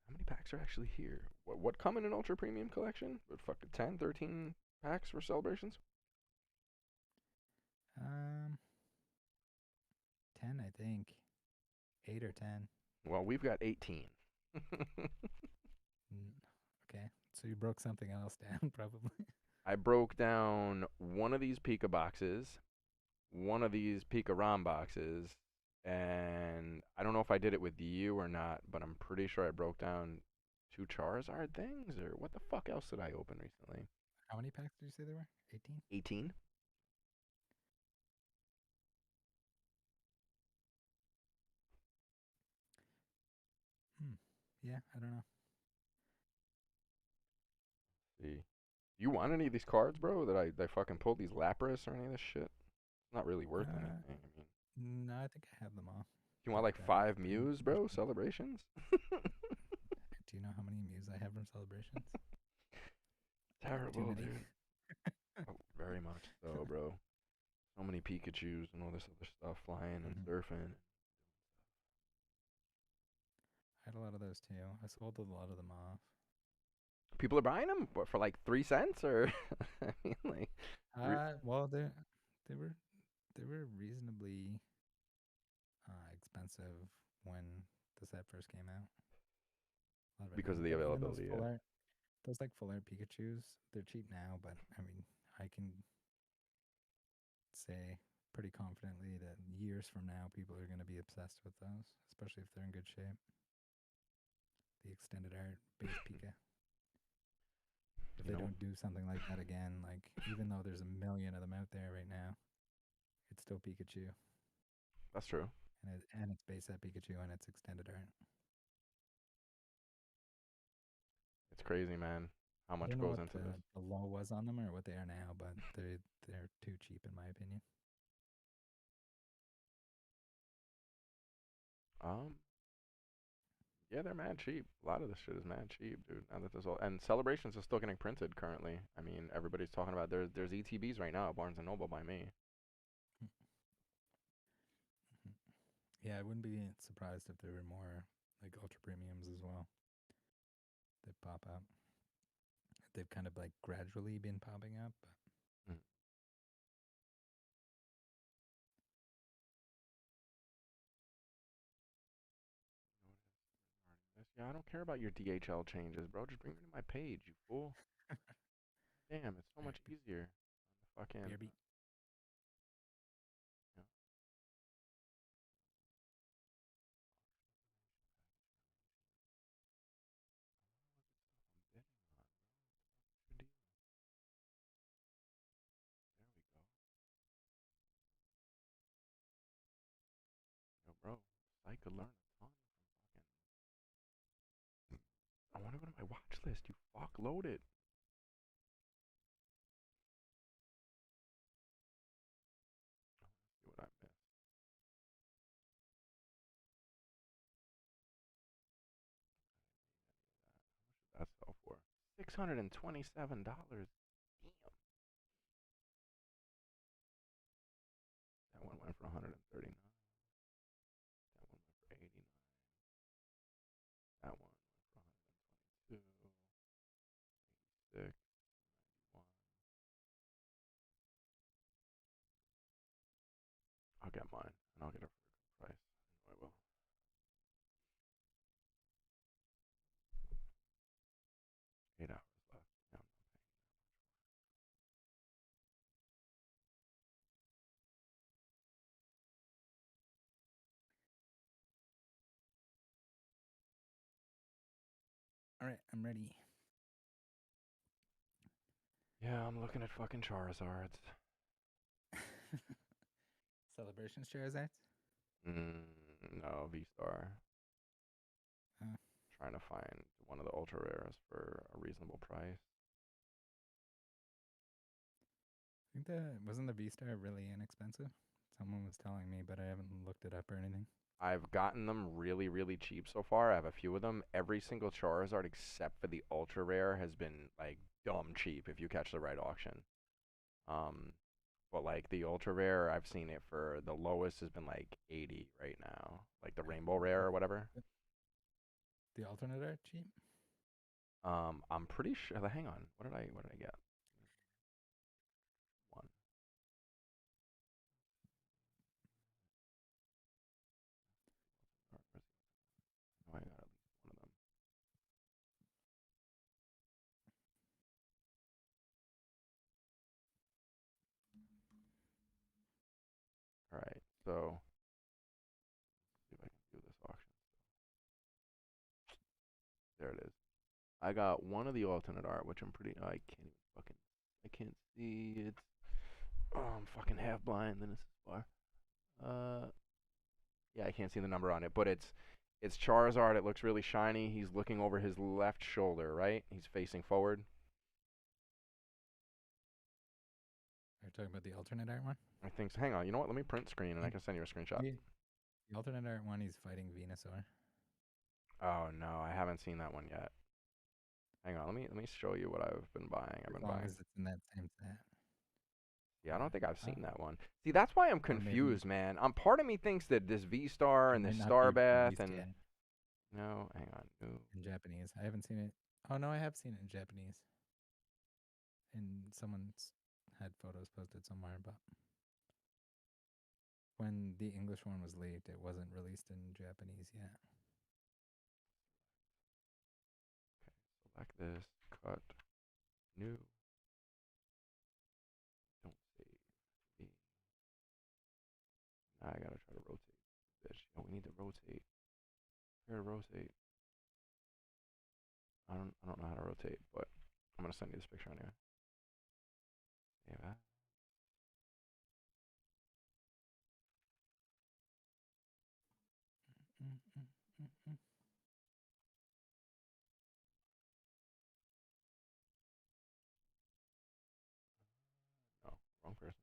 How many packs are actually here? What come in an ultra premium collection? What fucking 10, 13 packs for celebrations? um, 10, I think, 8 or 10. Well, we've got 18. Mm, okay, so you broke something else down, probably. I broke down one of these Pika boxes, one of these Pika ROM boxes, and I don't know if I did it with you or not, but I'm pretty sure I broke down two Charizard things, or what the fuck else did I open recently? How many packs did you say there were? 18. 18? Hmm. Yeah, I don't know. See. You want any of these cards, bro? That I fucking pulled these Lapras or any of this shit? It's not really worth anything. Uh, I mean, no, I think I have them all. you want But like five I'm Mews, bro? questioning. Celebrations? Do you know how many Mews I have from celebrations? Too Terrible, many. dude. Oh, very much so, bro. So many Pikachus and all this other stuff flying and Mhm. surfing. I had a lot of those too. I sold a lot of them off. People are buying them, what, for like 3 cents or? I mean, like, Well, they were they were reasonably expensive when the set first came out. A lot of it because now, of the but even those availability. Yeah. those like full art Pikachu's, they're cheap now. But I mean, I can say pretty confidently that years from now, people are going to be obsessed with those, especially if they're in good shape. The extended art base Pika. If You they know, don't do something like that again, like even though there's a million of them out there right now, it's still Pikachu, that's true. and it's base set Pikachu and it's extended art. It's crazy, man. How I much don't know goes what into this? the low was on them or what they are now, but they're too cheap in my opinion. Um, yeah, they're mad cheap. A lot of this shit is mad cheap, dude. Now that there's all and celebrations are still getting printed currently. I mean, everybody's talking about there's ETBs right now at Barnes and Noble by me. Yeah, I wouldn't be surprised if there were more like ultra premiums as well that pop up. They've kind of like gradually been popping up, but Mm. Yeah, I don't care about your DHL changes, bro. Just bring me to my page, you fool. Damn, it's so all right, much easier. On the fucking, BRB. you know, bidding on, bro. What's your deal? There we go. Yo, bro, I could learn a ton from fucking. I want to go to my watch list. You fuck, load it. See what I missed. That's all for $627. Damn. That one went for 139. That one went for 89. That one went for 122. 86. 91. I'll get mine, and I'll get it for a good price. I know I will. 8 hours left. Yeah, I'm not paying. All right, I'm ready. Yeah, I'm looking at fucking Charizards. Celebrations Charizards? No, V-Star. Uh, Trying to find one of the ultra rares for a reasonable price. I think wasn't the V Star really inexpensive? Someone was telling me, but I haven't looked it up or anything. I've gotten them really, really cheap so far. I have a few of them. Every single Charizard except for the ultra rare has been like dumb cheap if you catch the right auction. Um, but like the ultra rare, I've seen it for the lowest has been like 80 right now, like the rainbow rare or whatever. The alternate art cheap? I'm pretty sure. Hang on, what did I get? One. Oh, I got at least one of them. All right, so see if I can do this auction. There it is. I got one of the alternate art, which I'm pretty. I can't even fucking. I can't see it. Oh, I'm fucking half blind. Then this is far. Yeah, I can't see the number on it, but it's Charizard. It looks really shiny. He's looking over his left shoulder, right? He's facing forward. Are you talking about the alternate art one? I think so. Hang on. You know what? Let me print screen and I Mm. can send you a screenshot. The alternate art one, he's fighting Venusaur. Oh no, I haven't seen that one yet. Hang on. Let me show you what I've been buying. I've As been long buying. as it's in that same set. Yeah, I don't think I've Uh, seen that one. See, that's why I'm or maybe confused, man. Part of me thinks that this V Star it and this might not Star be Bath released and yet no, hang on. Ooh. in Japanese. I haven't seen it. Oh no, I have seen it in Japanese. And someone's had photos posted somewhere, but when the English one was leaked, it wasn't released in Japanese yet. Select this. Cut. New. Don't save. See. Now I gotta try to rotate. Bitch. Yo, we need to rotate. Where to rotate? I don't know how to rotate, but I'm gonna send you this picture anyway. Yeah. Mm, mm, mm, mm. No, wrong person.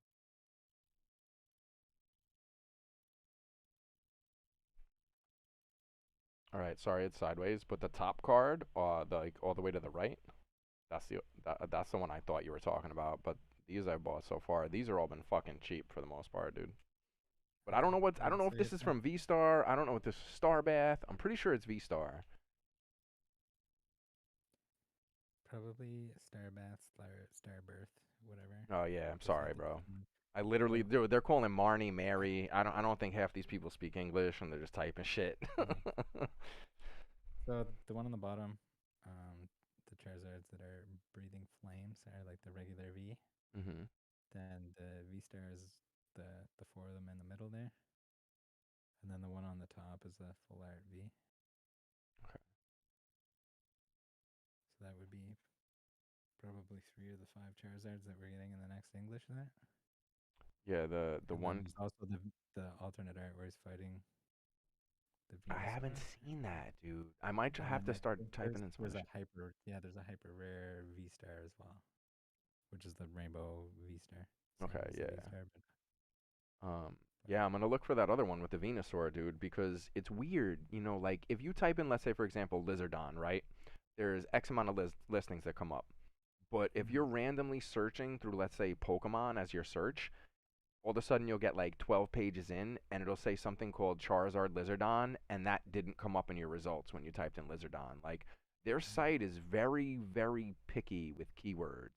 All right, sorry, it's sideways, but the top card, the like all the way to the right, that's the one I thought you were talking about. But these I bought so far, these are all been fucking cheap for the most part, dude. But Okay. I don't know if So this is from V Star. I don't know if this is Star Bath. I'm pretty sure it's V Star. probably Starbath, Starbirth, whatever. Oh yeah, I'm Is sorry, that bro. the I literally, so dude, they're calling Marnie Mary. I don't think half these people speak English and they're just typing shit. yeah. So the one on the bottom, the Charizards that are breathing flames are like the regular V. Mhm. Then the V Star is the four of them in the middle there, and then the one on the top is a full art V. Okay. So that would be probably three of the five Charizards that we're getting in the next English set. Yeah, the And then one there's also the alternate art where he's fighting the I haven't Venusaur. seen that, dude. I might And have then to start typing in some of there's this a shit. there's a hyper rare V Star as well, which is the rainbow V Star, same Okay, as the V yeah. Star, but Um, but yeah, I'm gonna look for that other one with the Venusaur, dude, because it's weird. You know, like if you type in, let's say, for example, Lizardon, right? There's X amount of listings that come up. But if mhm. you're randomly searching through, let's say, Pokemon as your search, all of a sudden you'll get like 12 pages in, and it'll say something called Charizard Lizardon, and that didn't come up in your results when you typed in Lizardon. Like their site is very, very picky with keywords.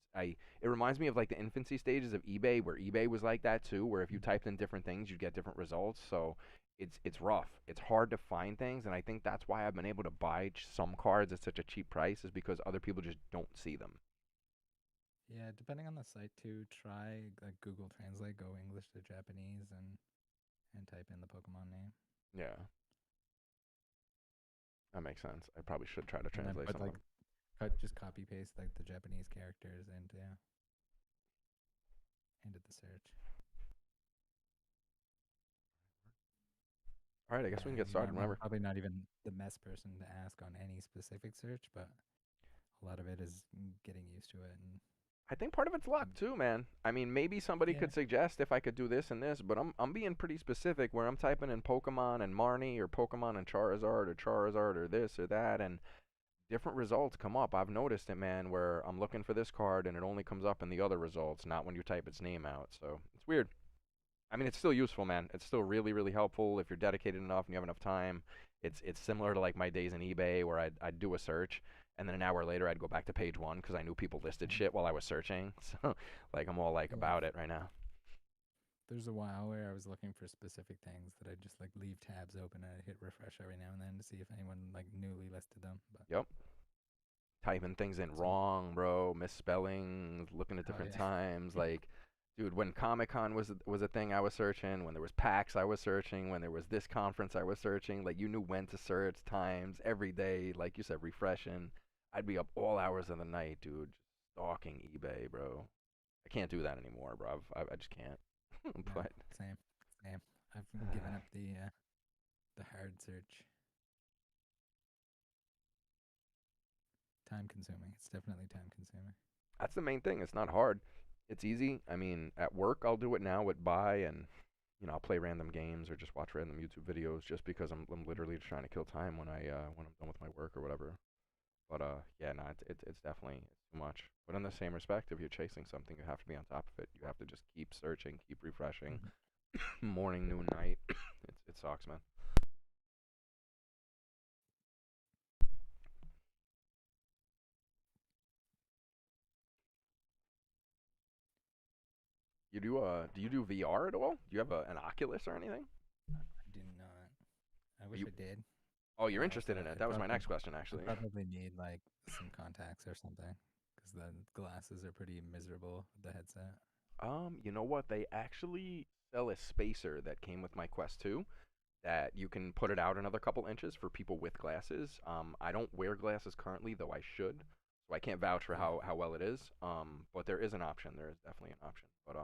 It reminds me of like the infancy stages of eBay, where eBay was like that too, where if you typed in different things, you'd get different results. So it's rough. It's hard to find things, and I think that's why I've been able to buy some cards at such a cheap price, is because other people just don't see them. Yeah, depending on the site too, try like Google Translate, go English to Japanese, and type in the Pokemon name. Yeah, that makes sense. I probably should try to And then translate put some of like them. just copy paste like the Japanese characters into the search. All right, I guess we can Yeah, get started I'm whenever. probably not even the best person to ask on any specific search, but a lot of it is getting used to it I think part of it's luck and too, man. I mean, maybe somebody yeah. could suggest if I could do this and this, but I'm being pretty specific where I'm typing in Pokemon and Marnie or Pokemon and Charizard or this or that, and different results come up. I've noticed it, man, where I'm looking for this card and it only comes up in the other results, not when you type its name out. So it's weird. I mean, it's still useful, man. It's still really, really helpful if you're dedicated enough and you have enough time. It's similar to like my days in eBay where I'd do a search and then an hour later I'd go back to page one because I knew people listed Mhm. shit while I was searching. So like I'm all like Yeah, about it right now. there's a while where I was looking for specific things that I'd just like leave tabs open and I'd hit refresh every now and then to see if anyone like newly listed them. But Yep. Typing things in some, wrong, bro, misspellings, looking at oh different yeah, times. Like, dude, when Comic Con was a thing, I was searching. When there was PAX, I was searching. When there was this conference, I was searching. Like, you knew when to search, times, every day. Like you said, refreshing. I'd be up all hours of the night, dude, just stalking eBay, bro. I can't do that anymore, bro. I just can't. no, But same, same. I've given up the hard search. Time consuming. It's definitely time consuming. that's the main thing. It's not hard. It's easy. I mean, at work, I'll do it now with buy and I'll play random games or just watch random YouTube videos just because I'm literally just trying to kill time when I'm done with my work or whatever. But yeah, no, it's definitely too much. But in the same respect, if you're chasing something, you have to be on top of it. You have to just keep searching, keep refreshing, Mhm. morning, noon, night. It sucks, man. Do you do VR at all? Do you have an Oculus or anything? I do not. I Are wish you I did, Oh, you're but interested in it. I'd That was my probably next question I'd actually. probably need like some contacts or something because the glasses are pretty miserable with the headset. You know what? They actually sell a spacer that came with my Quest 2 that you can put it out another couple inches for people with glasses. I don't wear glasses currently, though I should, so I can't vouch for Yeah. how well it is. But there is an option. There is definitely an option. But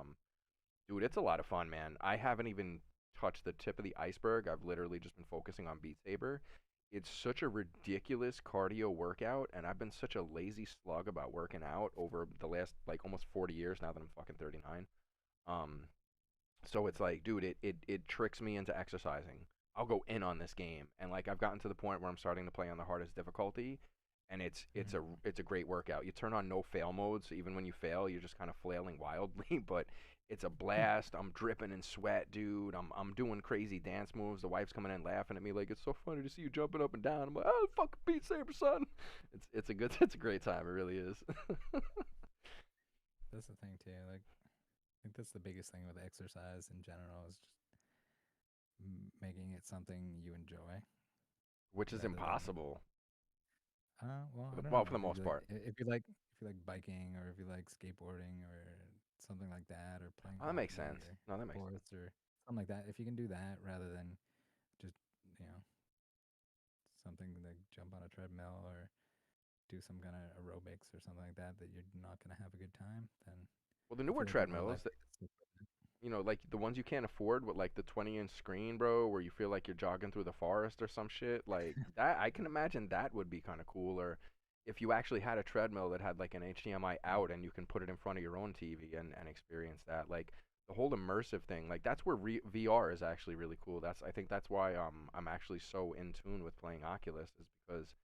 dude, it's a lot of fun, man. I haven't even touched the tip of the iceberg. I've literally just been focusing on Beat Saber. It's such a ridiculous cardio workout, and I've been such a lazy slug about working out over the last like almost 40 years now that I'm fucking 39. Um, so it's like, dude, it tricks me into exercising. I'll go in on this game, and like I've gotten to the point where I'm starting to play on the hardest difficulty, and Mhm. it's a great workout. You turn on no fail mode, so even when you fail, you're just kind of flailing wildly, but it's a blast. I'm dripping in sweat, dude. I'm doing crazy dance moves. The wife's coming in laughing at me like it's so funny to see you jumping up and down. I'm like, oh fucking Beat Saber, son. It's a good it's a great time. It really is. That's the thing too. Like, I think that's the biggest thing with exercise in general is just making it something you enjoy Which is rather than. impossible. Well, I don't Well, know for the if most you like part. if you like biking or if you like skateboarding or something like that or playing Oh, that makes hockey sense. or No, that makes sense. sports or something like that. If you can do that rather than just you know something like jump on a treadmill or do some kind of aerobics or something like that that you're not going to have a good time, then Well, the I newer feel like you're more treadmills, likely to stick with it. like the ones you can't afford with like the 20-inch screen, bro, where you feel like you're jogging through the forest or some shit, like that, I can imagine that would be kind of cool. Or if you actually had a treadmill that had like an HDMI out and you can put it in front of your own TV and experience that, like the whole immersive thing, like that's where VR is actually really cool. I think that's why I'm actually so in tune with playing Oculus is because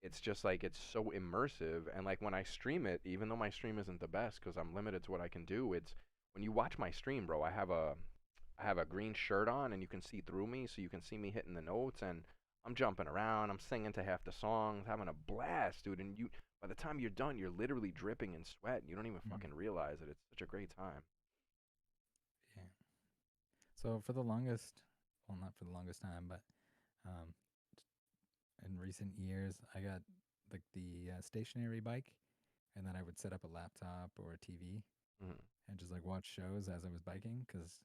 it's just like it's so immersive and like when I stream it, even though my stream isn't the best because I'm limited to what I can do, it's when you watch my stream, bro, I have a green shirt on and you can see through me so you can see me hitting the notes and I'm jumping around, I'm singing to half the songs, having a blast, dude, and you by the time you're done, you're literally dripping in sweat and you don't even Mm, fucking realize it. It's such a great time. yeah. So for the longest, well, not for the longest time, but um, in recent years, I got like the stationary bike, and then I would set up a laptop or a TV Hmm. and just like watch shows as I was biking. Because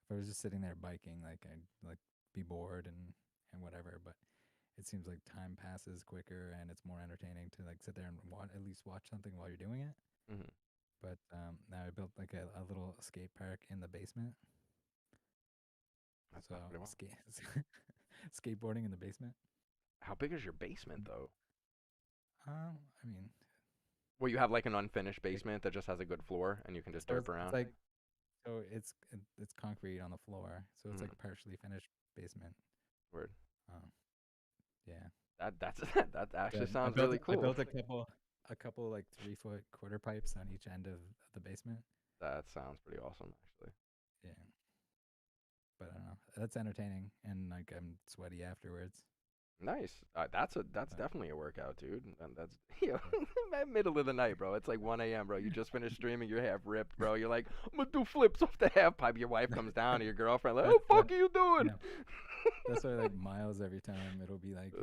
if I was just sitting there biking, like I'd like be bored and whatever. But it seems like time passes quicker and it's more entertaining to like sit there and at least watch something while you're doing it. Hmm. But now I built like a little skate park in the basement. That So sounds pretty well. skateboarding in the basement. How big is your basement though? I mean, Well, you have like an unfinished like, basement that just has a good floor and you can just so derp it's around. like so it's concrete on the floor, so it's like Hmm. a partially finished basement. Word. Um, yeah. That's that actually Good. I sounds built really I cool. built a couple like 3 foot quarter pipes on each end of the basement. That sounds pretty awesome, actually. Yeah, but I don't know. That's entertaining, and like I'm sweaty afterwards. Nice. That's But definitely a workout, dude. And that's you yeah, know, middle of the night, bro. It's like 1 a.m., bro. You just finished streaming. You're half ripped, bro. You're like, I'm gonna do flips off the half pipe. Your wife comes down, or your girlfriend, like, that's oh that. fuck are you doing? Yeah, that's why like Miles every time it'll be like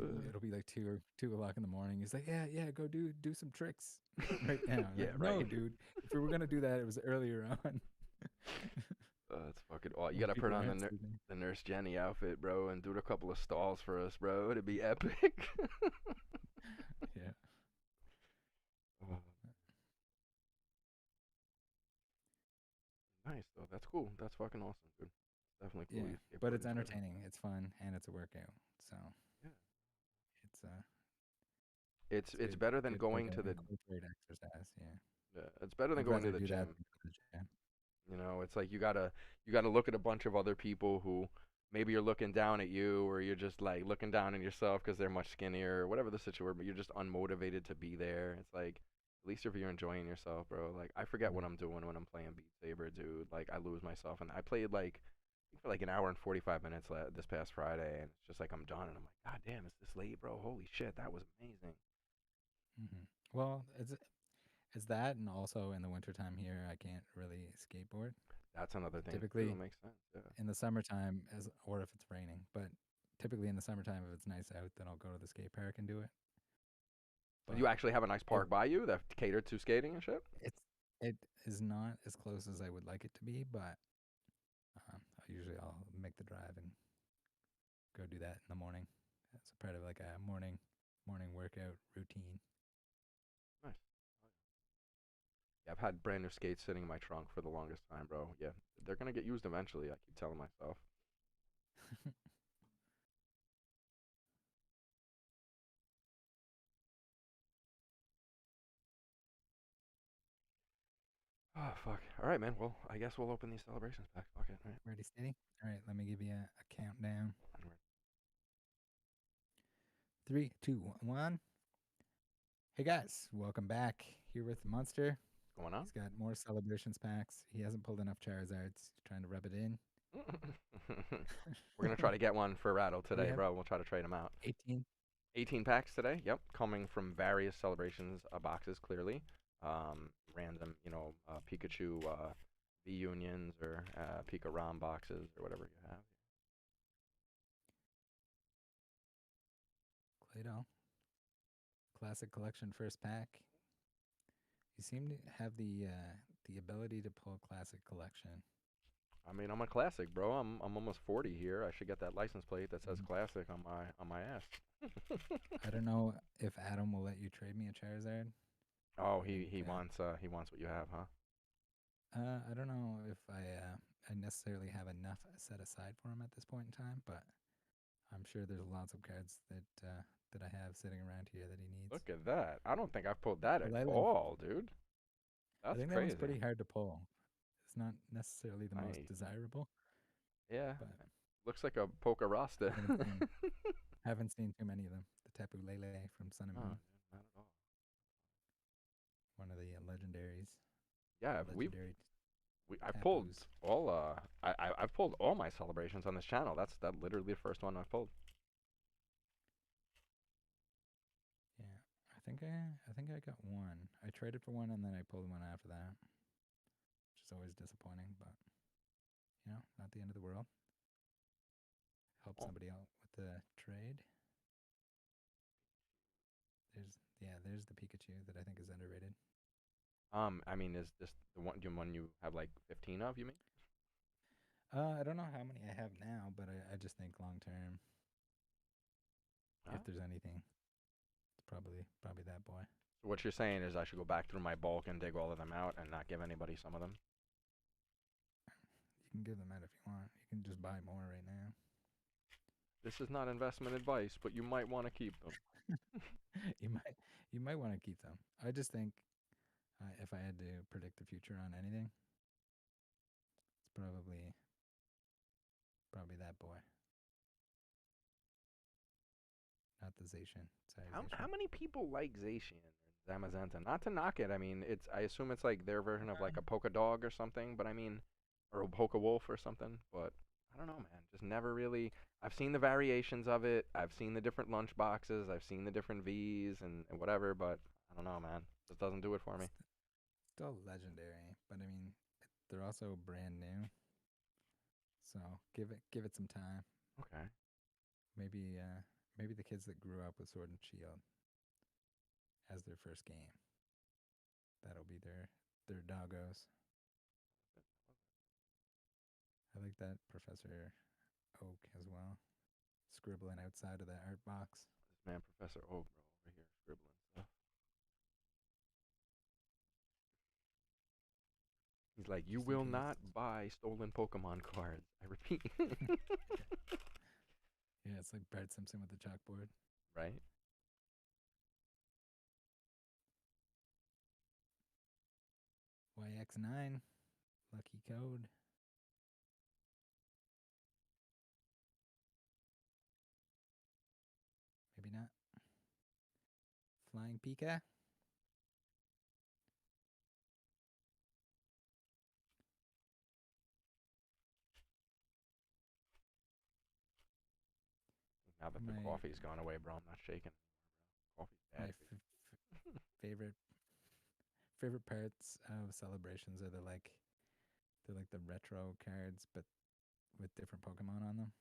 2 o'clock in the morning. He's like, yeah, go do some tricks right now. I'm Yeah, like, no, right. dude. If we were gonna do that, it was earlier on. That's fucking. Oh, you When gotta put people on aren't sleeping. the Nurse Jenny outfit, bro, and do a couple of stalls for us, bro. It'd be epic. Yeah, Oh, nice though. That's cool. That's fucking awesome, dude. Definitely cool. yeah. You But skateboard it's in Twitter. entertaining. It's fun, and it's a workout. So Yeah. it's it's It's good better than good way going to to the. incorporate exercise. Yeah, Yeah, it's better than I'd going to rather the do that gym. than go to the gym. You know, it's like you gotta look at a bunch of other people who maybe you're looking down at you, or you're just like looking down at yourself because they're much skinnier, or whatever the situation. But you're just unmotivated to be there. It's like at least if you're enjoying yourself, bro. Like I forget what Mhm. I'm doing when I'm playing Beat Saber, dude. Like I lose myself, and I played like for like an hour and 45 minutes this past Friday, and it's just like I'm done, and I'm like, God damn, it's this late, bro. Holy shit, that was amazing. Well, it's that, and also in the wintertime here, I can't really skateboard. That's another thing too. Typically, It makes sense. Yeah. in the summertime, as or if it's raining, but typically in the summertime, if it's nice out, then I'll go to the skate park and do it. So you But actually have a nice if park by you that catered to skating and shit. it is not as close as I would like it to be, but I'll make the drive and go do that in the morning. It's a part of like a morning workout routine. Nice. Yeah, I've had brand new skates sitting in my trunk for the longest time, bro. Yeah, they're gonna get used eventually. I keep telling myself. Oh fuck. All right, man. Well, I guess we'll open these celebrations back. Fuck it. All right. Ready, steady. All right, let me give you a countdown. Onward. 3, 2, 1. Hey guys, welcome back. Here with Monster. What's going on? He's got more celebrations packs. He hasn't pulled enough Charizards. He's trying to rub it in. We're gonna try to get one for Rattle What do you today, have? bro. We'll try to trade them out. 18. 18 packs today. Yep, coming from various celebrations boxes. Clearly, random, Pikachu V unions or Pika Rom boxes or whatever you have. Clado. Classic Collection first pack. You seem to have the ability to pull Classic Collection. I mean, I'm a classic, bro. I'm almost 40 here. I should get that license plate that says Mhm. classic on my ass. I don't know if Adam will let you trade me a Charizard. Oh, I he think he wants he wants what you have, huh? I don't know if I necessarily have enough set aside for him at this point in time, but I'm sure there's lots of cards that I have sitting around here that he needs. Look at that. I don't think I've pulled that The at Lele, all, dude. I That's think that one's crazy. pretty hard to pull. It's not necessarily the most Nice. desirable, Yeah. but Looks like a Poke Rasta. haven't seen haven't seen too many of them. The Tapu Lele from Sun and Oh, Moon, dude, not at all. one of the legendaries, Yeah, legendary I pulled Tapus. all I've pulled all my celebrations on this channel. That literally the first one I've pulled. Yeah, I think I got one. I traded for one and then I pulled one after that, which is always disappointing, but not the end of the world. Help Oh, somebody out with the trade. There's the Pikachu that I think is underrated. I mean, is this the one you have like 15 of? You mean? I don't know how many I have now, but I just think long term. If Huh? there's anything, it's probably that boy. So what you're saying is I should go back through my bulk and dig all of them out and not give anybody some of them? You can give them out if you want. You can just buy more right now. This is not investment advice, but you might want to keep them. you might you might want to keep them. I just think if I had to predict the future on anything, it's probably that boy, not the Zacian. Sorry, How Zacian. many people like Zacian or Zamazenta? Not to knock it. I mean, it's I assume it's like their version of like a polka dog or something, but I mean, or a polka wolf or something. But I don't know, man. Just never really. I've seen the variations of it. I've seen the different lunch boxes. I've seen the different V's and whatever. But I don't know, man. Just doesn't do it for me. Still legendary, but I mean, they're also brand new. So give it some time. Okay. Maybe the kids that grew up with Sword and Shield as their first game, that'll be their doggos. I like that Professor Oak as well, scribbling outside of that art box. This man, Professor Oak, bro, over here scribbling stuff. He's like, you Just in will case. not buy stolen Pokemon cards. I repeat. Yeah, it's like Bart Simpson with the chalkboard. Right? YX9, lucky code. Maybe not. Flying Pika. Now that the My coffee's gone away, bro, I'm not shaking. Coffee's my bad for you. favorite favorite parts of celebrations are they're like the retro cards, but with different Pokemon on them.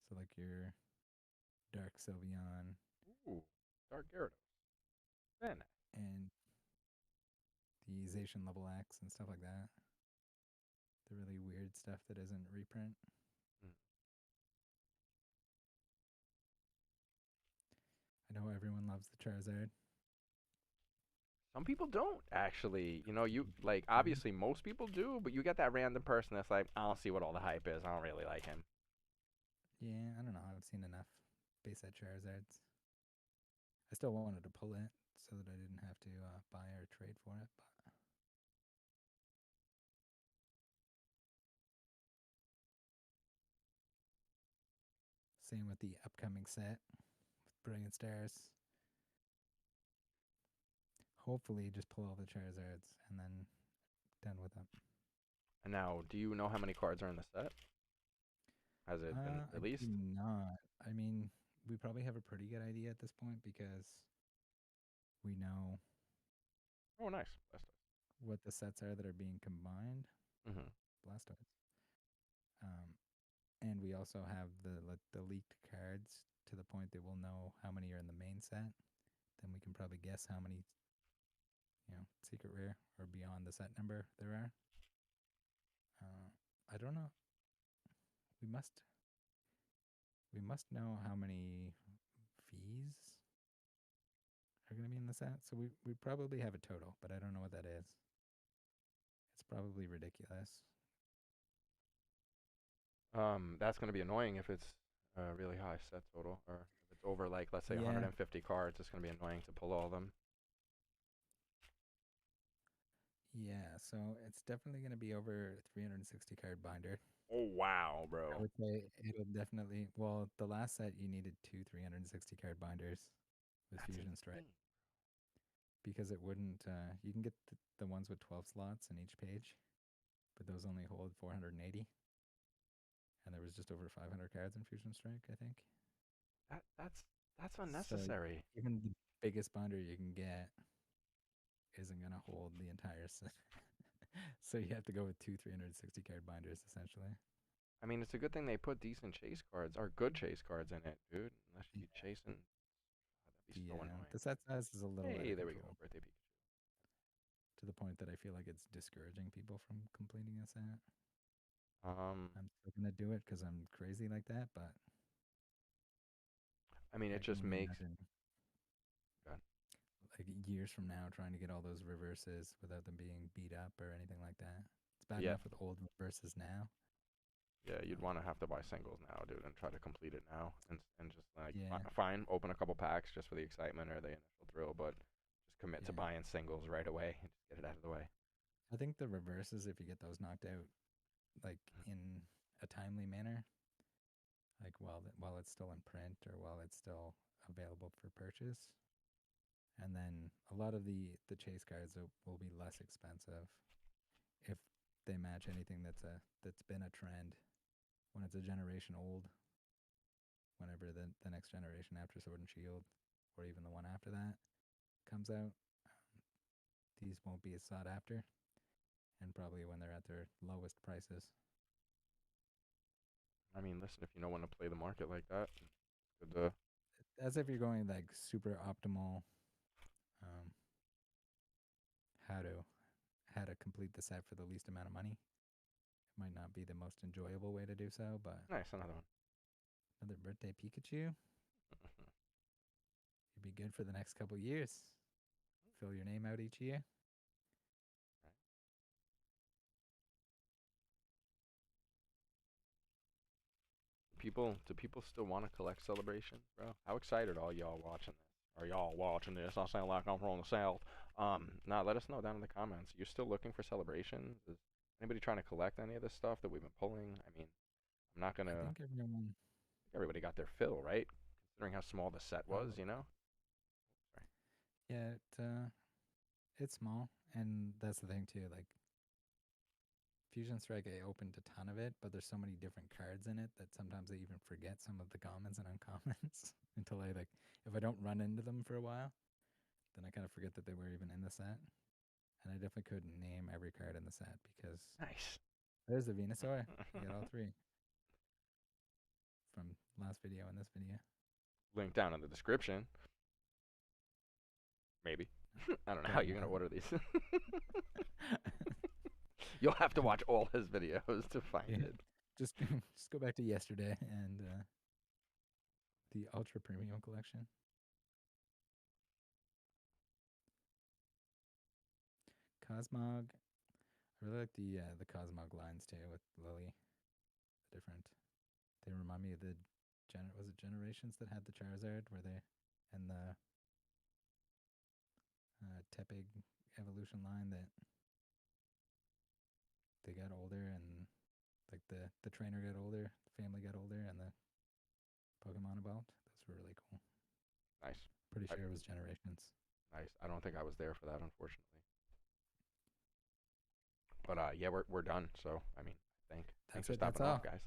So like your Dark Sylveon Ooh, Dark Gyarados. Very nice. and the Zacian Level X and stuff like that. The really weird stuff that isn't reprint. Mm. I know everyone loves the Charizard. Some people don't actually. You know, you like obviously most people do, but you get that random person that's like, I don't see what all the hype is. I don't really like him. Yeah, I don't know. I've seen enough base set Charizards. I still wanted to pull it so that I didn't have to buy or trade for it. But same with the upcoming set with Brilliant Stars. Hopefully, just pull all the Charizards and then done with them. And now, do you know how many cards are in the set? Has it been I do released? not. I mean, we probably have a pretty good idea at this point because we know Oh, nice. That's what the sets are that are being combined. nice. Mm-hmm. Blastoise. Um, and we also have the leaked cards to the point that we'll know how many are in the main set. Then we can probably guess how many, secret rare or beyond the set number there are. I don't know. We must we must know how many V's are going to be in the set. So we probably have a total, but I don't know what that is. It's probably ridiculous. That's gonna be annoying if it's a really high set total, or if it's over like let's say Yeah, 150 cards. It's gonna be annoying to pull all of them. yeah. So it's definitely going to be over 360 card binder. Oh wow, I bro. would say it'll definitely. Well, the last set you needed two 360 card binders with That's Fusion Strike insane. because it wouldn't. You can get the ones with 12 slots in each page, but those only hold 480, and there was just over 500 cards in Fusion Strike, I think. That's So unnecessary. even the biggest binder you can get isn't going to hold the entire set. So you have to go with two 360 card binders essentially. I mean, it's a good thing they put decent chase cards or good chase cards in it, dude. Unless you be chasing, that'd be so The annoying. set size is a little out Hey, of there we go, control birthday Pikachu. to the point that I feel like it's discouraging people from completing a set. Um, I'm still gonna do it because I'm crazy like that, but I mean, it I can just only makes. imagine God. like years from now trying to get all those reverses without them being beat up or anything like that. It's bad Yeah, enough with old reverses now, yeah, you'd but want to have to buy singles now, dude, and try to complete it now, and just like yeah, fine, open a couple packs just for the excitement or the initial thrill, but just commit to yeah. buying singles right away and just get it out of the way. I think the reverses, if you get those knocked out like in a timely manner, like while it's still in print or while it's still available for purchase, and then a lot of the chase cards will be less expensive if they match anything that's been a trend when it's a generation old. Whenever the next generation after Sword and Shield, or even the one after that comes out, these won't be as sought after, and probably when they're at their lowest prices. I mean, listen, if you know when to play the market like that, good to. As if you're going like super optimal, um, how to how to complete the set for the least amount of money. It might not be the most enjoyable way to do so, but Nice, another one. another birthday Pikachu, you'd be good for the next couple years. Fill your name out each year. Do people still want to collect Celebration, bro? How excited are y'all watching this? Are y'all watching this? I sound like I'm from the south. Nah, let us know down in the comments. You're still looking for Celebration? Is anybody trying to collect any of this stuff that we've been pulling? I mean, I'm not I gonna. think everyone Everybody got their fill, right? Considering how small the set was, you probably. know. Right. Yeah, it's small, and that's the thing too. Like Fusion Strike, I opened a ton of it, but there's so many different cards in it that sometimes I even forget some of the commons and uncommons until I like if I don't run into them for a while, then I kind of forget that they were even in the set. And I definitely couldn't name every card in the set because Nice. there's the Venusaur. You got all three from last video and this video. Link down in the description. Maybe. I don't know how Probably you're gonna not. order these. You'll have to watch all his videos to find Yeah. it. Just go back to yesterday and the Ultra Premium collection. Cosmog. I really like the Cosmog lines too with Lily. The different. They remind me of the was it Generations that had the Charizard where they and the Tepig evolution line that they got older and like the trainer got older, the family got older, and the Pokemon evolved. Those were really cool. Nice. Pretty I, sure it was Generations. nice. I don't think I was there for that, unfortunately. But yeah, we're done. So I mean, thanks That's for it. That's stopping off, all. guys.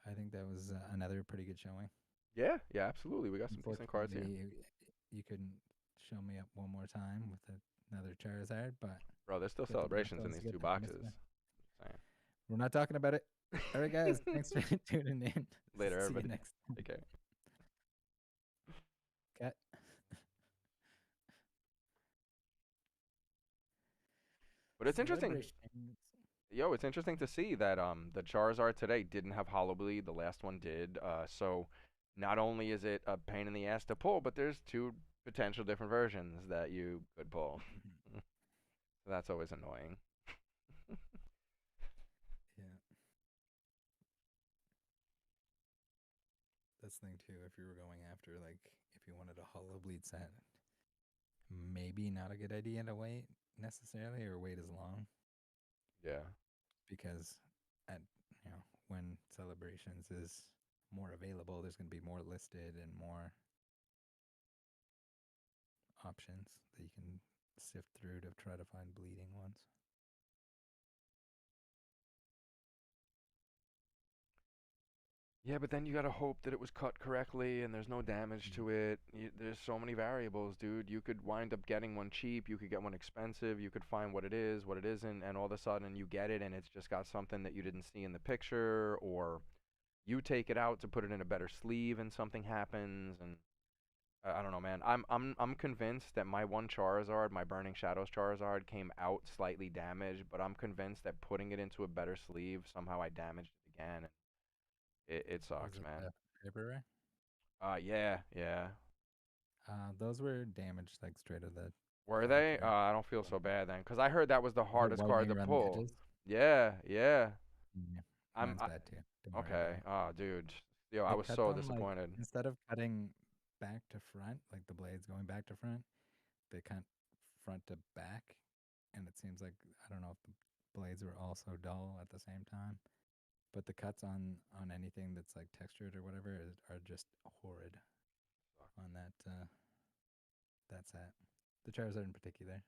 I think that was another pretty good showing. Yeah, yeah, absolutely. We got some decent cards here, Unfortunately, you couldn't show me up one more time with another Charizard, but bro. There's still you have to be celebrations in close to these get two the boxes. Venusaur. Just We're not talking about it. All right, guys. Thanks for tuning in. saying. Later, See you everybody. next time. Take care. Cat. But it's interesting. Celebrations. Yo, it's interesting to see that the Charizard today didn't have Hollow Bleed. The last one did. So not only is it a pain in the ass to pull, but there's two potential different versions that you could pull. Mhm. That's always annoying. Yeah, that's the thing too. If you were going after like if you wanted a Hollow Bleed set, maybe not a good idea to wait necessarily or wait as long Yeah. because at when celebrations is more available, there's going to be more listed and more options that you can sift through to try to find bleeding ones. Yeah, but then you gotta hope that it was cut correctly and there's no damage Mm. to it. There's so many variables, dude. You could wind up getting one cheap, you could get one expensive, you could find what it is, what it isn't, and all of a sudden you get it and it's just got something that you didn't see in the picture, or you take it out to put it in a better sleeve and something happens, and I don't know, man. I'm convinced that my one Charizard, my Burning Shadows Charizard, came out slightly damaged, but I'm convinced that putting it into a better sleeve somehow I damaged it again. It Was sucks, it man. February? Yeah, yeah. Those were damaged like straight of the Were they? factory. I don't feel so bad then, cause I heard that was the Is it hardest card whitening to around the pull. edges? Yeah, yeah. Yeah, I'm mine's bad too. Don't worry about okay. it. Oh, dude. Yo, I They was cut so them like disappointed. instead of cutting back to front, like the blades going back to front, they cut front to back, and it seems like I don't know if the blades were also dull at the same time, but the cuts on anything that's like textured or whatever are just horrid on that set. The Charizard in particular.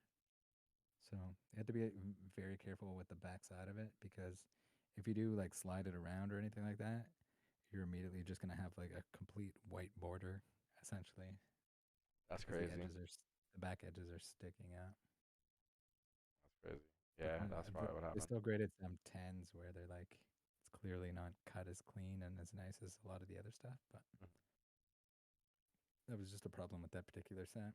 So you have to be very careful with the back side of it because if you do like slide it around or anything like that, you're immediately just gonna have like a complete white border essentially That's because the crazy. the back edges are sticking out. That's crazy. But Yeah, that's probably what they happened. still graded some tens where they're like it's clearly not cut as clean and as nice as a lot of the other stuff. But Mhm. that was just a problem with that particular set.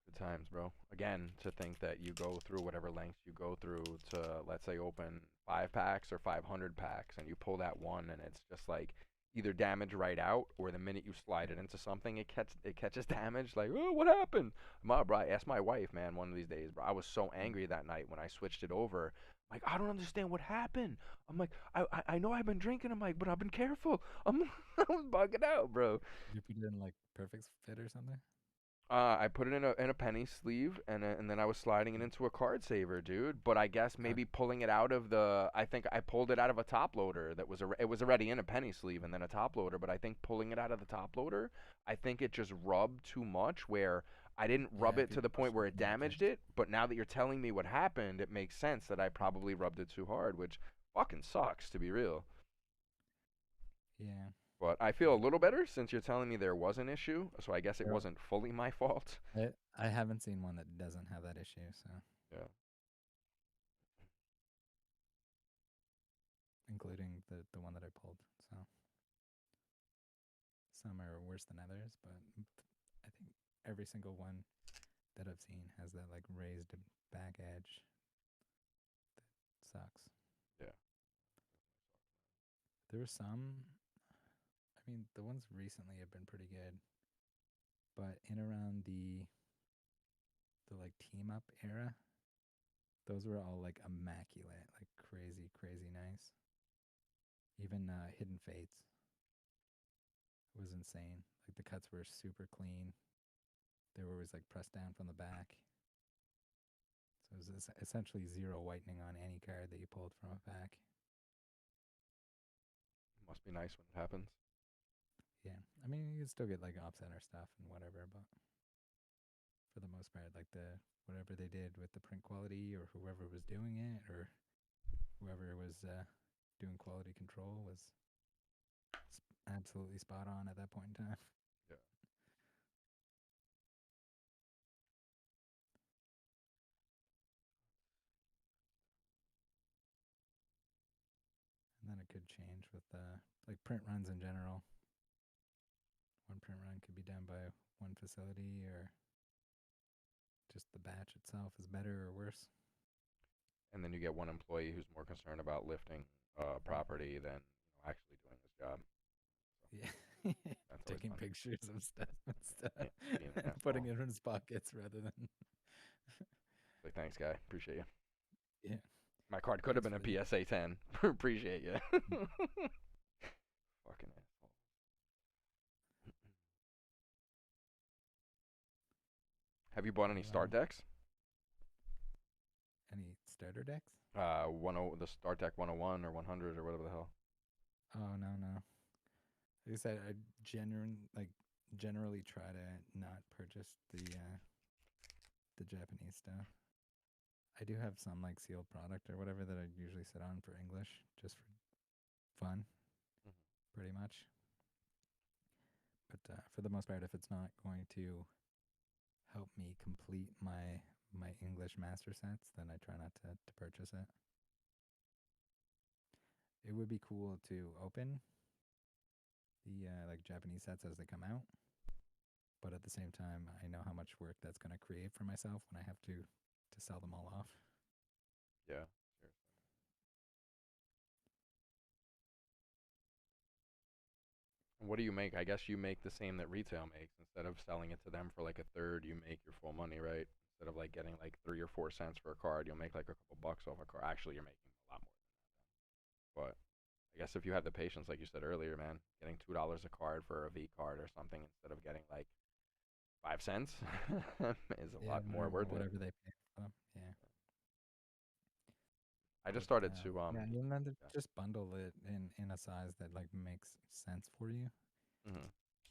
Good times, bro. Again, to think that you go through whatever lengths you go through to, let's say, open 5 packs or 500 packs, and you pull that one, and it's just like either damage right out, or the minute you slide it into something, it catches damage. Like, oh, what happened? My bro, I asked my wife, man, one of these days, bro. I was so angry that night when I switched it over. Like, I don't understand what happened. I'm like, I know I've been drinking. I'm like, but I've been careful. I'm I'm bugging out, bro. Did you put it in like perfect fit or something? I put it in a penny sleeve, and then I was sliding it into a card saver, dude. But I guess Okay. maybe pulling it out of the, I think I pulled it out of a top loader that was it was already in a penny sleeve and then a top loader. But I think pulling it out of the top loader, I think it just rubbed too much. Where I didn't rub Yeah, it if you to the push point it where it too much, damaged it. But now that you're telling me what happened, it makes sense that I probably rubbed it too hard, which fucking sucks to be real. yeah. But I feel a little better since you're telling me there was an issue. So I guess it There, wasn't fully my fault. I haven't seen one that doesn't have that issue, so Yeah. including the one that I pulled. So some are worse than others, but I think every single one that I've seen has that like raised back edge that sucks. Yeah. There were some. I mean, the ones recently have been pretty good, but in around the like team up era, those were all like immaculate, like crazy, crazy nice. Even Hidden Fates was insane. Like the cuts were super clean. They were always like pressed down from the back. So it was essentially zero whitening on any card that you pulled from a pack. Must be nice when it happens. Yeah, I mean you can still get like off center stuff and whatever, but for the most part, like the whatever they did with the print quality or whoever was doing it or whoever was doing quality control was absolutely spot on at that point in time. Yeah. And then it could change with like print runs in general. One print run could be done by one facility or just the batch itself is better or worse. And then you get one employee who's more concerned about lifting property than actually doing his job. Yeah. That's always Taking fun. pictures of stuff and stuff. Yeah, being an And putting asshole. it in his pockets rather than Like, thanks, guy. Appreciate you. yeah. My card could have Thanks been for a the PSA 10. Appreciate you. Fucking asshole. Have you bought any start decks? any starter decks? 10 the start deck 101 or 100 or whatever the hell. Oh no. Like I said, I generally try to not purchase the Japanese stuff. I do have some like sealed product or whatever that I usually sit on for English just for fun, Mhm. pretty much. But for the most part, if it's not going to help me complete my English master sets, then I try not to purchase it. It would be cool to open the like Japanese sets as they come out, but at the same time, I know how much work that's going to create for myself when I have to sell them all off. Yeah. Seriously. what do you make? I guess you make the same that retail makes. Instead of selling it to them for like a third, you make your full money, right? Instead of like getting like 3 or 4 cents for a card, you'll make like a couple bucks off a card. Actually, you're making a lot more. But I guess if you have the patience, like you said earlier, man, getting $2 a card for a V card or something instead of getting like 5 cents is a Yeah, lot more worth it. whatever they pay for them. Yeah, I just but started to yeah, and then yeah. just bundle it in a size that like makes sense for you. Hmm.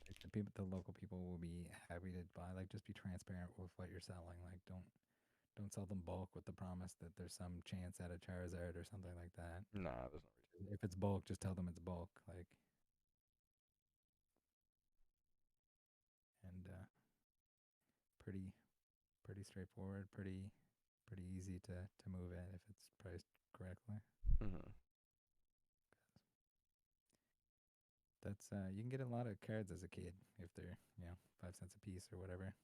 Like the local people will be happy to buy. Like, just be transparent with what you're selling. Like, don't sell them bulk with the promise that there's some chance at a Charizard or something like that. Nah, there's no If it's bulk, just tell them it's bulk. Like, and pretty pretty straightforward, pretty easy to move it if it's priced correctly. reason. Hmm. That's you can get a lot of cards as a kid if they're 5 cents a piece or whatever.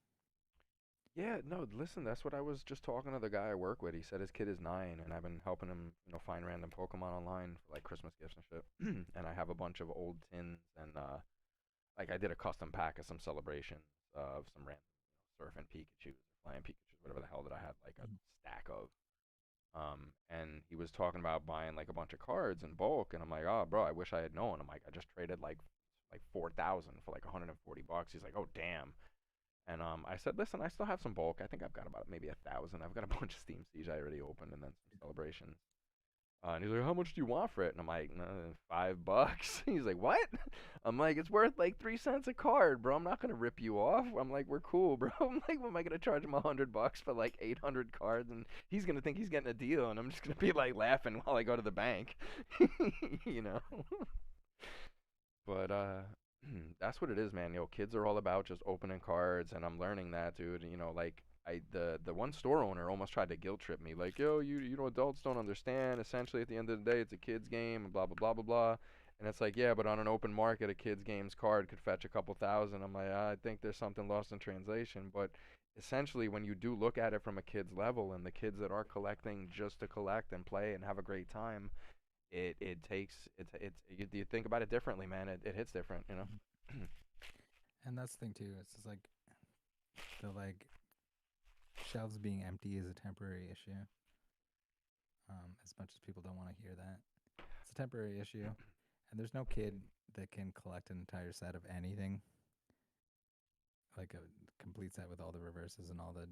Yeah, no, listen, that's what I was just talking to the guy I work with. He said his kid is 9, and I've been helping him, find random Pokemon online for like Christmas gifts and shit. And I have a bunch of old tins, and like I did a custom pack of some celebrations of some random, surfing Pikachu's, flying Pikachu's, whatever the hell that I had like a Mhm. stack of. And he was talking about buying like a bunch of cards in bulk, and I'm like, oh, bro, I wish I had known. I'm like, I just traded like 4,000 for like 140 bucks. He's like, oh damn. And I said, listen, I still have some bulk. I think I've got about maybe 1,000. I've got a bunch of Steam Siege I already opened, and then some celebrations. And he's like, how much do you want for it? And I'm like, $5. He's like, what? I'm like, it's worth like 3 cents a card, bro. I'm not gonna rip you off. I'm like, we're cool, bro. I'm like, what am I gonna charge him $100 for like 800 cards? And he's gonna think he's getting a deal, and I'm just gonna be like laughing while I go to the bank, you know. But that's what it is, man. Kids are all about just opening cards, and I'm learning that, dude. Like the one store owner almost tried to guilt trip me, like, yo, adults don't understand. Essentially, at the end of the day, it's a kids game, and blah blah blah blah blah. And it's like, yeah, but on an open market, a kids games card could fetch a couple thousand. I'm like, I think there's something lost in translation, but essentially, when you do look at it from a kid's level, and the kids that are collecting just to collect and play and have a great time, it takes you think about it differently, man. It hits different, you know. Mhm. And that's the thing too. It's just like the shelves being empty is a temporary issue. As much as people don't want to hear that, it's a temporary issue, and there's no kid that can collect an entire set of anything, like a complete set with all the reverses and all the,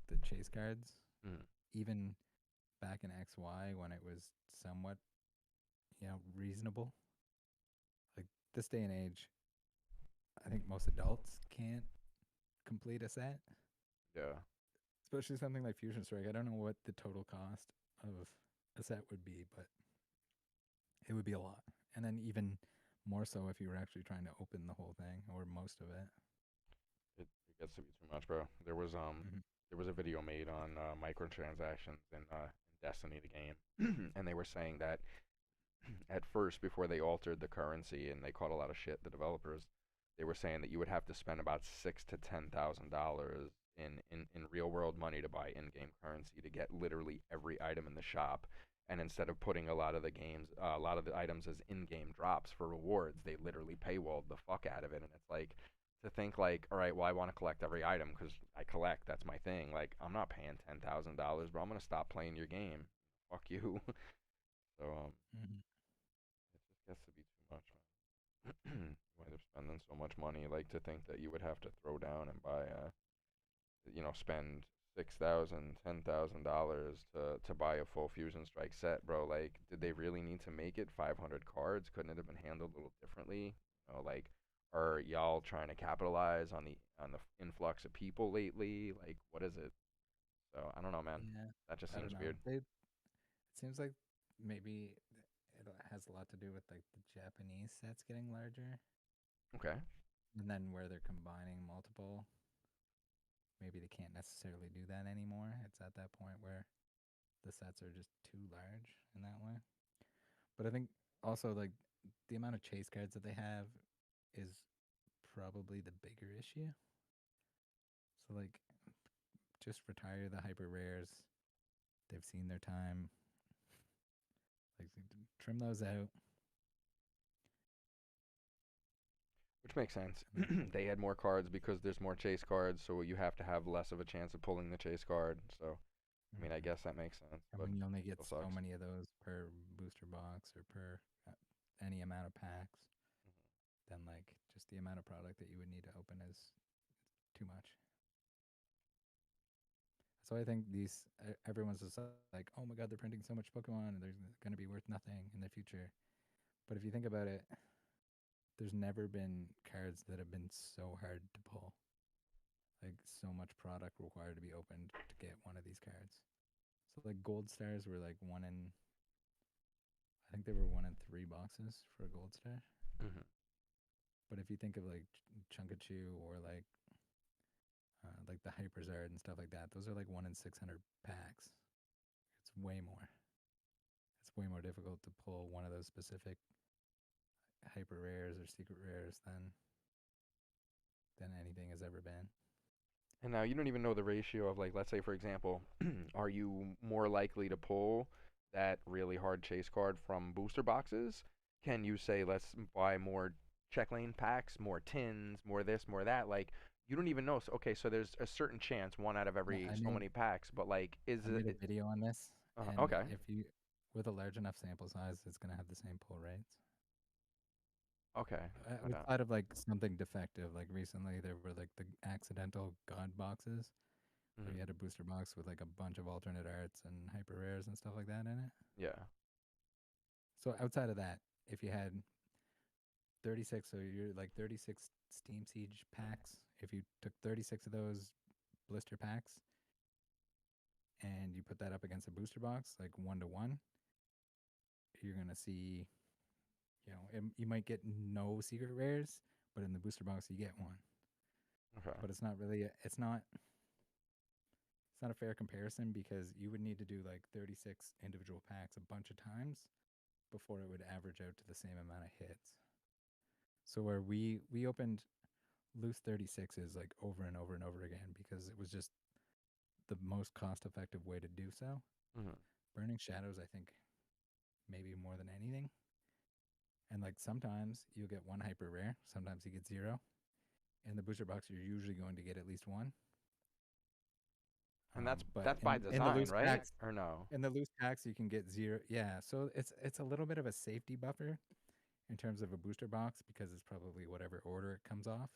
the chase cards. Mm, Even back in XY when it was somewhat reasonable. Like, this day and age, I think most adults can't complete a set, yeah, especially something like Fusion Strike. I don't know what the total cost of a set would be, but it would be a lot. And then even more so if you were actually trying to open the whole thing or most of it. it gets to be too much, bro. Hmm. There was a video made on microtransactions in Destiny the game, and they were saying that at first, before they altered the currency and they caught a lot of shit, the developers, they were saying that you would have to spend about $6,000 to $10,000 in real world money to buy in-game currency to get literally every item in the shop. And instead of putting a lot of the items as in-game drops for rewards, they literally paywalled the fuck out of it. And it's like, to think like, all right, well, I want to collect every item because I collect. That's my thing. Like, I'm not paying $10,000, bro. I'm gonna stop playing your game. Fuck you. So Hmm. it just gets to be too much, man. Why they're spending so much money, like to think that you would have to throw down and buy spend $6,000, $10,000 to buy a full Fusion Strike set, bro. Like, did they really need to make it 500 cards? Couldn't it have been handled a little differently? Like, are y'all trying to capitalize on the influx of people lately? Like, what is it? So I don't know, man. Yeah, That just I don't seems know. weird. It seems like maybe it has a lot to do with like the Japanese sets getting larger, Okay. and then where they're combining multiple. Maybe they can't necessarily do that anymore. It's at that point where the sets are just too large in that way. But I think also like the amount of chase cards that they have is probably the bigger issue. So like just retire the hyper rares. They've seen their time. Like, trim those out. Which makes sense. And then, They had more cards because there's more chase cards, so you have to have less of a chance of pulling the chase card. So, I mean, I mhm. guess that makes sense, And but when you only get still so sucks. many of those per booster box or per any amount of packs, then like just the amount of product that you would need to open is too much. So I think everyone's just like, oh my god, they're printing so much Pokemon and they're going to be worth nothing in the future. But if you think about it, there's never been cards that have been so hard to pull. Like so much product required to be opened to get one of these cards. So like gold stars were like one in, I think they were one in three boxes for a gold star. Hmm. But if you think of like Chunkachu or like the Hyperzard and stuff like that, those are like one in 600 packs. It's way more. It's way more difficult to pull one of those specific hyper rares or secret rares than anything has ever been. And now you don't even know the ratio of like, let's say for example, are you more likely to pull that really hard chase card from booster boxes? Can you say let's buy more check lane packs, more tins, more this, more that? Like you don't even know. So, okay, so there's a certain chance, one out of Yeah, every so many packs, but like, is I made a it? video on this, and Okay, if you with a large enough sample size, it's gonna have the same pull rates. okay, Outside of like something defective, like recently there were like the accidental god boxes where hmm, you had a booster box with like a bunch of alternate arts and hyper rares and stuff like that in it. yeah, So outside of that, if you had 36, so you're like 36 Steam Siege packs, if you took 36 of those blister packs and you put that up against a booster box, like 1 to 1, you're going to see, you might get no secret rares, but in the booster box, you get one. okay, But it's not a fair comparison because you would need to do like 36 individual packs a bunch of times before it would average out to the same amount of hits. So where we opened loose 36s like over and over and over again because it was just the most cost effective way to do so. hmm, Burning Shadows, I think, maybe more than anything. And like sometimes you'll get one hyper rare, sometimes you get zero. In the booster box, you're usually going to get at least one. and that's But that's by in the design, loose right? packs, Or no? you can get zero. Yeah, so it's a little bit of a safety buffer in terms of a booster box because it's probably whatever order it comes off.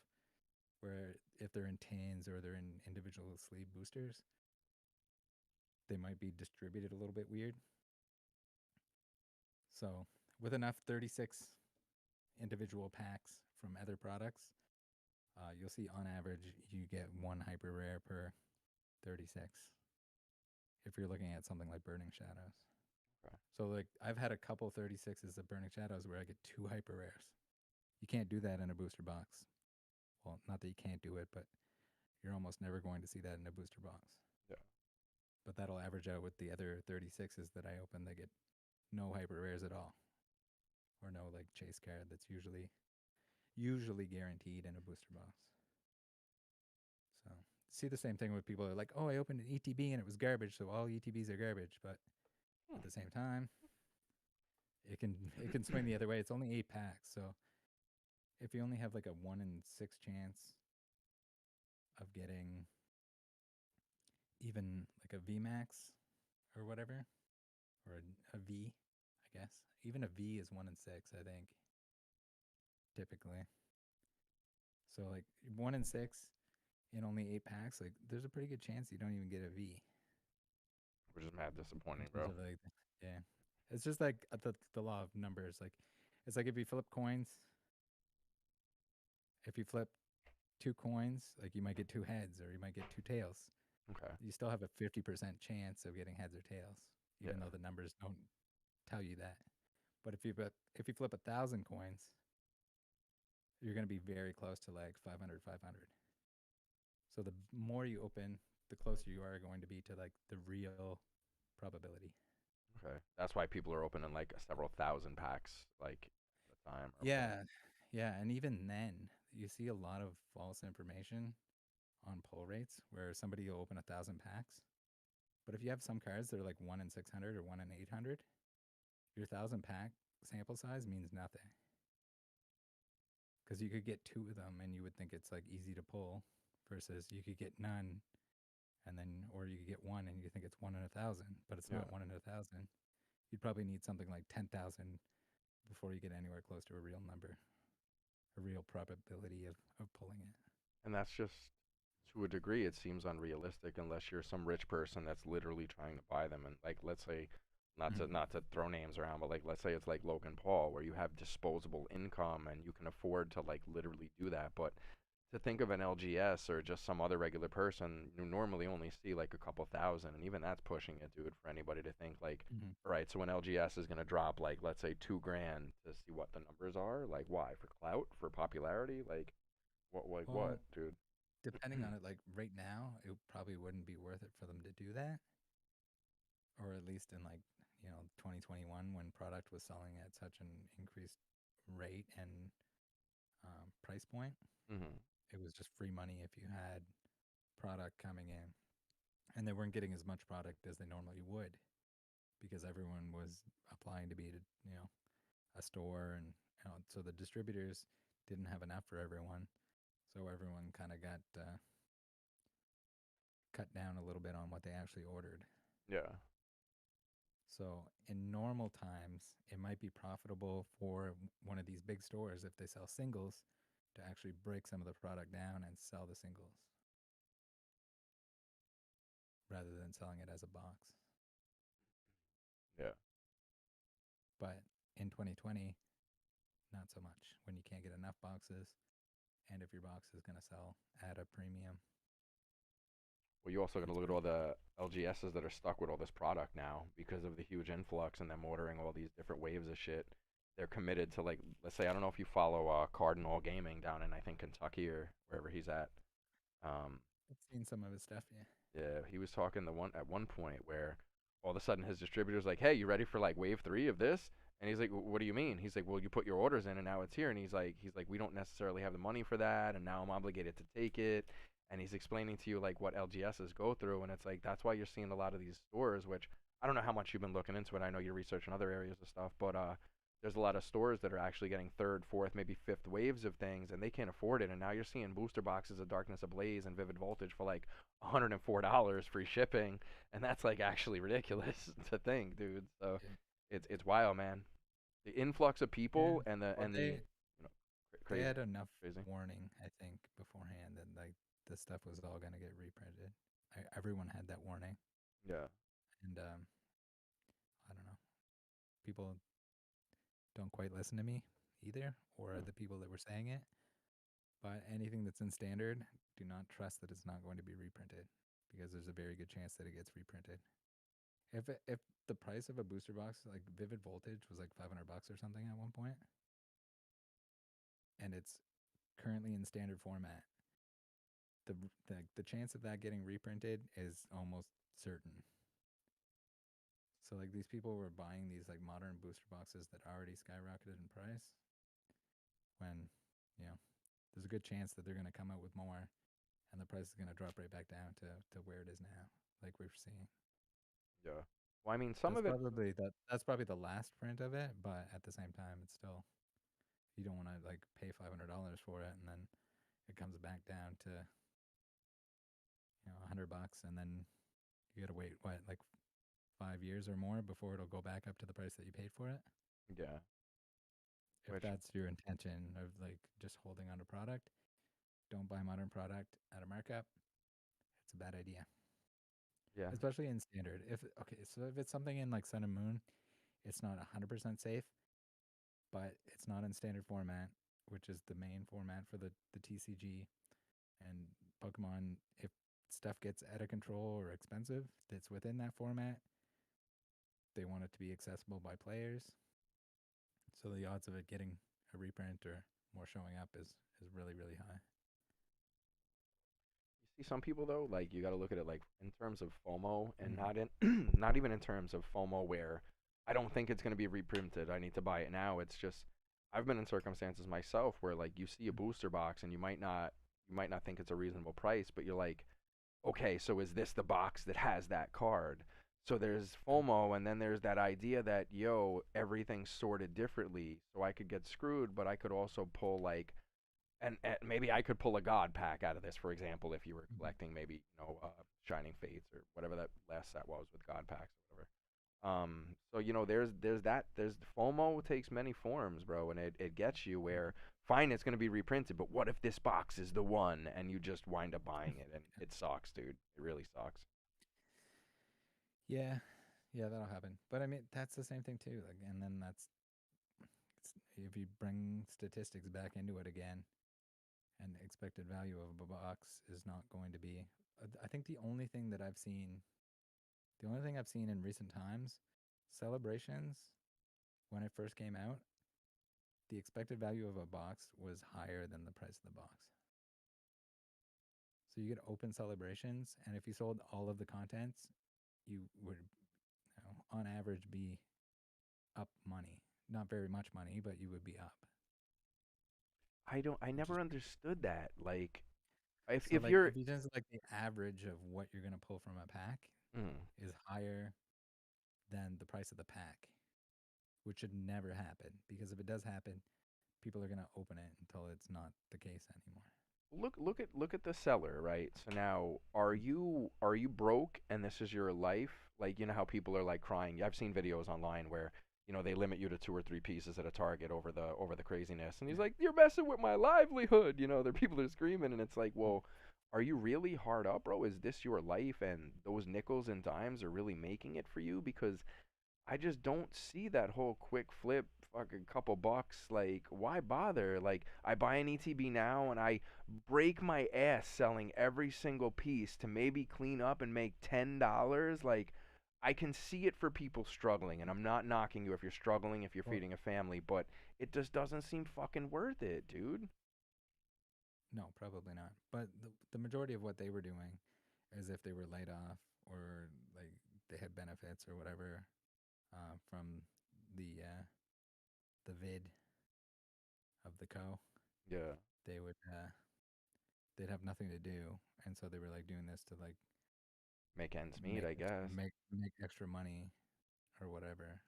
Where if they're in tins or they're in individual sleeve boosters, they might be distributed a little bit weird. So with enough 36 individual packs from other products, you'll see on average you get one hyper rare per 36 if you're looking at something like Burning Shadows. Okay. So like I've had a couple 36s of Burning Shadows where I get two hyper rares. You can't do that in a booster box. Well, not that you can't do it, but you're almost never going to see that in a booster box. Yeah. But that'll average out with the other 36s that I open. They get no hyper rares at all, or no like chase card that's usually guaranteed in a booster box. So see the same thing with people who are like, oh, I opened an ETB and it was garbage, so all ETBs are garbage. But at the same time, it can swing the other way. It's only 8 packs, so if you only have like a 1 in 6 chance of getting even like a VMAX or whatever, or a V, I guess. Even a V is 1 in 6, I think, typically. So like 1 in 6 in only 8 packs, like there's a pretty good chance you don't even get a V Which is mad in disappointing, terms bro. of like, yeah. It's just like the law of numbers. Like it's like if you flip coins, if you flip 2 coins, like you might get 2 heads or you might get 2 tails. Okay. You still have a 50% chance of getting heads or tails, Yeah. even though the numbers don't tell you that. But if you flip 1,000 coins, you're going to be very close to like 500, 500. So the more you open, the closer you are going to be to like the real probability. Okay. That's why people are opening like several thousand packs like at a time or whatever. Yeah. Yeah. And even then, you see a lot of false information on pull rates where somebody will open 1,000 packs. But if you have some cards that are like 1 in 600 or 1 in 800, your 1,000 pack sample size means nothing because you could get two of them and you would think it's like easy to pull, versus you could get none and then, or you could get one and you think it's 1 in 1,000, but it's Yeah. not 1 in 1,000. You'd probably need something like 10,000 before you get anywhere close to a real number, a real probability of pulling it. And that's just to a degree it seems unrealistic unless you're some rich person that's literally trying to buy them. And like let's say, Mm-hmm. not to throw names around, but like let's say it's like Logan Paul where you have disposable income and you can afford to like literally do that. But to think of an LGS or just some other regular person, you normally only see like a couple thousand, and even that's pushing it, dude, for anybody to think like, Mm-hmm. all right, so an LGS is gonna drop like let's say 2 grand to see what the numbers are. Like, why? For clout? For popularity? Like what, Well, dude? depending on it, like right now, it probably wouldn't be worth it for them to do that, or at least in like 2021 when product was selling at such an increased rate and price point. Hmm. It was just free money if you had product coming in, and they weren't getting as much product as they normally would because everyone was applying to be a store, and so the distributors didn't have enough for everyone, so everyone kind of got cut down a little bit on what they actually ordered. Yeah. So in normal times, it might be profitable for one of these big stores if they sell singles to actually break some of the product down and sell the singles rather than selling it as a box. Yeah. But in 2020, not so much when you can't get enough boxes. And if your box is going to sell at a premium, Well, you also got to it's look at worth all it. the LGSs that are stuck with all this product now because of the huge influx and them ordering all these different waves of shit. They're committed to like, let's say, I don't know if you follow Cardinal Gaming down in I think Kentucky or wherever he's at. Um, I've seen some of his stuff, yeah. Yeah, he was talking the one at one point where all of a sudden his distributor's like, "Hey, you ready for like wave 3 of this?" And he's like, "What do you mean?" He's like, "Well, you put your orders in and now it's here." And he's like, "We don't necessarily have the money for that, and now I'm obligated to take it." And he's explaining to you like what LGSs go through, and it's like that's why you're seeing a lot of these stores, which I don't know how much you've been looking into it. I know you're researching other areas of stuff, but there's a lot of stores that are actually getting third, fourth, maybe fifth waves of things, and they can't afford it. And now you're seeing booster boxes of Darkness Ablaze and Vivid Voltage for like $104 free shipping, and that's like actually ridiculous to think, dude. So Yeah. it's wild, man. The influx of Yeah. people Well, and the they crazy, had enough crazy. warning, I think, beforehand that like this stuff was all going to get reprinted. Everyone had that warning, Yeah, and I don't know. People don't quite listen to me either, or hmm. the people that were saying it. But anything that's in standard, do not trust that it's not going to be reprinted because there's a very good chance that it gets reprinted. If the price of a booster box like Vivid Voltage was like $500 or something at one point, and it's currently in standard format, the the chance of that getting reprinted is almost certain. So like these people were buying these like modern booster boxes that already skyrocketed in price when, you know, there's a good chance that they're going to come out with more and the price is going to drop right back down to where it is now, like we're seeing. Yeah. Well, I mean, some of it. That's probably the last print of it, but at the same time, it's still, you don't want to like pay $500 for it and then it comes back down to $100, and then you got to wait what, like 5 years or more before it'll go back up to the price that you paid for it. Yeah. If Which that's your intention of like just holding on to product, don't buy modern product at a markup. It's a bad idea, yeah. especially in standard. If okay, so if it's something in like Sun and Moon, it's not 100% safe, but it's not in standard format, which is the main format for the TCG. And Pokemon, if stuff gets out of control or expensive that's within that format, they want it to be accessible by players. So the odds of it getting a reprint or more showing up is really really high. You see some people though, like you got to look at it like in terms of FOMO and Mm-hmm. not in not even in terms of FOMO where I don't think it's going to be reprinted. I need to buy it now. It's just I've been in circumstances myself where like you see a booster box and you might not think it's a reasonable price, but you're like, okay, so is this the box that has that card? So there's FOMO, and then there's that idea that, yo, everything's sorted differently. So I could get screwed, but I could also pull like and maybe I could pull a god pack out of this, for example, if you were Mhm. collecting maybe Shining Fates or whatever that last set was with god packs or whatever. So there's that there's FOMO takes many forms, bro, and it gets you where fine it's gonna be reprinted, but what if this box is the one and you just wind up buying it and it sucks, dude. It really sucks. Yeah, yeah, that'll happen. But I mean, that's the same thing too. Like, and then if you bring statistics back into it again, and the expected value of a box is not going to be. I think the only thing I've seen in recent times, celebrations when it first came out, the expected value of a box was higher than the price of the box. So you could open celebrations, and if you sold all of the contents, you would, on average, be up money. Not very much money, but you would be up. I Which is never understood that. Like so if like you're if you just like the average of what you're gonna pull from a pack mm, is higher than the price of the pack, which should never happen because if it does happen, people are gonna open it until it's not the case anymore. look at the seller, right? So now, are you broke and this is your life? Like, you know how people are like crying. I've seen videos online where they limit you to two or three pieces at a Target over the craziness, and he's Yeah. like, "You're messing with my livelihood." There people are screaming, and it's like, well, are you really hard up, bro? Is this your life, and those nickels and dimes are really making it for you? Because I just don't see that whole quick flip, fucking couple bucks. Like, why bother? Like, I buy an ETB now and I break my ass selling every single piece to maybe clean up and make $10. Like, I can see it for people struggling, and I'm not knocking you if you're struggling, if you're Well, feeding a family, but it just doesn't seem fucking worth it, dude. no, probably not. But the majority of what they were doing is if they were laid off or like they had benefits or whatever from the vid of the co, Yeah, they would they'd have nothing to do, and so they were like doing this to like make ends meet, I guess. make extra money or whatever.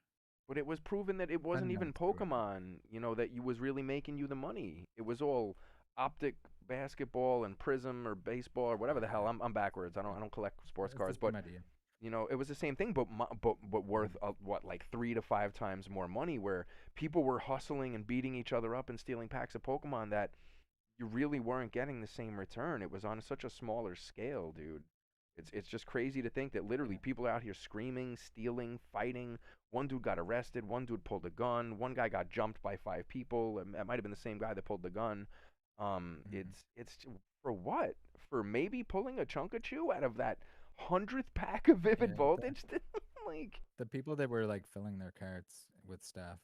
But it was proven that it wasn't Depending on even what's true or not. Pokemon, that you was really making you the money. It was all optic basketball and Prism or baseball or whatever the hell. Yeah, I'm backwards. I don't collect sports it's the cards, same but idea. it was the same thing, but worth what, like 3 to 5 times more money. Where people were hustling and beating each other up and stealing packs of Pokemon that you really weren't getting the same return. It was on such a smaller scale, dude. It's just crazy to think that literally Yeah. people are out here screaming, stealing, fighting. One dude got arrested. One dude pulled a gun. One guy got jumped by five people. It might have been the same guy that pulled the gun. Mhm. It's for what? For maybe pulling a chunk of chew out of that 100th pack of Vivid Yeah, Voltage. Like, the people that were like filling their carts with stuff,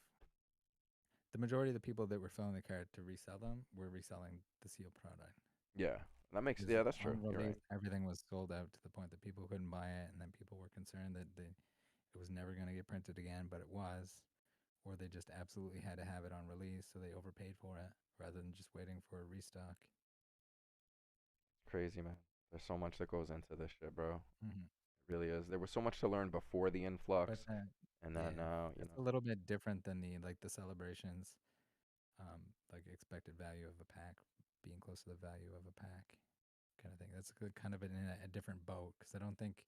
the majority of the people that were filling the cart to resell them were reselling the sealed product. yeah, Because yeah, that's true. on You're release, right. everything was sold out to the point that people couldn't buy it, and then people were concerned that it was never going to get printed again, but it was, or they just absolutely had to have it on release, so they overpaid for it rather than just waiting for a restock. Crazy, man. There's so much that goes into this shit, bro. Hmm. It really is. There was so much to learn before the influx, But and then yeah, now, it's a little bit different than the celebrations, like expected value of a pack being close to the value of a pack kind of thing. That's kind of in a different boat because I don't think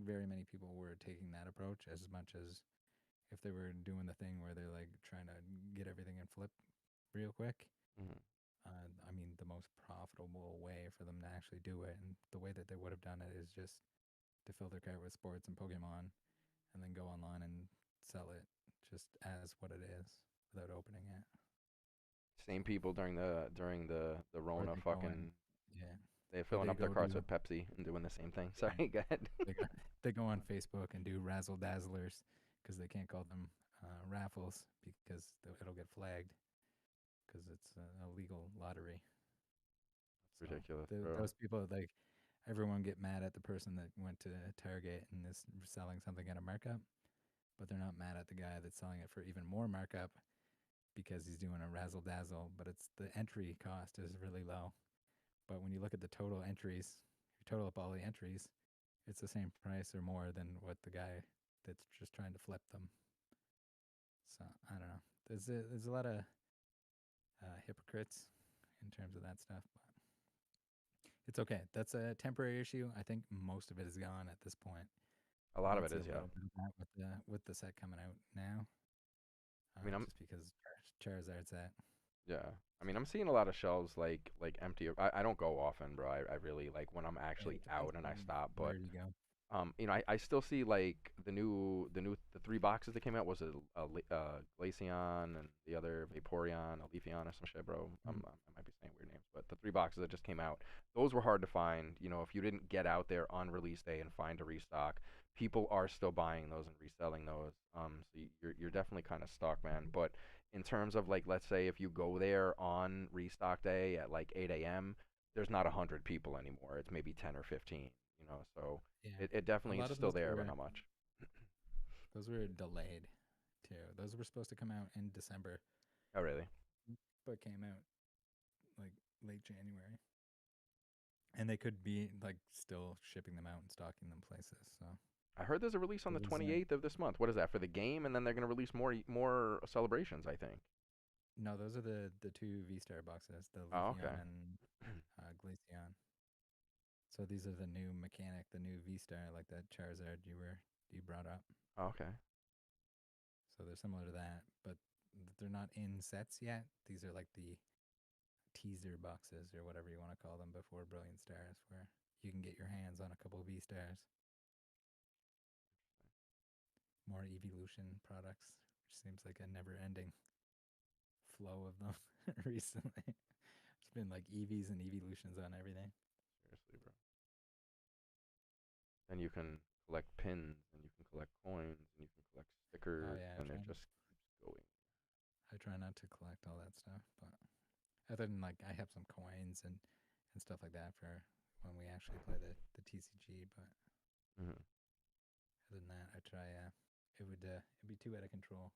very many people were taking that approach as much as if they were doing the thing where they're like trying to get everything in flip real quick. mhm, I mean, the most profitable way for them to actually do it, and the way that they would have done it is just to fill their cart with sports and Pokemon, and then go online and sell it just as what it is without opening it. same people during the Or Rona they go in, fucking yeah, they're or filling they up their go carts do, with Pepsi and doing the same thing. yeah, Sorry, go ahead. they go, they go on Facebook and do razzle dazzlers because they can't call them raffles because it'll get flagged because it's a legal lottery. So Ridiculous, bro. those people, like, everyone get mad at the person that went to Target and is selling something at a markup, but they're not mad at the guy that's selling it for even more markup because he's doing a razzle dazzle. But it's the entry cost is really low. But when you look at the total entries, if you total up all the entries, it's the same price or more than what the guy that's just trying to flip them. So I don't know. There's a lot of hypocrites in terms of that stuff. But it's okay. That's a temporary issue. I think most of it is gone at this point. A You lot of might it see is, a yeah. little bit of that with the set coming out now, I mean, I'm just because Charizard's at. yeah. I mean, I'm seeing a lot of shelves like empty. I don't go often, bro. I really like when I'm Yeah, actually it depends out and I on stop, where but you go. I still see like the three boxes that came out was a Glaceon and the other Vaporeon, a Leafeon or some shit, bro. Mm. I might be saying weird names, but the three boxes that just came out, those were hard to find. You know, if you didn't get out there on release day and find a restock, people are still buying those and reselling those. So you're definitely kind of stuck, man. But in terms of like, let's say if you go there on restock day at like 8 a.m., there's not 100 people anymore. It's maybe 10 or 15. You know, so Yeah, it a definitely is lot of still there, but not much. those were delayed too. Those were supposed to come out in December, Oh, really? but came out like late January, and they could be like still shipping them out and stocking them places. So I heard there's a release on it the was 28th of this month. What is that for the game? And then they're gonna release more celebrations, I think. no, those are the two V Star boxes, the Oh, okay. Leafeon and Glaceon. So these are the new mechanic, the new V Star, like that Charizard you brought up. Oh, okay. So they're similar to that, but they're not in sets yet. These are like the teaser boxes or whatever you want to call them before Brilliant Stars, where you can get your hands on a couple V Stars. More evolution products, which seems like a never ending flow of them recently. It's been like EVs and evolutions on everything. Seriously, bro. Then you can collect pins and you can collect coins and you can collect Oh stickers yeah, and it just keeps going. I try not to collect all that stuff, but other than like I have some coins and stuff like that for when we actually play the TCG. But Hmm. other than that, I try. It'd be too out of control.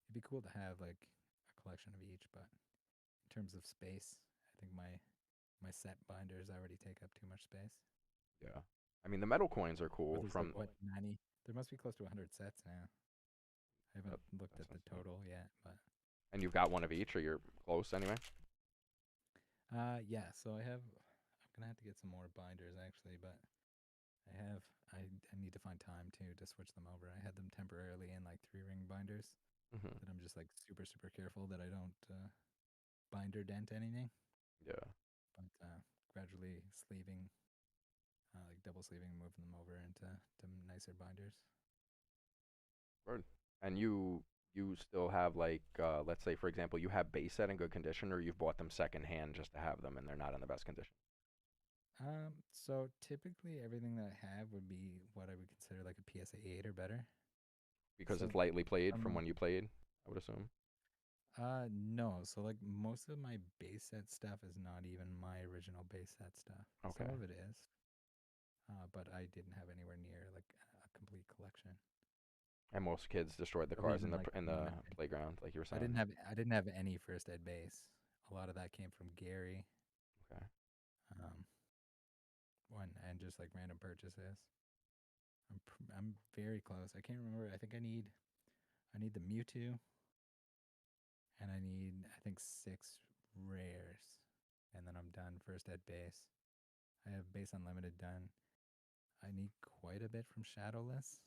It'd be cool to have like a collection of each, but in terms of space, I think my set binders already take up too much space. Yeah. I mean, the metal coins are But cool there's like from what 90? There must be close to 100 sets now. I that, haven't looked that's at the insane. total yet, but And you've got one of each or you're close anyway? yeah. So I have. I'm gonna have to get some more binders actually, but I have. I need to find time too to switch them over. I had them temporarily in like 3 ring binders Hmm. that I'm just like super careful that I don't binder dent anything. Yeah. But gradually sleeving, like double sleeving, moving them over into nicer binders. Word. And you still have like let's say for example you have base set in good condition or you've bought them secondhand just to have them and they're not in the best condition So typically everything that I have would be what I would consider like a PSA 8 or better. because So it's lightly played from from when you played, I would assume. no, so like most of my base set stuff is not even my original base set stuff. Some Okay. of it is, but I didn't have anywhere near like a complete collection And most kids destroyed the of cards even like in the limited. playground, like you were I saying. didn't have I didn't have any first ed base. A lot of that came from Gary, Okay. um, one and just like random purchases. I'm very close. I can't remember. I think I need the Mewtwo, and I need I think 6 rares, and then I'm done first ed base. I have base unlimited done. I need quite a bit from Shadowless,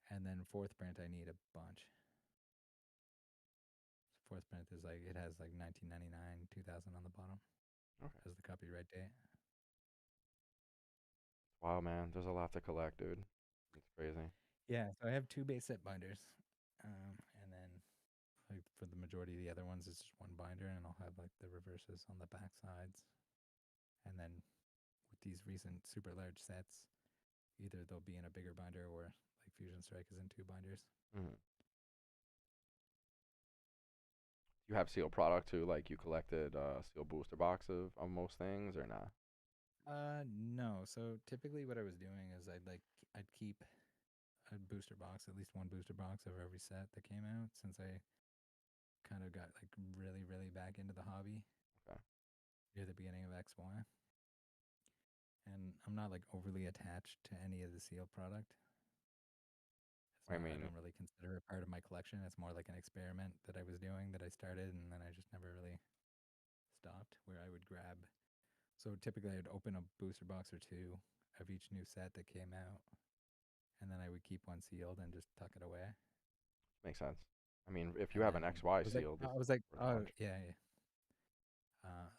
and then fourth print I need a bunch. Fourth print is like it has like 1999, 2000 on the bottom Okay. as the copyright date. Wow, man, there's a lot to collect, dude. It's crazy. Yeah, so I have 2 base set binders, and then like for the majority of the other ones, it's just one binder, and I'll have like the reverses on the back sides, and then with these recent super large sets, either they'll be in a bigger binder or like Fusion Strike is in 2 binders. Hmm. You have seal product too, like you collected seal booster box of most things or not? No. So typically, what I was doing is I'd keep a booster box, at least one booster box of every set that came out, since I kind of got like really back into the hobby Okay. near the beginning of XY. And I'm not like overly attached to any of the seal product. It's I not. I mean, don't really consider it part of my collection. It's more like an experiment that I was doing that I started, and then I just never really stopped, where I would grab. So typically, I'd open a booster box or two of each new set that came out, and then I would keep one sealed and just tuck it away. Makes sense. I mean, if you And have an then XY I was like, sealed, it's I was like, worth a oh bunch. yeah, yeah.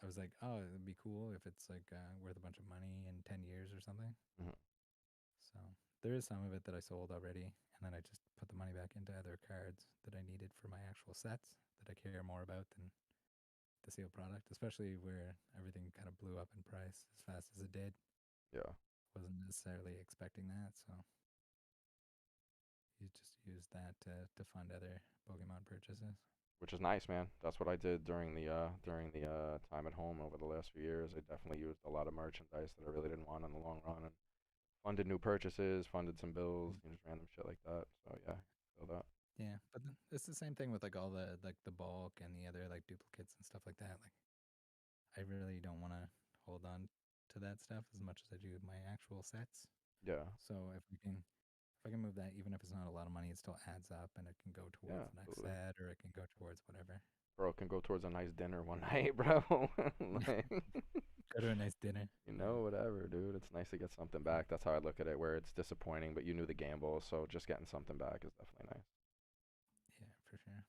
I was like, oh, it'd be cool if it's like worth a bunch of money in 10 years or something. Hmm. So there is some of it that I sold already, and then I just put the money back into other cards that I needed for my actual sets that I care more about than the sealed product, especially where everything kind of blew up in price as fast as it did. Yeah. Wasn't necessarily expecting that, so you just used that to fund other Pokemon purchases. Which is nice, man. That's what I did during the time at home over the last few years. I definitely used a lot of merchandise that I really didn't want in the long run, and funded new purchases, funded some bills, Mm. just random shit like that. So yeah, feel that. Yeah, but it's the same thing with like all the like the bulk and the other like duplicates and stuff like that. Like I really don't want to hold on to that stuff as much as I do my actual sets. Yeah, So if I can move that, even if it's not a lot of money, it still adds up and it can go yeah, towards the next absolutely. set or it can go towards whatever. Bro, it can go towards a nice dinner one night, bro. Like, Go to a nice dinner. Yeah, whatever, dude. It's nice to get something back. That's how I look at it. Where it's disappointing, but you knew the gamble, so just getting something back is definitely nice. yeah, for sure.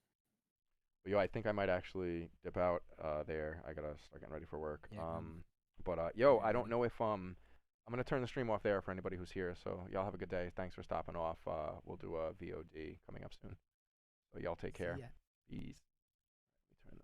But yo, I think I might actually dip out there. I gotta start getting ready for work. Yeah, go. But All yo, right, I don't buddy. know if I'm gonna turn the stream off there for anybody who's here. So y'all have a good day. Thanks for stopping off. We'll do a VOD coming up soon. So y'all take See care. ya. Peace.